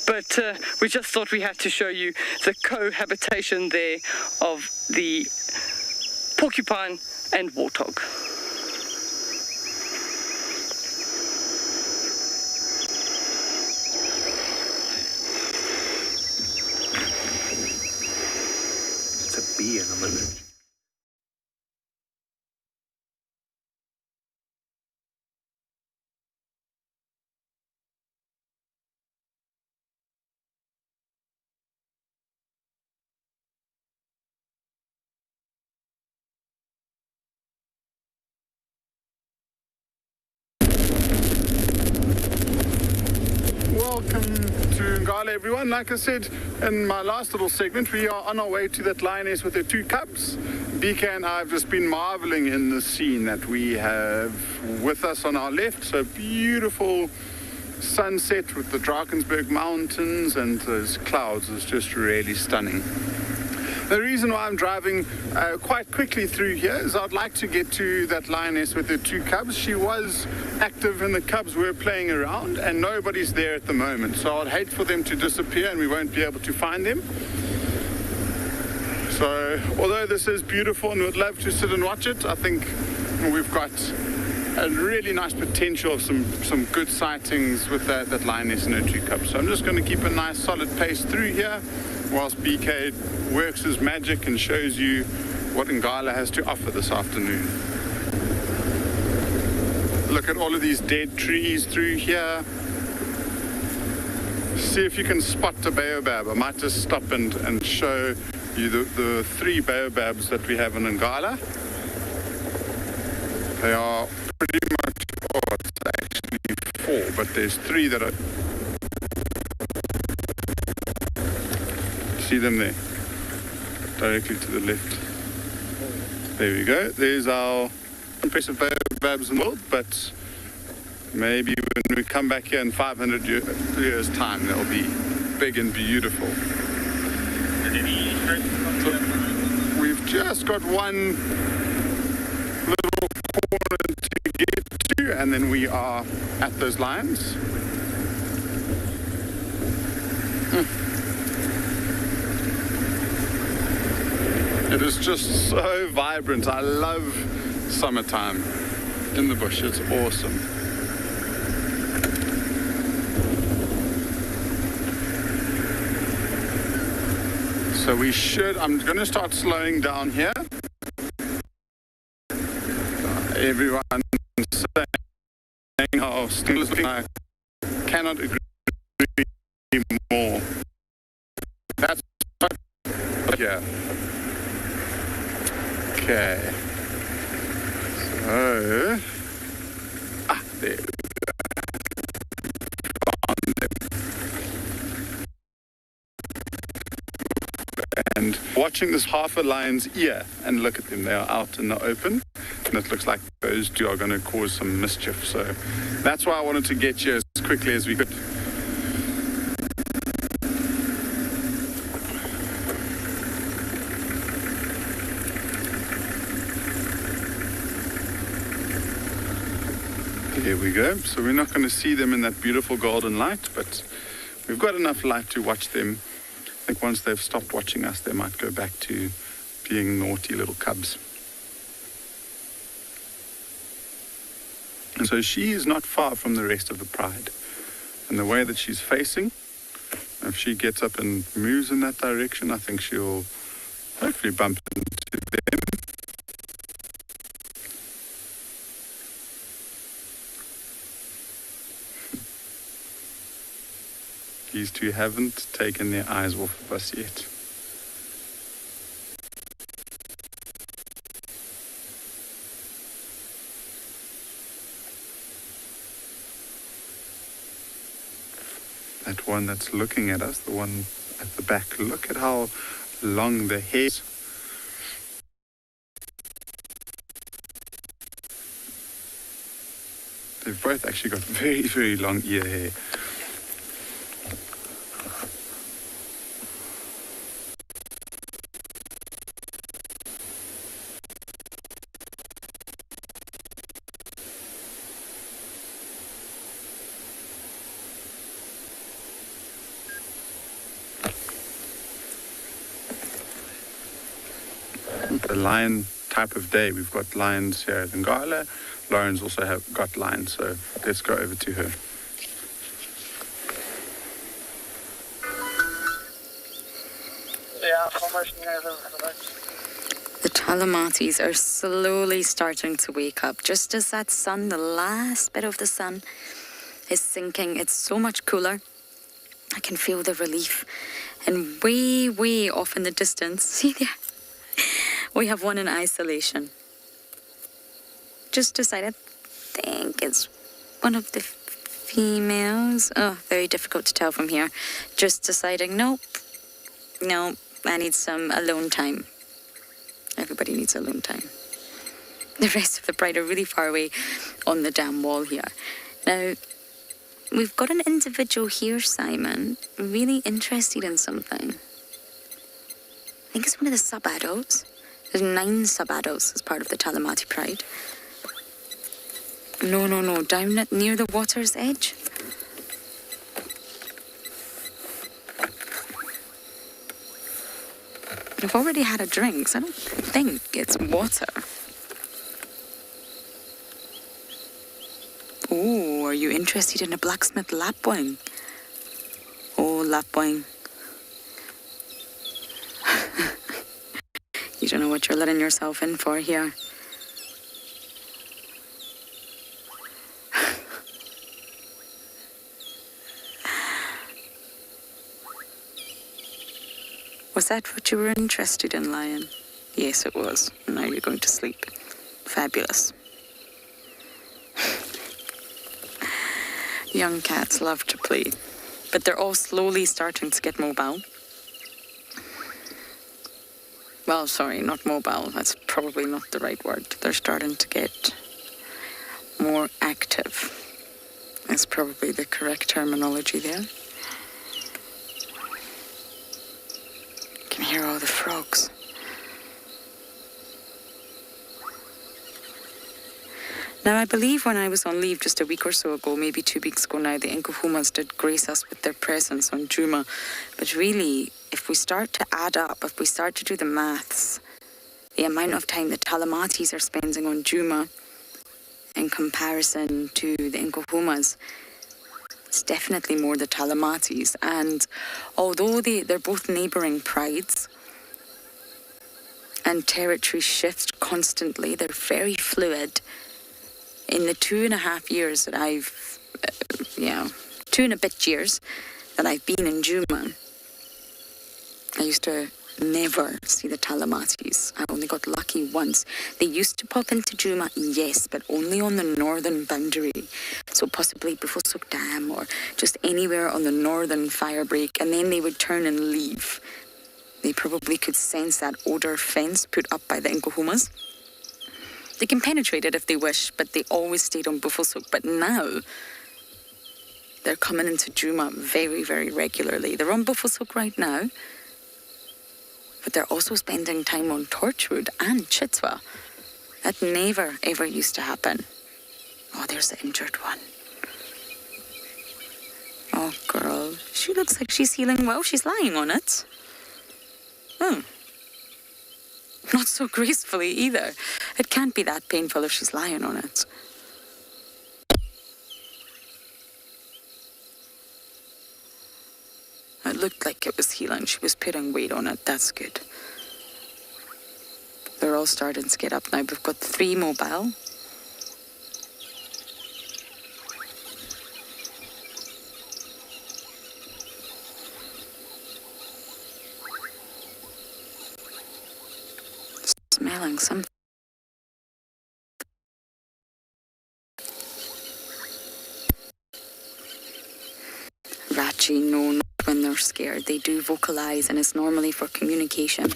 [SPEAKER 3] But we just thought we had to show you the cohabitation there of the porcupine and warthog.
[SPEAKER 11] It's a bee in the village.
[SPEAKER 5] Welcome to Ngala, everyone. Like I said in my last little segment, we are on our way to that lioness with her two cubs. BK and I have just been marveling in the scene that we have with us on our left. So beautiful sunset with the Drakensberg Mountains and those clouds is just really stunning. The reason why I'm driving quite quickly through here is I'd like to get to that lioness with her two cubs. She was active and the cubs were playing around, and nobody's there at the moment. So I'd hate for them to disappear and we won't be able to find them. So although this is beautiful and we'd love to sit and watch it, I think we've got a really nice potential of some good sightings with that lioness and her two cubs. So I'm just going to keep a nice solid pace through here whilst BK works his magic and shows you what Ngala has to offer this afternoon. Look at all of these dead trees through here. See if you can spot a baobab. I might just stop and show you the three baobabs that we have in Ngala. They are pretty much, it's actually four, but there's three that are. See them there, directly to the left. There we go. There's our impressive baobabs in the world, but maybe when we come back here in 500 years' time, they'll be big and beautiful. So we've just got one little corner to get to, and then we are at those lions. It is just so vibrant. I love summertime. in the bush. It's awesome. So we should, I'm going to start slowing down here. Everyone saying how still is looking. I cannot agree more. That's yeah. Okay. So, there we go. Found them. And watching this half a lion's ear, and look at them, they are out in the open, and it looks like those two are going to cause some mischief. So that's why I wanted to get you as quickly as we could. There we go. So we're not going to see them in that beautiful golden light, but we've got enough light to watch them. I think once they've stopped watching us, they might go back to being naughty little cubs. And so she is not far from the rest of the pride. And the way that she's facing, if she gets up and moves in that direction, I think she'll hopefully bump into them. These two haven't taken their eyes off of us yet. That one that's looking at us, the one at the back, look at how long the hair is. They've both actually got very, very long ear hair. The lion type of day. We've got lions here at Rengala. Lauren's also got lions, so let's go over to her.
[SPEAKER 2] The Talamatis are slowly starting to wake up. Just as that sun, the last bit of the sun, is sinking, it's so much cooler. I can feel the relief. And way, way off in the distance, see there? We have one in isolation. Just decided, I think it's one of the females. Oh, very difficult to tell from here. Just deciding, nope, I need some alone time. Everybody needs alone time. The rest of the pride are really far away on the dam wall here. Now, we've got an individual here, Simon, really interested in something. I think it's one of the sub-adults. There's 9 sub-adults as part of the Talamati pride. No, down near the water's edge. I've already had a drink, so I don't think it's water. Oh, are you interested in a blacksmith lapwing? Oh, lapwing. You don't know what you're letting yourself in for here. Was that what you were interested in, Lion? Yes, it was. Now you're going to sleep. Fabulous. Young cats love to play, but they're all slowly starting to get mobile. Well, sorry, not mobile. That's probably not the right word. They're starting to get more active. That's probably the correct terminology there. You can hear all the frogs. Now, I believe when I was on leave just a week or so ago, maybe 2 weeks ago now, the Nkuhumas did grace us with their presence on Djuma. But really, if we start to add up, if we start to do the maths, the amount of time the Talamatis are spending on Djuma in comparison to the Nkuhumas. It's definitely more the Talamatis. And although they're both neighbouring prides and territory shifts constantly, they're very fluid. In the 2.5 years that 2 and a bit years that I've been in Djuma, I used to never see the Talamatis. I only got lucky once. They used to pop into Djuma, yes, but only on the northern boundary. So possibly Bufosuk Dam or just anywhere on the northern fire break, and then they would turn and leave. They probably could sense that odour fence put up by the Nkuhumas. They can penetrate it if they wish, but they always stayed on Bufosuk. But now, they're coming into Djuma very, very regularly. They're on Bufosuk right now, but they're also spending time on Torchwood and Chitwa. That never, ever used to happen. Oh, there's the injured one. Oh, girl. She looks like she's healing well. She's lying on it. Oh. Not so gracefully either. It can't be that painful if she's lying on it. It looked like it was healing. She was putting weight on it. That's good. They're all starting to get up now. We've got 3 mobile. Smelling something. Rachi, no, not when they're scared. They do vocalize, and it's normally for communication.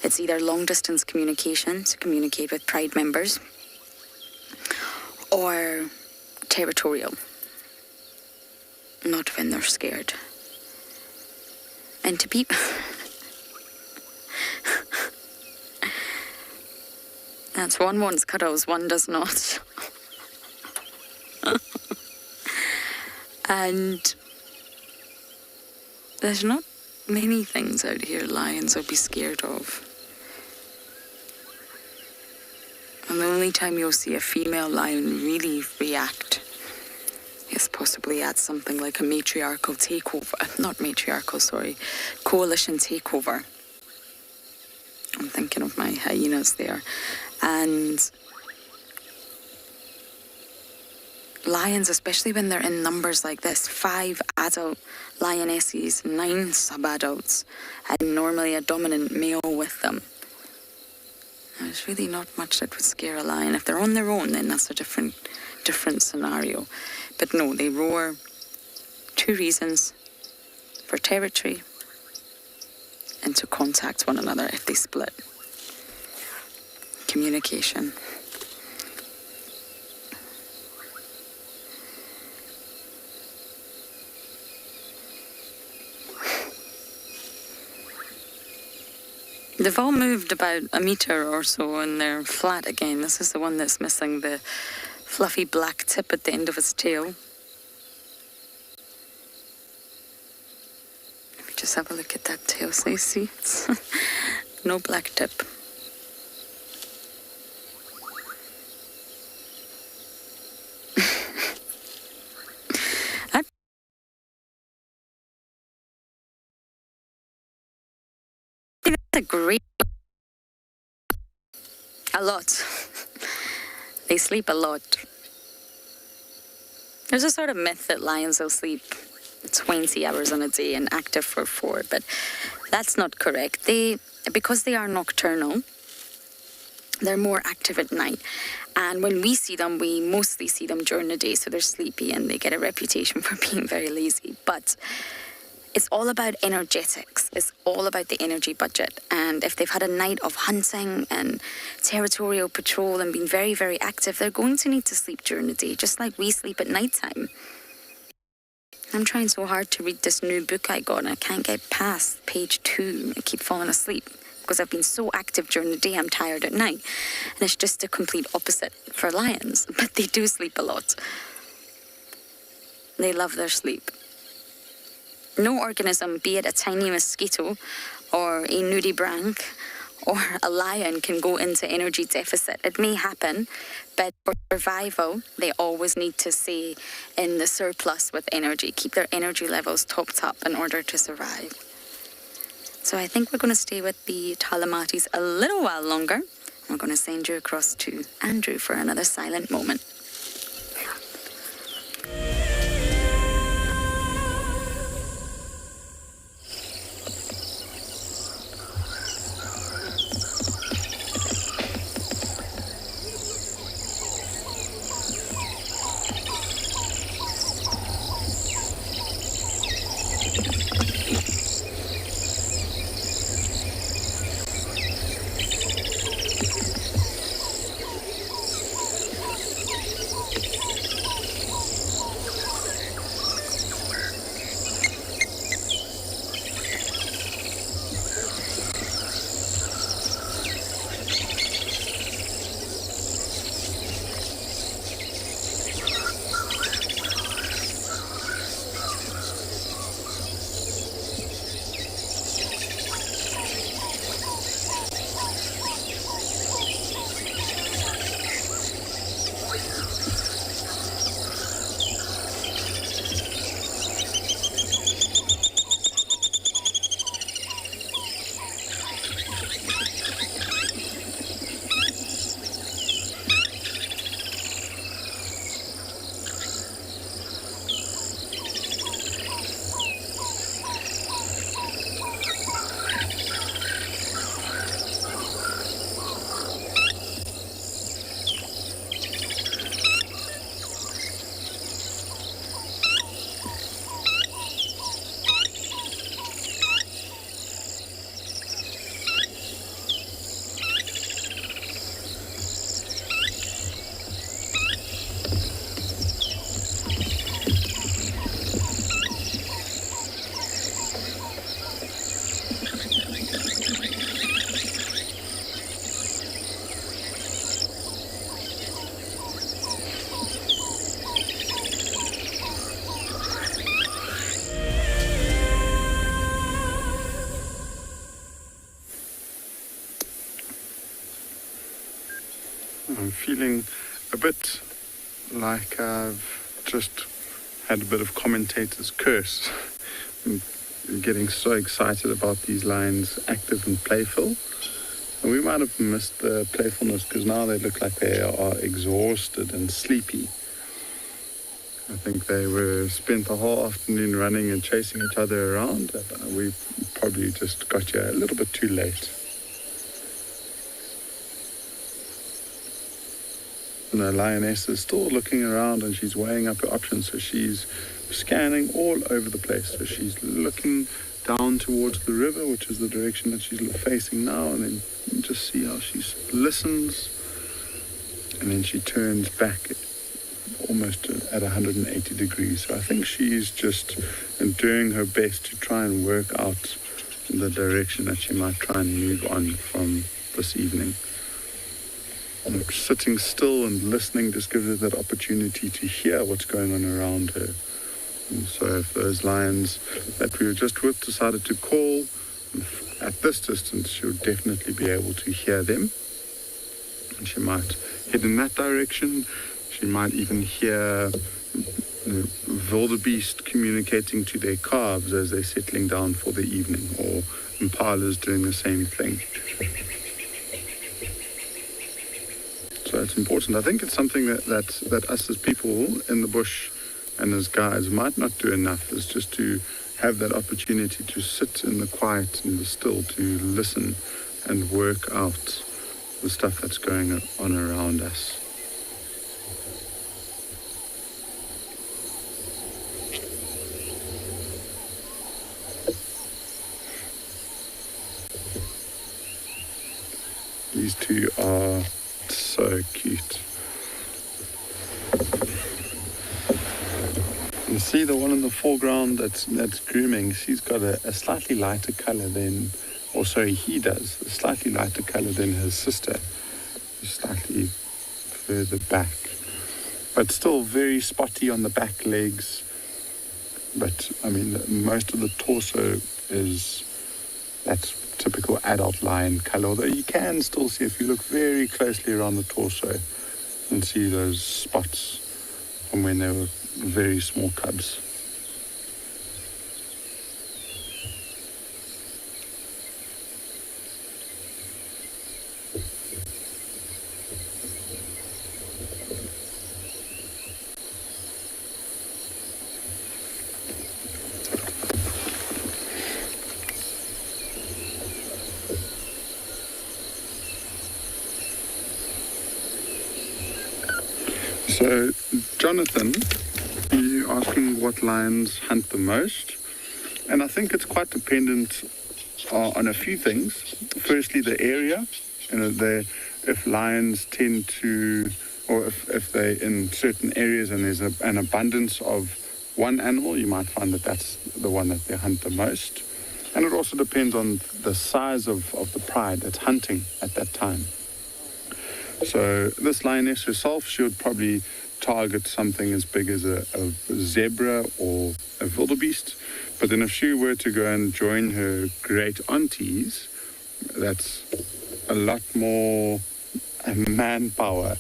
[SPEAKER 2] It's either long distance communication to communicate with pride members, or territorial. Not when they're scared. And to be... That's one wants cuddles, one does not. And there's not many things out here lions will be scared of. And the only time you'll see a female lion really react is possibly at something like a matriarchal takeover. Not matriarchal, sorry. Coalition takeover. I'm thinking of my hyenas there. And lions, especially when they're in numbers like this, 5 adult lionesses, 9 sub-adults, and normally a dominant male with them. There's really not much that would scare a lion. If they're on their own, then that's a different scenario. But no, they roar. 2 reasons: for territory and to contact one another if they split. Communication. They've all moved about a metre or so and they're flat again. This is the one that's missing the fluffy black tip at the end of its tail. Let me just have a look at that tail, so you see? No black tip. A great... A lot. They sleep a lot. There's a sort of myth that lions will sleep 20 hours on a day and active for 4, but that's not correct. Because they are nocturnal, they're more active at night. And when we see them, we mostly see them during the day, so they're sleepy and they get a reputation for being very lazy. But it's all about energetics. It's all about the energy budget. And if they've had a night of hunting and territorial patrol and been very, very active, they're going to need to sleep during the day, just like we sleep at nighttime. I'm trying so hard to read this new book I got and I can't get past page 2. I keep falling asleep because I've been so active during the day, I'm tired at night. And it's just the complete opposite for lions. But they do sleep a lot. They love their sleep. No organism, be it a tiny mosquito or a nudibranch or a lion can go into energy deficit. It may happen, but for survival, they always need to stay in the surplus with energy, keep their energy levels topped up in order to survive. So I think we're going to stay with the Talamatis a little while longer. We're going to send you across to Andrew for another silent moment.
[SPEAKER 5] I'm feeling a bit like I've just had a bit of commentator's curse. I'm getting so excited about these lions, active and playful. And we might have missed the playfulness because now they look like they are exhausted and sleepy. I think they were spent the whole afternoon running and chasing each other around. We probably just got here a little bit too late. And the lioness is still looking around and she's weighing up her options. So she's scanning all over the place. So she's looking down towards the river, which is the direction that she's facing now. And then you just see how she listens. And then she turns back almost at 180 degrees. So I think she's just doing her best to try and work out the direction that she might try and move on from this evening. And sitting still and listening just gives her that opportunity to hear what's going on around her. And so if those lions that we were just with decided to call at this distance, she'll definitely be able to hear them. And she might head in that direction. She might even hear wildebeest communicating to their calves as they're settling down for the evening, or impalas doing the same thing. So it's important. I think it's something that us as people in the bush and as guides might not do enough, is just to have that opportunity to sit in the quiet and the still, to listen and work out the stuff that's going on around us. These two are so cute. You see the one in the foreground that's grooming, she's got a slightly lighter color than, or sorry, he does, a slightly lighter color than his sister, who's slightly further back. But still very spotty on the back legs. But, I mean, most of the torso is, that's typical adult lion color, although you can still see, if you look very closely around the torso, you can see those spots from when they were very small cubs. So, Jonathan, you're asking what lions hunt the most, and I think it's quite dependent on a few things. Firstly, the area. If lions tend to, or if they're in certain areas and there's an abundance of one animal, you might find that that's the one that they hunt the most. And it also depends on the size of the pride that's hunting at that time. So this lioness herself, she would probably target something as big as a zebra or a wildebeest. But then if she were to go and join her great aunties, that's a lot more manpower,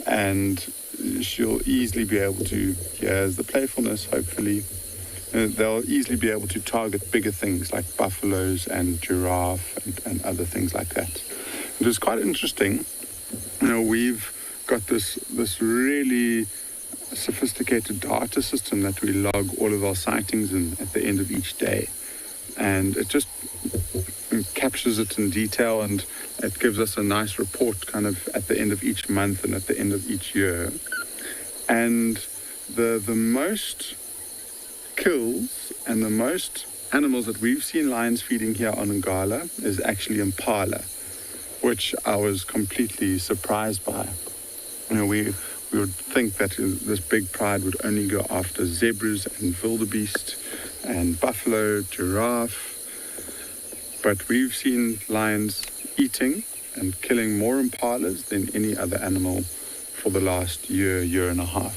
[SPEAKER 5] and she'll easily be able to, here's the playfulness, hopefully, they'll easily be able to target bigger things like buffaloes and giraffe and other things like that. It was quite interesting. We've got this really sophisticated data system that we log all of our sightings in at the end of each day. And it just captures it in detail, and it gives us a nice report kind of at the end of each month and at the end of each year. And the most kills and the most animals that we've seen lions feeding here on Rengala is actually Impala, which I was completely surprised by. We would think that this big pride would only go after zebras and wildebeest and buffalo, giraffe, but we've seen lions eating and killing more impalas than any other animal for the last year and a half.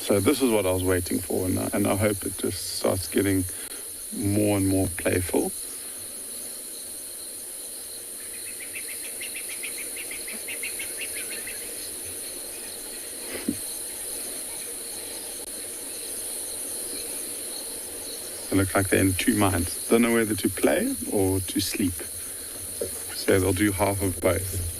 [SPEAKER 5] So this is what I was waiting for, and I hope it just starts getting more and more playful. They look like they're in two minds. Don't know whether to play or to sleep. So they'll do half of both.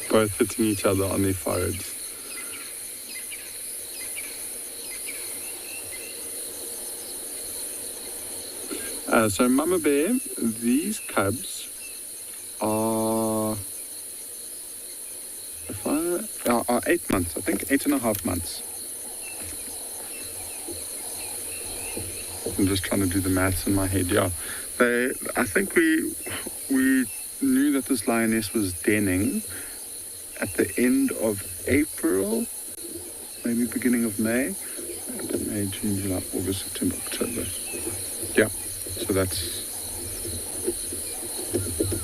[SPEAKER 5] Both hitting each other on their foreheads. So Mama Bear, these cubs are 8 months, I think, 8.5 months. I'm just trying to do the maths in my head, yeah. I think we knew that this lioness was denning at the end of April, maybe beginning of May. May, June, July, August, September, October. Yeah, so that's,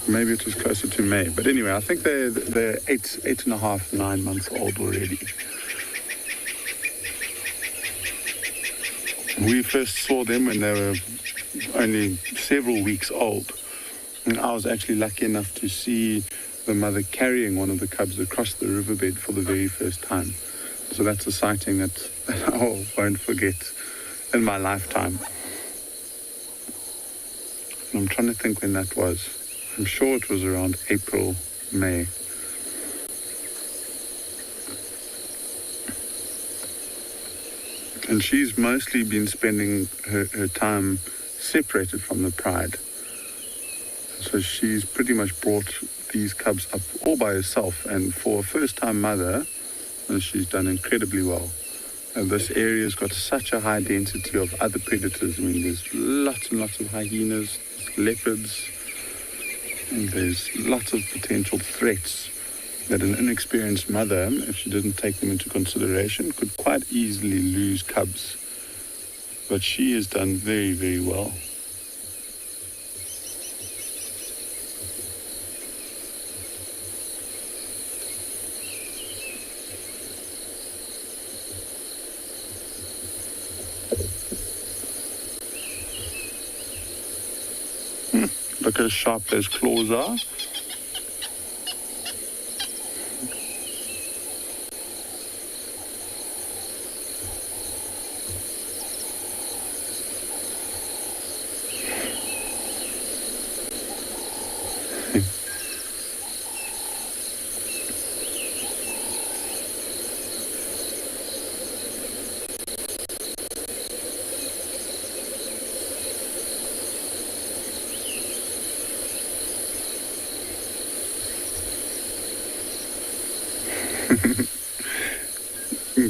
[SPEAKER 5] maybe it was closer to May. But anyway, I think they're 8.5, 9 months old already. We first saw them when they were only several weeks old. And I was actually lucky enough to see the mother carrying one of the cubs across the riverbed for the very first time. So that's a sighting that I won't forget in my lifetime. And I'm trying to think when that was. I'm sure it was around April, May. And she's mostly been spending her time separated from the pride. So she's pretty much brought these cubs up all by herself, and for a first-time mother, she's done incredibly well. And this area's got such a high density of other predators. I mean, there's lots and lots of hyenas, leopards, and there's lots of potential threats that an inexperienced mother, if she didn't take them into consideration, could quite easily lose cubs but she has done very, very well. Look how sharp those claws are.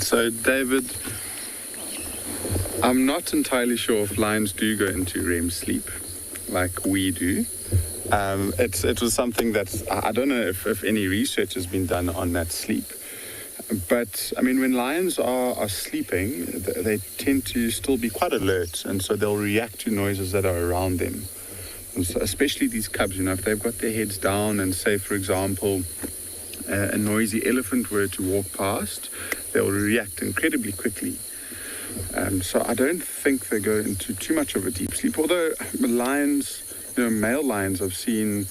[SPEAKER 5] So, David, I'm not entirely sure if lions do go into REM sleep like we do. It was something that I don't know if any research has been done on that sleep. But, I mean, when lions are sleeping, they tend to still be quite alert, and so they'll react to noises that are around them. And so especially these cubs, if they've got their heads down and say, for example, a noisy elephant were to walk past, they'll react incredibly quickly. So I don't think they go into too much of a deep sleep. Although lions, male lions, I've seen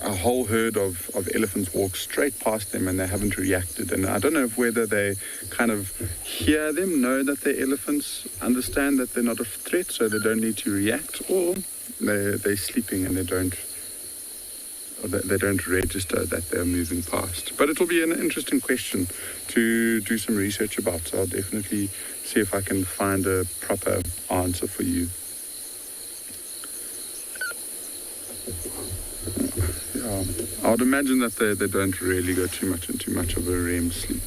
[SPEAKER 5] a whole herd of elephants walk straight past them and they haven't reacted. And I don't know whether they kind of hear them, know that they're elephants, understand that they're not a threat, so they don't need to react, or they're sleeping and they don't register that they're moving past. But it'll be an interesting question to do some research about, so I'll definitely see if I can find a proper answer for you. Yeah, I would imagine that they don't really go too much of a REM sleep.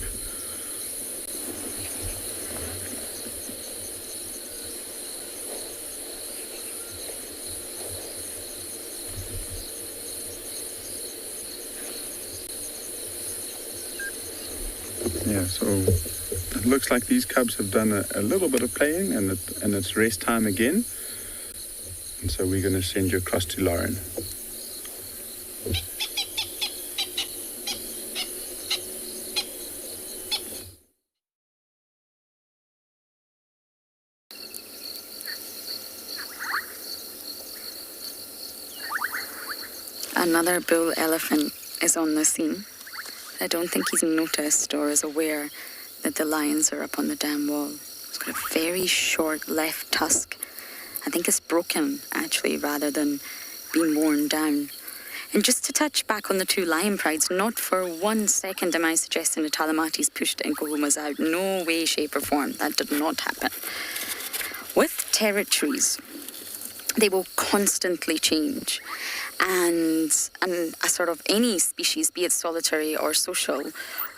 [SPEAKER 5] Yeah, so it looks like these cubs have done a little bit of playing and it's rest time again. And so we're going to send you across to Lauren.
[SPEAKER 2] Another bull elephant is on the scene. I don't think he's noticed or is aware that the lions are up on the dam wall. He's got a very short left tusk. I think it's broken, actually, rather than being worn down. And just to touch back on the two lion prides, not for 1 second am I suggesting the Talamatis pushed Nkuhumas out. No way, shape or form. That did not happen. With territories, they will constantly change. And a sort of any species, be it solitary or social,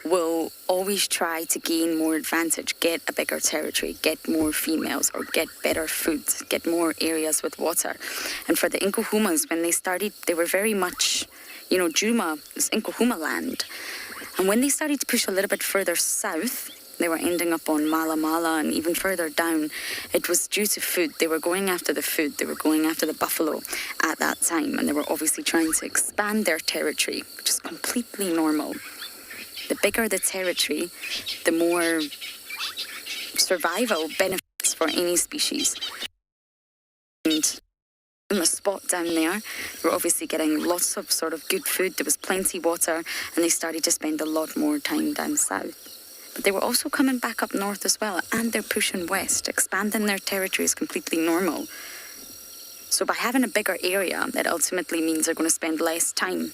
[SPEAKER 2] will always try to gain more advantage, get a bigger territory, get more females, or get better food, get more areas with water. And for the Nkuhumas, when they started, they were very much, Djuma is Nkuhuma land. And when they started to push a little bit further south, they were ending up on Mala Mala and even further down. It was due to food. They were going after the food. They were going after the buffalo at that time. And they were obviously trying to expand their territory, which is completely normal. The bigger the territory, the more survival benefits for any species. And in the spot down there, they were obviously getting lots of sort of good food. There was plenty water, and they started to spend a lot more time down south. But they were also coming back up north as well, and they're pushing west. Expanding their territory is completely normal. So by having a bigger area, that ultimately means they're going to spend less time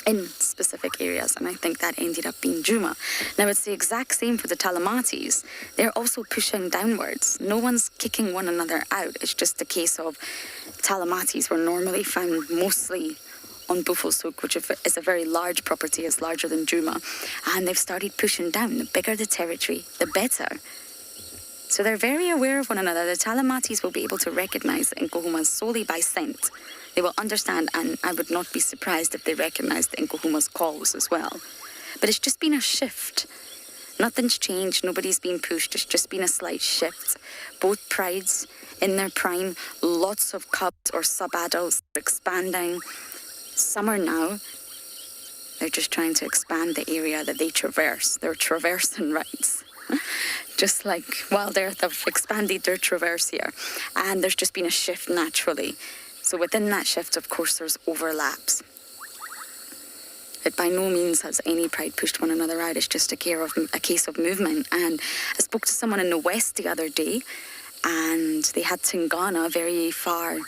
[SPEAKER 2] in specific areas, and I think that ended up being Djuma. Now, it's the exact same for the Talamatis. They're also pushing downwards. No one's kicking one another out. It's just a case of Talamatis were normally found mostly on Buffelshoek, which is a very large property, it's larger than Djuma, and they've started pushing down. The bigger the territory, the better. So they're very aware of one another. The Talamatis will be able to recognize the Nkuhumas solely by scent. They will understand, and I would not be surprised if they recognize the Nkuhumas' calls as well. But it's just been a shift. Nothing's changed. Nobody's been pushed. It's just been a slight shift. Both prides in their prime. Lots of cubs or sub-adults expanding. Summer now. They're just trying to expand the area that they traverse. They're traversing rights. Just like Wild Earth have expanded their traverse here. And there's just been a shift naturally. So within that shift, of course, there's overlaps. It by no means has any pride pushed one another out. It's just a case of movement. And I spoke to someone in the west the other day, and they had Tingana very far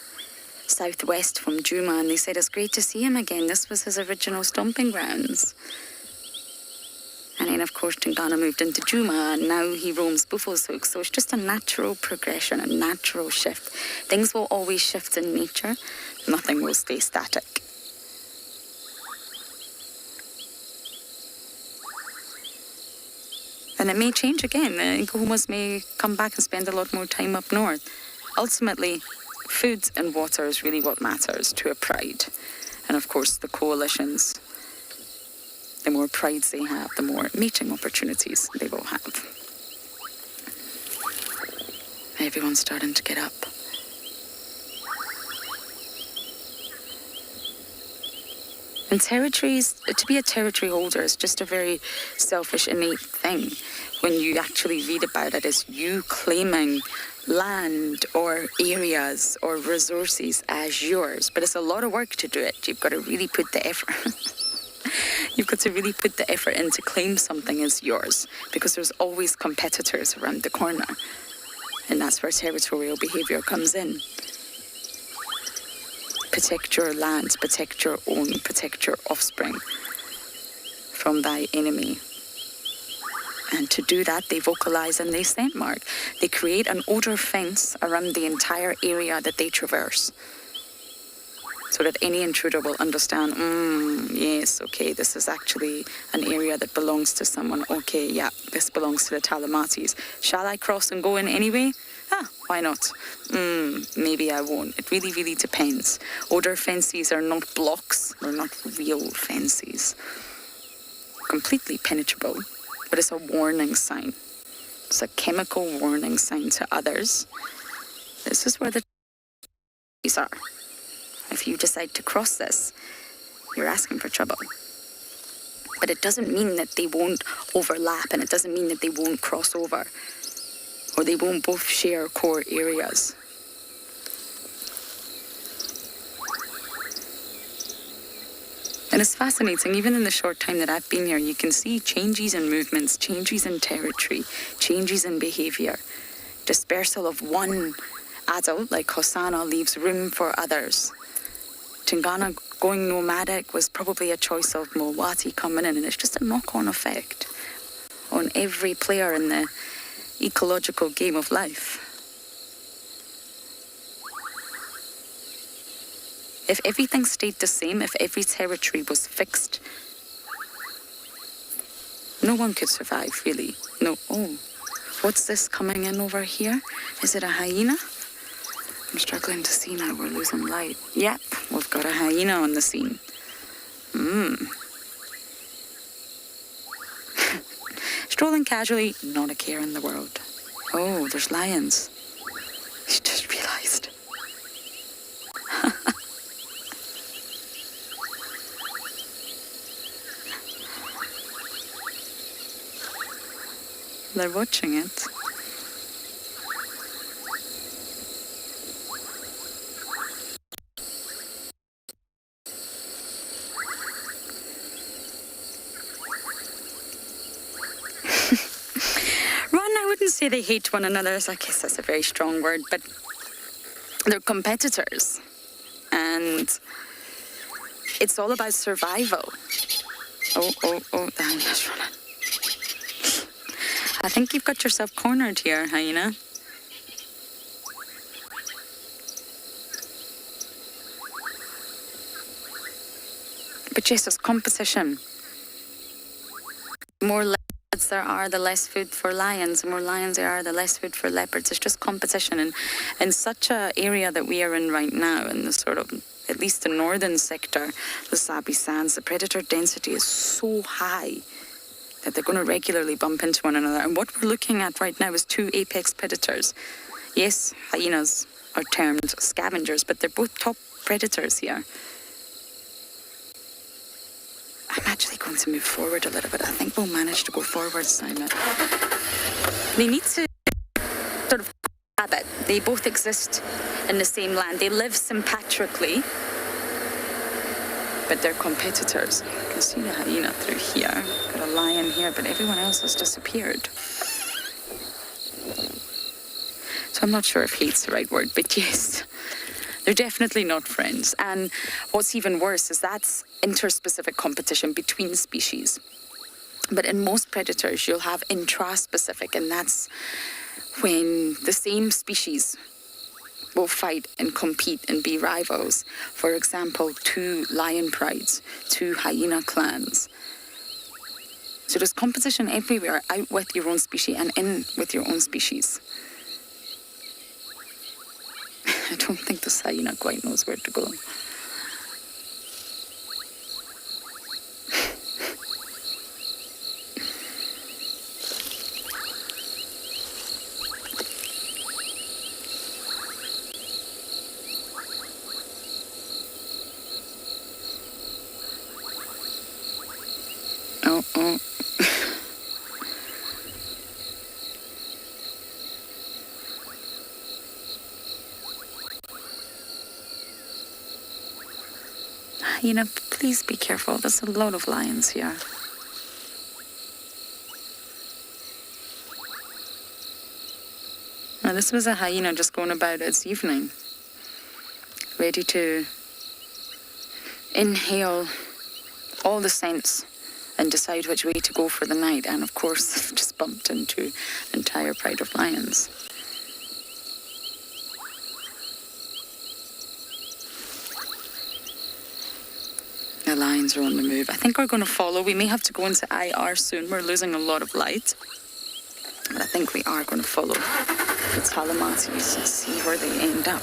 [SPEAKER 2] southwest from Djuma, and they said it's great to see him again. This was his original stomping grounds. And then, of course, Tingana moved into Djuma, and now he roams Buffelshoek. So it's just a natural progression, a natural shift. Things will always shift in nature. Nothing will stay static. And it may change again. The Nkohumas may come back and spend a lot more time up north. Ultimately, food and water is really what matters to a pride. And of course, the coalitions, the more prides they have, the more mating opportunities they will have. Everyone's starting to get up. And territories, to be a territory holder is just a very selfish, innate thing. When you actually read about it, it's you claiming land or areas or resources as yours. But it's a lot of work to do it. You've got to really put the effort. You've got to really put the effort in to claim something as yours, because there's always competitors around the corner. And that's where territorial behavior comes in. Protect your land, protect your own, protect your offspring from thy enemy. And to do that, they vocalize and they scent mark. They create an odor fence around the entire area that they traverse, so that any intruder will understand, yes, okay, this is actually an area that belongs to someone. Okay, yeah, this belongs to the Talamatis. Shall I cross and go in anyway? Why not? Maybe I won't. It really, really depends. Odor fences are not blocks. They're not real fences. Completely penetrable, but it's a warning sign. It's a chemical warning sign to others. This is where the are. If you decide to cross this, you're asking for trouble. But it doesn't mean that they won't overlap, and it doesn't mean that they won't cross over, or they won't both share core areas. And it's fascinating, even in the short time that I've been here, you can see changes in movements, changes in territory, changes in behavior. Dispersal of one adult, like Hosanna, leaves room for others. Tingana going nomadic was probably a choice of Mulwati coming in, and it's just a knock-on effect on every player in the ecological game of life. If everything stayed the same, if every territory was fixed, no one could survive, really. No. Oh, what's this coming in over here? Is it a hyena? I'm struggling to see now. We're losing light. Yep, we've got a hyena on the scene. Strolling casually, not a care in the world. Oh, there's lions. I just realized. They're watching it. Say they hate one another. I guess that's a very strong word, but they're competitors, and it's all about survival. Oh, the hyena's running. I think you've got yourself cornered here, hyena. But yes, it's competition. More leopards there are, the less food for lions. The more lions there are, the less food for leopards. It's just competition. And in such an area that we are in right now, in the sort of, at least the northern sector, the Sabi Sands, the predator density is so high that they're going to regularly bump into one another. And what we're looking at right now is two apex predators. Yes, hyenas are termed scavengers, but they're both top predators here. I'm actually going to move forward a little bit. I think we'll manage to go forward, Simon. They need to sort of habit. They both exist in the same land. They live sympatrically, but they're competitors. You can see the hyena through here. Got a lion here, but everyone else has disappeared. So I'm not sure if hate's the right word, but yes, they're definitely not friends. And what's even worse is that's interspecific competition between species. But in most predators, you'll have intraspecific, and that's when the same species will fight and compete and be rivals. For example, two lion prides, two hyena clans. So there's competition everywhere, out with your own species and in with your own species. I don't think this hyena quite knows where to go. Oh. Hyena, please be careful. There's a lot of lions here. Now, this was a hyena just going about its evening, ready to inhale all the scents and decide which way to go for the night. And of course, just bumped into an entire pride of lions. The lions are on the move. I think we're going to follow. We may have to go into IR soon. We're losing a lot of light. But I think we are going to follow the Talamatis and see where they end up.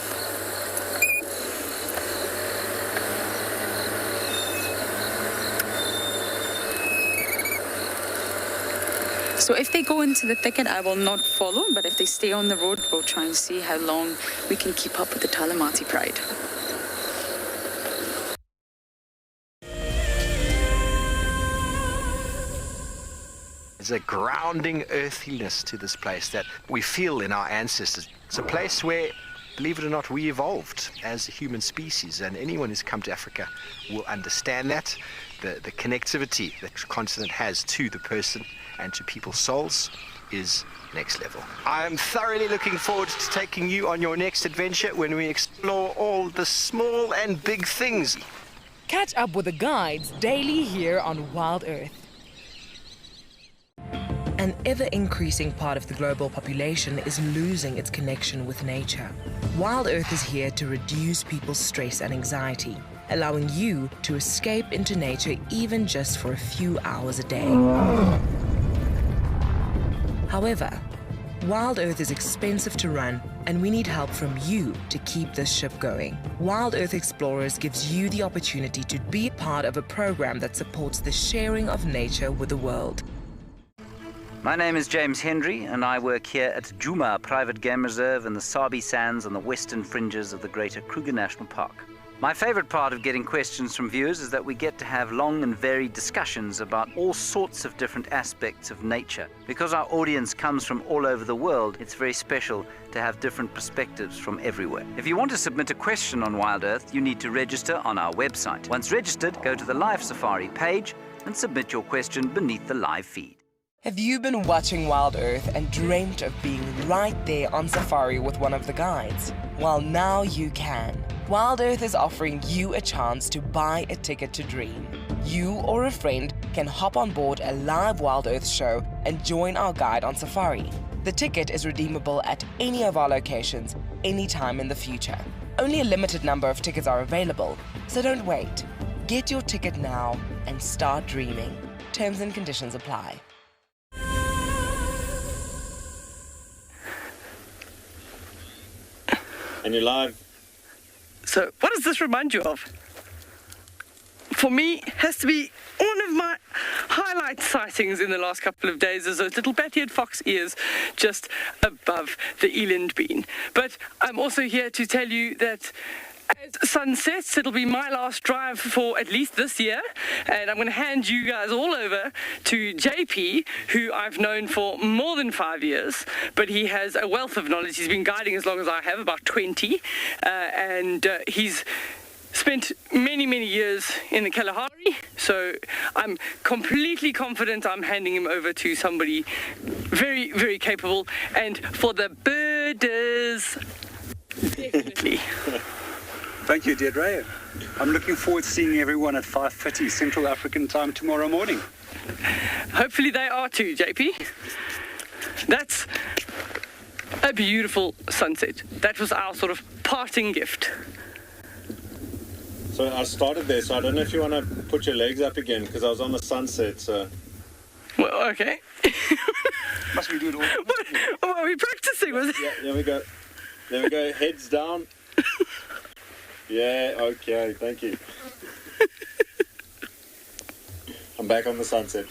[SPEAKER 2] So if they go into the thicket, I will not follow, but if they stay on the road, we'll try and see how long we can keep up with the Talamati pride.
[SPEAKER 12] There's a grounding earthiness to this place that we feel in our ancestors. It's a place where, believe it or not, we evolved as a human species, and anyone who's come to Africa will understand that. The connectivity that the continent has to the person and to people's souls is next level. I am thoroughly looking forward to taking you on your next adventure when we explore all the small and big things.
[SPEAKER 1] Catch up with the guides daily here on Wild Earth. An ever-increasing part of the global population is losing its connection with nature. Wild Earth is here to reduce people's stress and anxiety, allowing you to escape into nature even just for a few hours a day. However, Wild Earth is expensive to run, and we need help from you to keep this ship going. Wild Earth Explorers gives you the opportunity to be part of a program that supports the sharing of nature with the world.
[SPEAKER 13] My name is James Hendry, and I work here at Djuma Private Game Reserve in the Sabi Sands on the western fringes of the Greater Kruger National Park. My favorite part of getting questions from viewers is that we get to have long and varied discussions about all sorts of different aspects of nature. Because our audience comes from all over the world, it's very special to have different perspectives from everywhere. If you want to submit a question on Wild Earth, you need to register on our website. Once registered, go to the Live Safari page and submit your question beneath the live feed.
[SPEAKER 8] Have you been watching Wild Earth and dreamt of being right there on safari with one of the guides? Well, now you can. Wild Earth is offering you a chance to buy a ticket to dream. You or a friend can hop on board a live Wild Earth show and join our guide on safari. The ticket is redeemable at any of our locations, anytime in the future. Only a limited number of tickets are available, so don't wait. Get your ticket now and start dreaming. Terms and conditions apply.
[SPEAKER 6] And you're live.
[SPEAKER 3] So what does this remind you of? For me, it has to be one of my highlight sightings in the last couple of days is those little bat-eared fox ears just above the eland bean. But I'm also here to tell you that as sun sets, it'll be my last drive for at least this year, and I'm going to hand you guys all over to JP, who I've known for more than 5 years, but he has a wealth of knowledge. He's been guiding as long as I have, about 20, and he's spent many years in the Kalahari, so I'm completely confident I'm handing him over to somebody very capable. And for the birders, definitely.
[SPEAKER 14] Thank you, Deirdre. I'm looking forward to seeing everyone at 5:30 Central African time tomorrow morning.
[SPEAKER 3] Hopefully they are too, JP. That's a beautiful sunset. That was our sort of parting gift.
[SPEAKER 6] So I started there, so I don't know if you want to put your legs up again, because I was on the sunset, so...
[SPEAKER 3] Well, okay.
[SPEAKER 14] Must we do it all?
[SPEAKER 3] What are we practicing? Was it?
[SPEAKER 6] Yeah, there we go. There we go, heads down. Yeah, okay, thank you. I'm back on the sunset.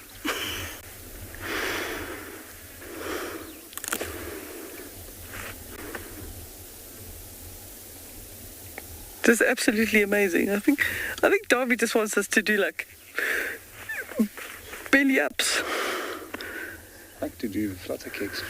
[SPEAKER 3] This is absolutely amazing. I think Darby just wants us to do like belly ups.
[SPEAKER 14] I like to do flutter kicks.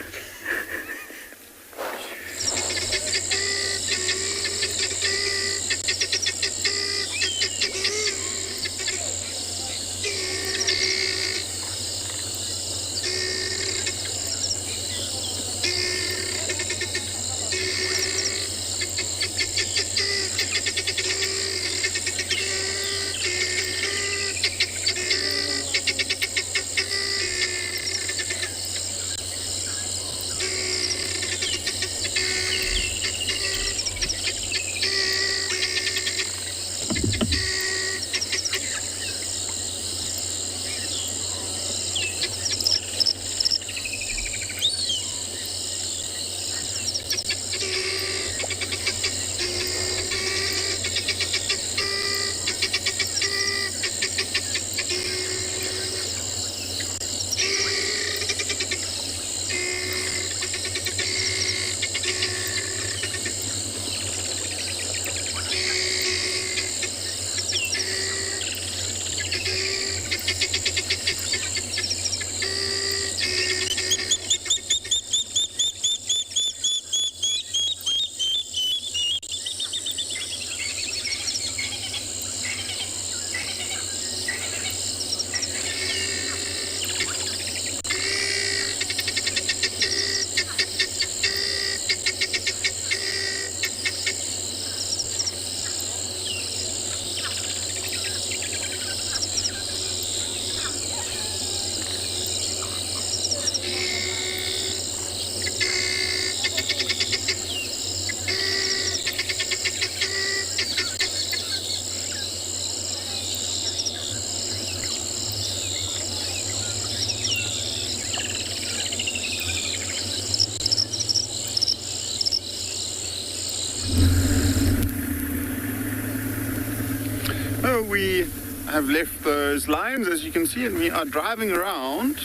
[SPEAKER 5] We have left those lines, as you can see, and we are driving around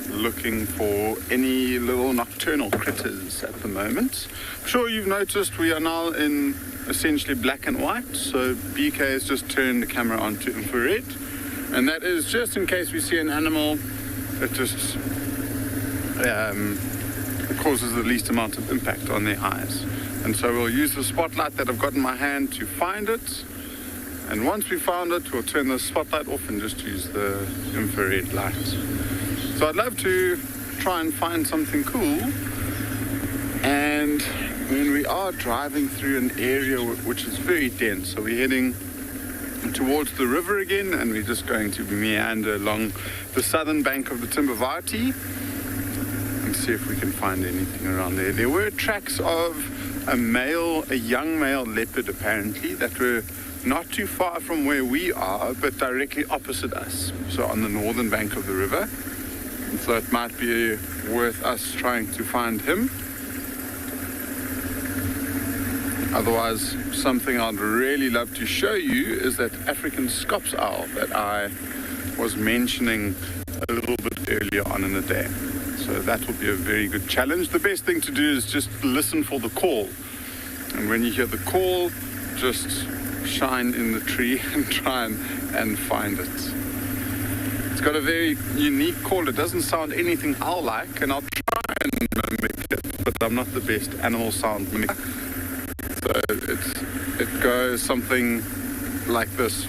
[SPEAKER 5] looking for any little nocturnal critters at the moment. I'm sure you've noticed we are now in essentially black and white, so BK has just turned the camera on to infrared, and that is just in case we see an animal that just causes the least amount of impact on their eyes. And so we'll use the spotlight that I've got in my hand to find it. And once we found it, we'll turn the spotlight off and just use the infrared light. So I'd love to try and find something cool. And when we are driving through an area which is very dense, so we're heading towards the river again, and we're just going to meander along the southern bank of the Timbavati and see if we can find anything around there. There were tracks of a young male leopard apparently that were not too far from where we are, but directly opposite us, so on the northern bank of the river. And so it might be worth us trying to find him. Otherwise, something I'd really love to show you is that African scops owl that I was mentioning a little bit earlier on in the day. So that will be a very good challenge. The best thing to do is just listen for the call. And when you hear the call, just shine in the tree and try and find it. It's got a very unique call. It doesn't sound anything owl-like, and I'll try and mimic it, but I'm not the best animal sound mimic. So it goes something like this.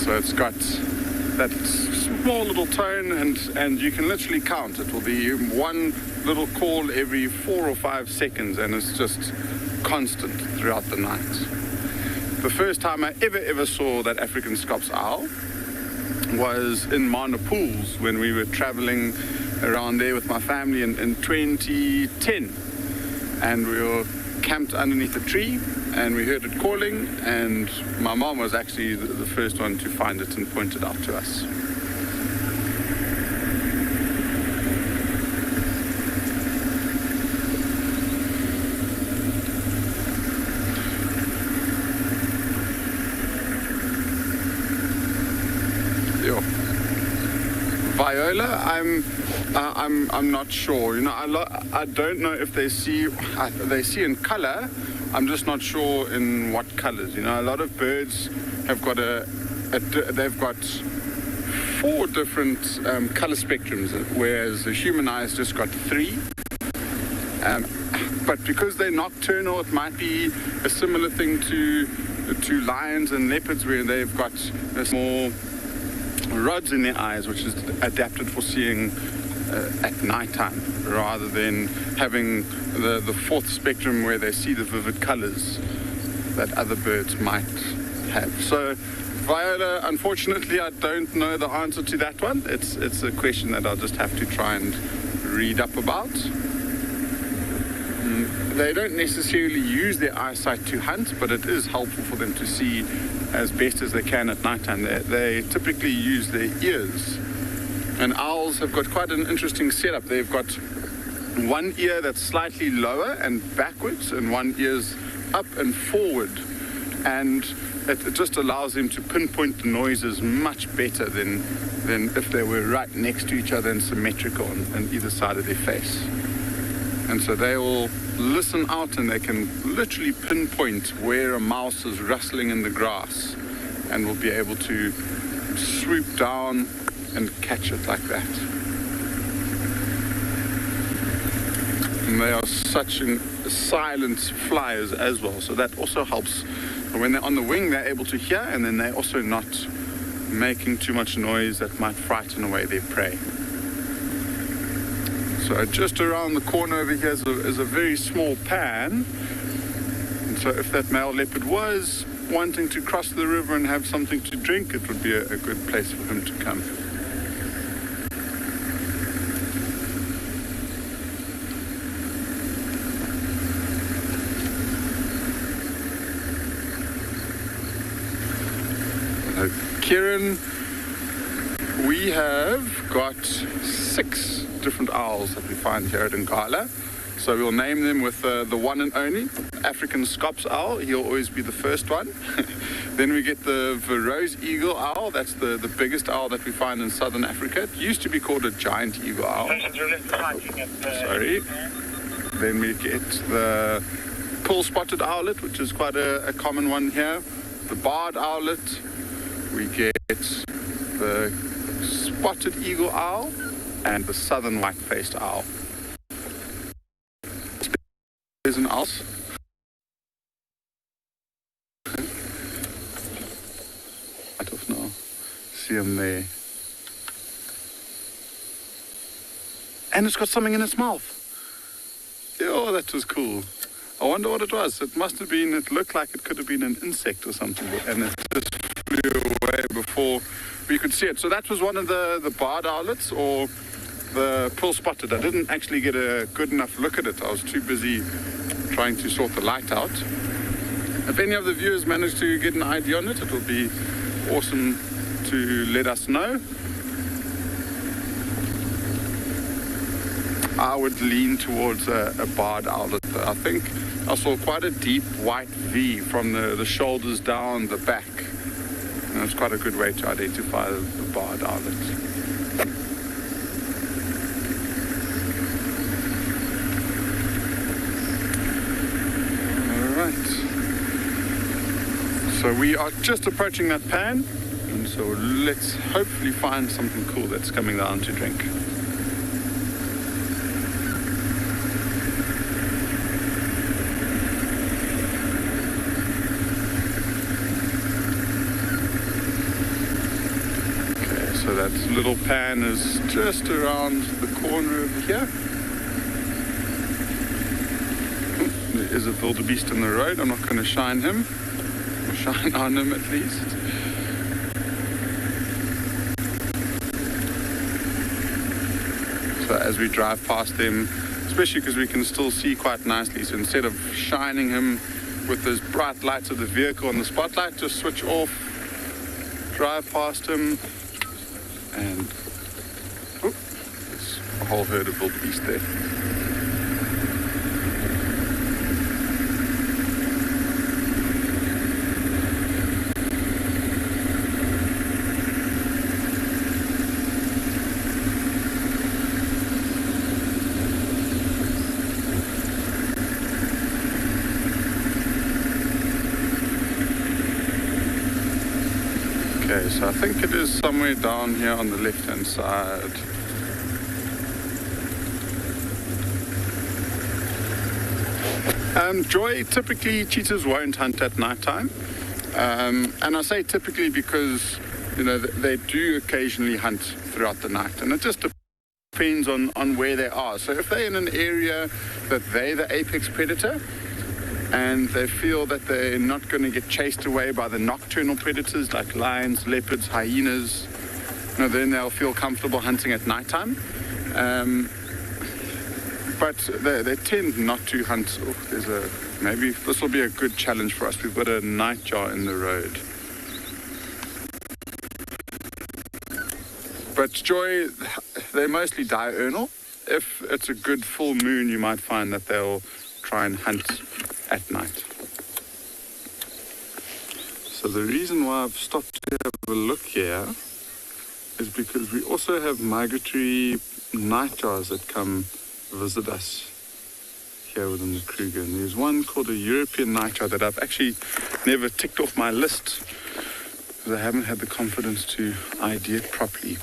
[SPEAKER 5] So it's got that small little tone, and you can literally count. It will be one little call every 4 or 5 seconds, and it's just constant throughout the night. The first time I ever saw that African Scops owl was in Mana Pools when we were traveling around there with my family in 2010, and we were camped underneath a tree and we heard it calling, and my mom was actually the first one to find it and point it out to us. Viola, I'm not sure. You know, I don't know if they see in color. I'm just not sure in what colors. You know, a lot of birds have got they've got 4 different color spectrums, whereas the human eye's just got 3. But because they're nocturnal, it might be a similar thing to lions and leopards, where they've got a small rods in their eyes, which is adapted for seeing at nighttime, rather than having the 4th spectrum where they see the vivid colors that other birds might have. So Viola, unfortunately, I don't know the answer to that one. It's a question that I'll just have to try and read up about. They don't necessarily use their eyesight to hunt, but it is helpful for them to see as best as they can at nighttime. They typically use their ears. And owls have got quite an interesting setup. They've got one ear that's slightly lower and backwards, and one ear's up and forward. And it just allows them to pinpoint the noises much better than if they were right next to each other and symmetrical on either side of their face. And so they will listen out, and they can literally pinpoint where a mouse is rustling in the grass, and will be able to swoop down and catch it like that. And they are such silent flyers as well, so that also helps. When they're on the wing, they're able to hear, and then they're also not making too much noise that might frighten away their prey. So just around the corner over here is a very small pan. And so if that male leopard was wanting to cross the river and have something to drink, it would be a good place for him to come. Kieran, we have got 6 different owls that we find here at Rengala. So we'll name them with the one and only African Scops owl. He'll always be the first one. Then we get the Rose eagle owl. That's the biggest owl that we find in southern Africa. It used to be called a giant eagle owl. Sorry. Then we get the pearl-spotted owlet, which is quite a common one here. The barred owlet. We get the spotted eagle owl and the southern white-faced owl. There's an owl. I don't know. See him there. And it's got something in its mouth. Oh, that was cool. I wonder what it was. It must have been, it looked like it could have been an insect or something, and it just flew away before we could see it. So that was one of the barred owlets, or the pearl-spotted. I didn't actually get a good enough look at it. I was too busy trying to sort the light out. If any of the viewers manage to get an idea on it, it will be awesome to let us know. I would lean towards a barred owlet. I think I saw quite a deep white V from the shoulders down the back. And it's quite a good way to identify the barred owlet. All right. So we are just approaching that pan. And so let's hopefully find something cool that's coming down to drink. Okay, so that little pan is just around the corner over here. There is a wildebeest in the road. I'm not going to shine him, or shine on him at least. As we drive past them, especially because we can still see quite nicely, so instead of shining him with those bright lights of the vehicle on the spotlight, just switch off, drive past him, and there's a whole herd of wildebeest there. Okay, so I think it is somewhere down here on the left-hand side. Joy, typically cheetahs won't hunt at night time. And I say typically because, you know, they do occasionally hunt throughout the night. And it just depends on where they are. So if they're in an area that they're the apex predator, and they feel that they're not going to get chased away by the nocturnal predators like lions, leopards, hyenas, you know, then they'll feel comfortable hunting at nighttime. But they tend not to hunt. Oh, maybe this will be a good challenge for us. We've got a nightjar in the road. But Joy, they're mostly diurnal. If it's a good full moon, you might find that they'll try and hunt at night. So the reason why I've stopped to have a look here is because we also have migratory nightjars that come visit us here within the Kruger. And there's one called a European nightjar that I've actually never ticked off my list because I haven't had the confidence to ID it properly.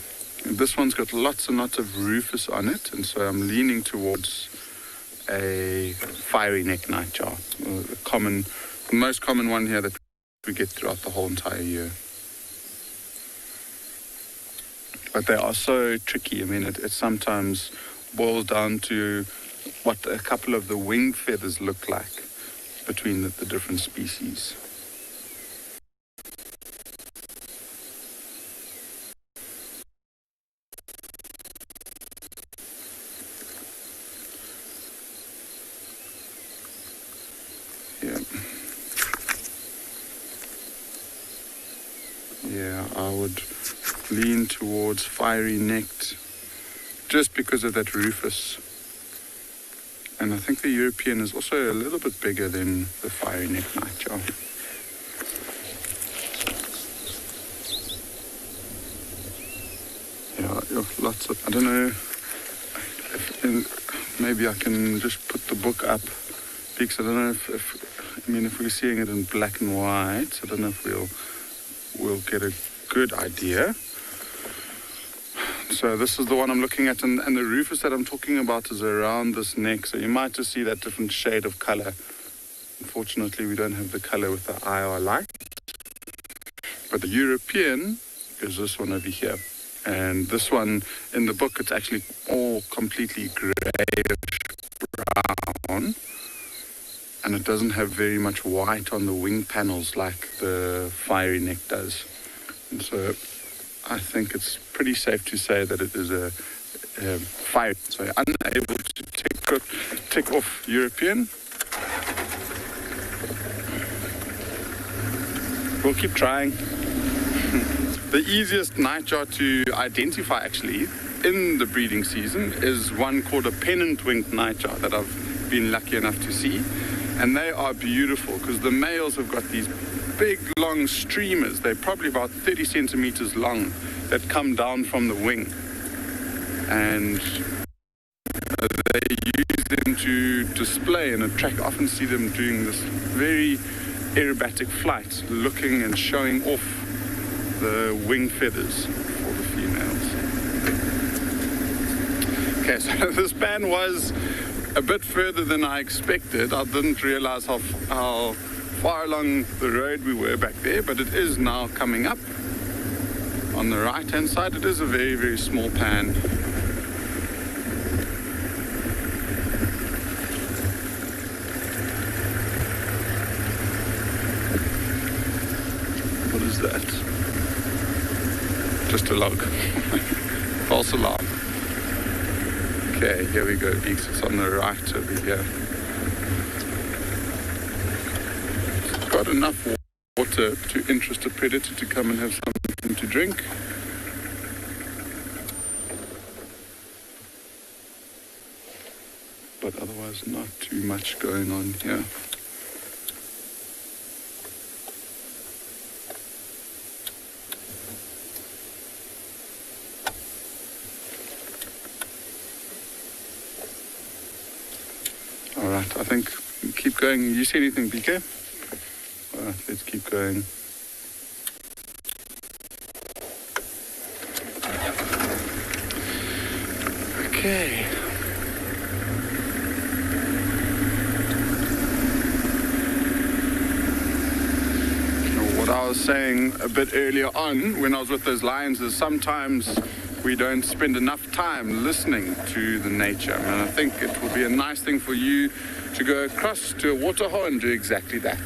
[SPEAKER 5] And this one's got lots and lots of rufous on it, and so I'm leaning towards a fiery neck nightjar, the most common one here that we get throughout the whole entire year. But they are so tricky. I mean, it sometimes boils down to what a couple of the wing feathers look like between the different species. Yeah, I would lean towards fiery necked just because of that rufous. And I think the European is also a little bit bigger than the fiery neck nightjar. Yeah, lots of, I don't know, maybe I can just put the book up because I don't know if we're seeing it in black and white, I don't know if we'll get a good idea. So this is the one I'm looking at, and the rufous that I'm talking about is around this neck, so you might just see that different shade of color. Unfortunately, we don't have the color with the IR light. But the European is this one over here. And this one, in the book, it's actually all completely grayish brown. And it doesn't have very much white on the wing panels like the fiery neck does. And so I think it's pretty safe to say that it is a fire. So you're unable to tick off European. We'll keep trying. The easiest nightjar to identify actually in the breeding season is one called a pennant-winged nightjar that I've been lucky enough to see. And they are beautiful because the males have got these big long streamers. They're probably about 30 centimeters long that come down from the wing. And they use them to display and attract. I often see them doing this very aerobatic flight, looking and showing off the wing feathers for the females. Okay, so the span was a bit further than I expected. I didn't realize how far along the road we were back there, but it is now coming up. On the right hand side, it is a very, very small pan. What is that? Just a log. False alarm. Okay, here we go, Beaks. It's on the right over here. It's got enough water to interest a predator to come and have something to drink. But otherwise not too much going on here. All right, I think we keep going. You see anything, BK? All right, let's keep going. Okay. What I was saying a bit earlier on when I was with those lions is sometimes we don't spend enough time listening to the nature. And I think it would be a nice thing for you to go across to a waterhole and do exactly that.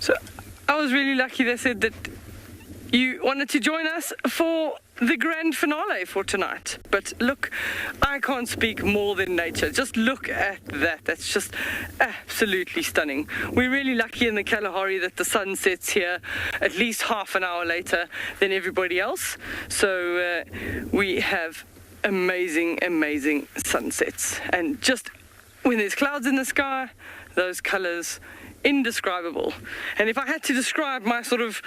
[SPEAKER 3] So I was really lucky they said that you wanted to join us for the grand finale for tonight. But look, I can't speak more than nature. Just look at that. That's just absolutely stunning. We're really lucky in the Kalahari that the sun sets here at least half an hour later than everybody else. So we have amazing, amazing sunsets. And just when there's clouds in the sky, those colors indescribable. And if I had to describe my sort of,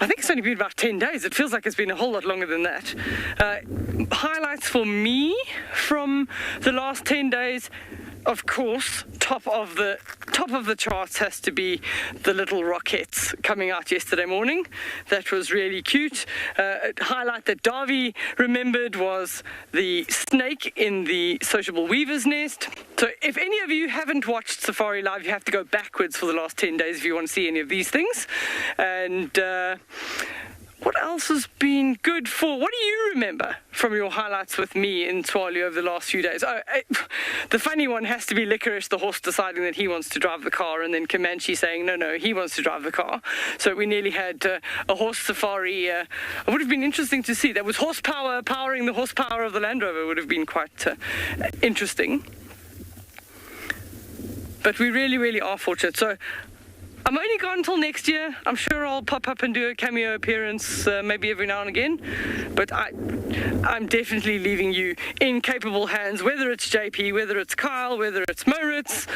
[SPEAKER 3] I think it's only been about 10 days. It feels like it's been a whole lot longer than that. Highlights for me from the last 10 days, of course, top of the charts has to be the little rockets coming out yesterday morning. That was really cute. A highlight that Davy remembered was the snake in the sociable weaver's nest. So if any of you haven't watched Safari Live, you have to go backwards for the last 10 days if you want to see any of these things. And what else has been good for? What do you remember from your highlights with me in Tswalu over the last few days? The funny one has to be Licorice, the horse, deciding that he wants to drive the car, and then Comanche saying, no, he wants to drive the car. So we nearly had a horse safari. It would have been interesting to see. There was horsepower powering the horsepower of the Land Rover. It would have been quite interesting. But we really, really are fortunate. So I'm only gone until next year. I'm sure I'll pop up and do a cameo appearance maybe every now and again. But I'm definitely leaving you in capable hands, whether it's JP, whether it's Kyle, whether it's Moritz.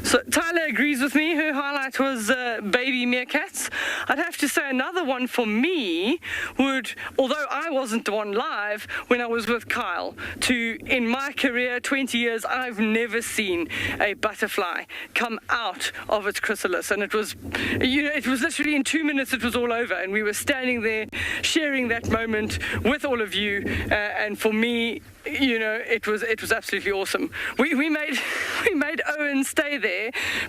[SPEAKER 3] So Tyler agrees with me. Her highlight was baby meerkats. I'd have to say another one for me would, although I wasn't the one live when I was with Kyle, in my career, 20 years, I've never seen a butterfly come out of its chrysalis. And it was literally in 2 minutes it was all over. And we were standing there sharing that moment with all of you. And for me, it was absolutely awesome. We made Owen stay there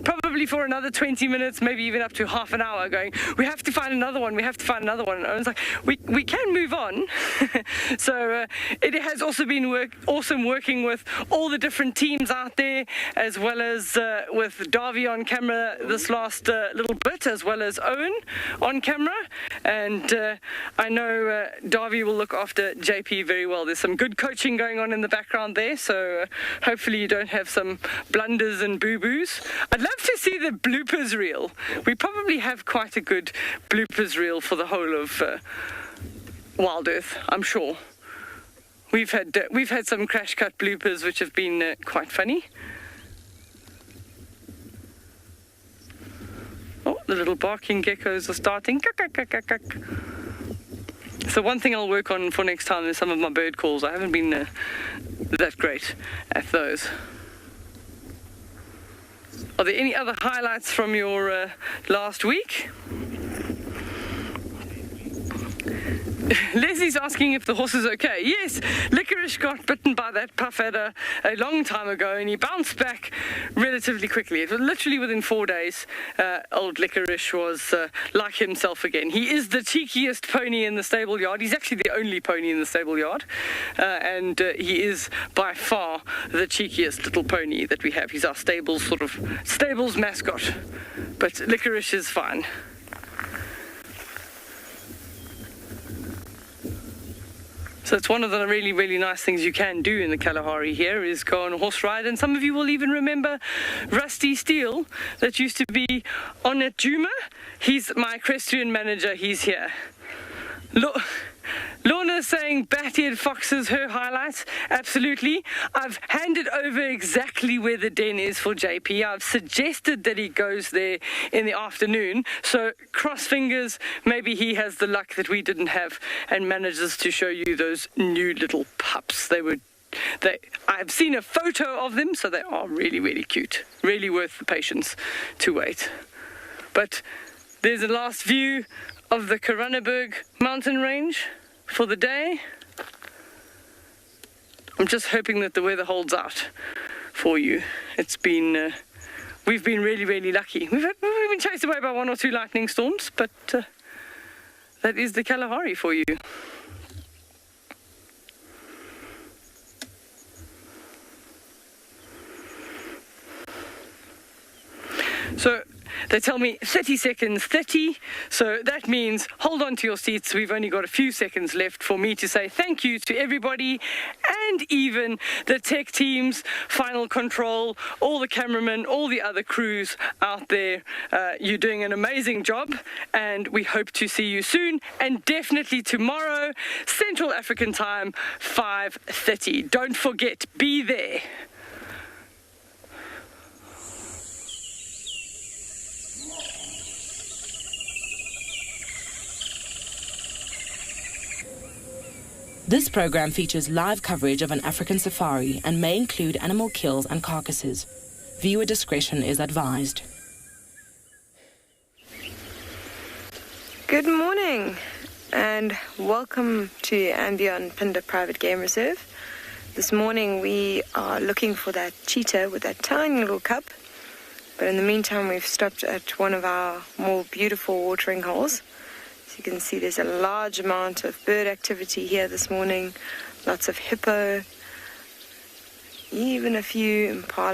[SPEAKER 3] probably for another 20 minutes, maybe even up to half an hour, going, we have to find another one. And Owen's like, we can move on. So it has also been awesome working with all the different teams out there, as well as with Davy on camera this last little bit, as well as Owen on camera. And I know Davy will look after JP very well. There's some good coaching going on in the background there, so hopefully you don't have some blunders and boo-boos. I'd love to see the bloopers reel. We probably have quite a good bloopers reel for the whole of Wild Earth, I'm sure. We've had some crash cut bloopers which have been quite funny. Oh, the little barking geckos are starting. So one thing I'll work on for next time is some of my bird calls. I haven't been that great at those. Are there any other highlights from your last week? Leslie's asking if the horse is okay. Yes, Licorice got bitten by that puff adder a long time ago, and he bounced back relatively quickly. It was literally within 4 days. Old Licorice was like himself again. He is the cheekiest pony in the stable yard. He's actually the only pony in the stable yard, and he is by far the cheekiest little pony that we have. He's our stable's mascot, but Licorice is fine. So it's one of the really, really nice things you can do in the Kalahari here is go on a horse ride. And some of you will even remember Rusty Steele that used to be on at Djuma. He's my equestrian manager. He's here. Lorna's saying bat-eared foxes, her highlights. Absolutely. I've handed over exactly where the den is for JP. I've suggested that he goes there in the afternoon. So cross fingers, maybe he has the luck that we didn't have and manages to show you those new little pups. I've seen a photo of them, so they are really, really cute. Really worth the patience to wait. But there's a last view of the Karaneberg mountain range for the day. I'm just hoping that the weather holds out for you. It's been, we've been really, really lucky. We've been chased away by 1 or 2 lightning storms, but that is the Kalahari for you. So they tell me 30 seconds, 30. So that means hold on to your seats. We've only got a few seconds left for me to say thank you to everybody, and even the tech teams, Final Control, all the cameramen, all the other crews out there. You're doing an amazing job, and we hope to see you soon, and definitely tomorrow, Central African time, 5:30. Don't forget, be there.
[SPEAKER 1] This program features live coverage of an African safari and may include animal kills and carcasses. Viewer discretion is advised.
[SPEAKER 15] Good morning and welcome to Ambion Phinda Private Game Reserve. This morning we are looking for that cheetah with that tiny little cub, but in the meantime we've stopped at one of our more beautiful watering holes. As you can see, there's a large amount of bird activity here this morning, lots of hippo, even a few impala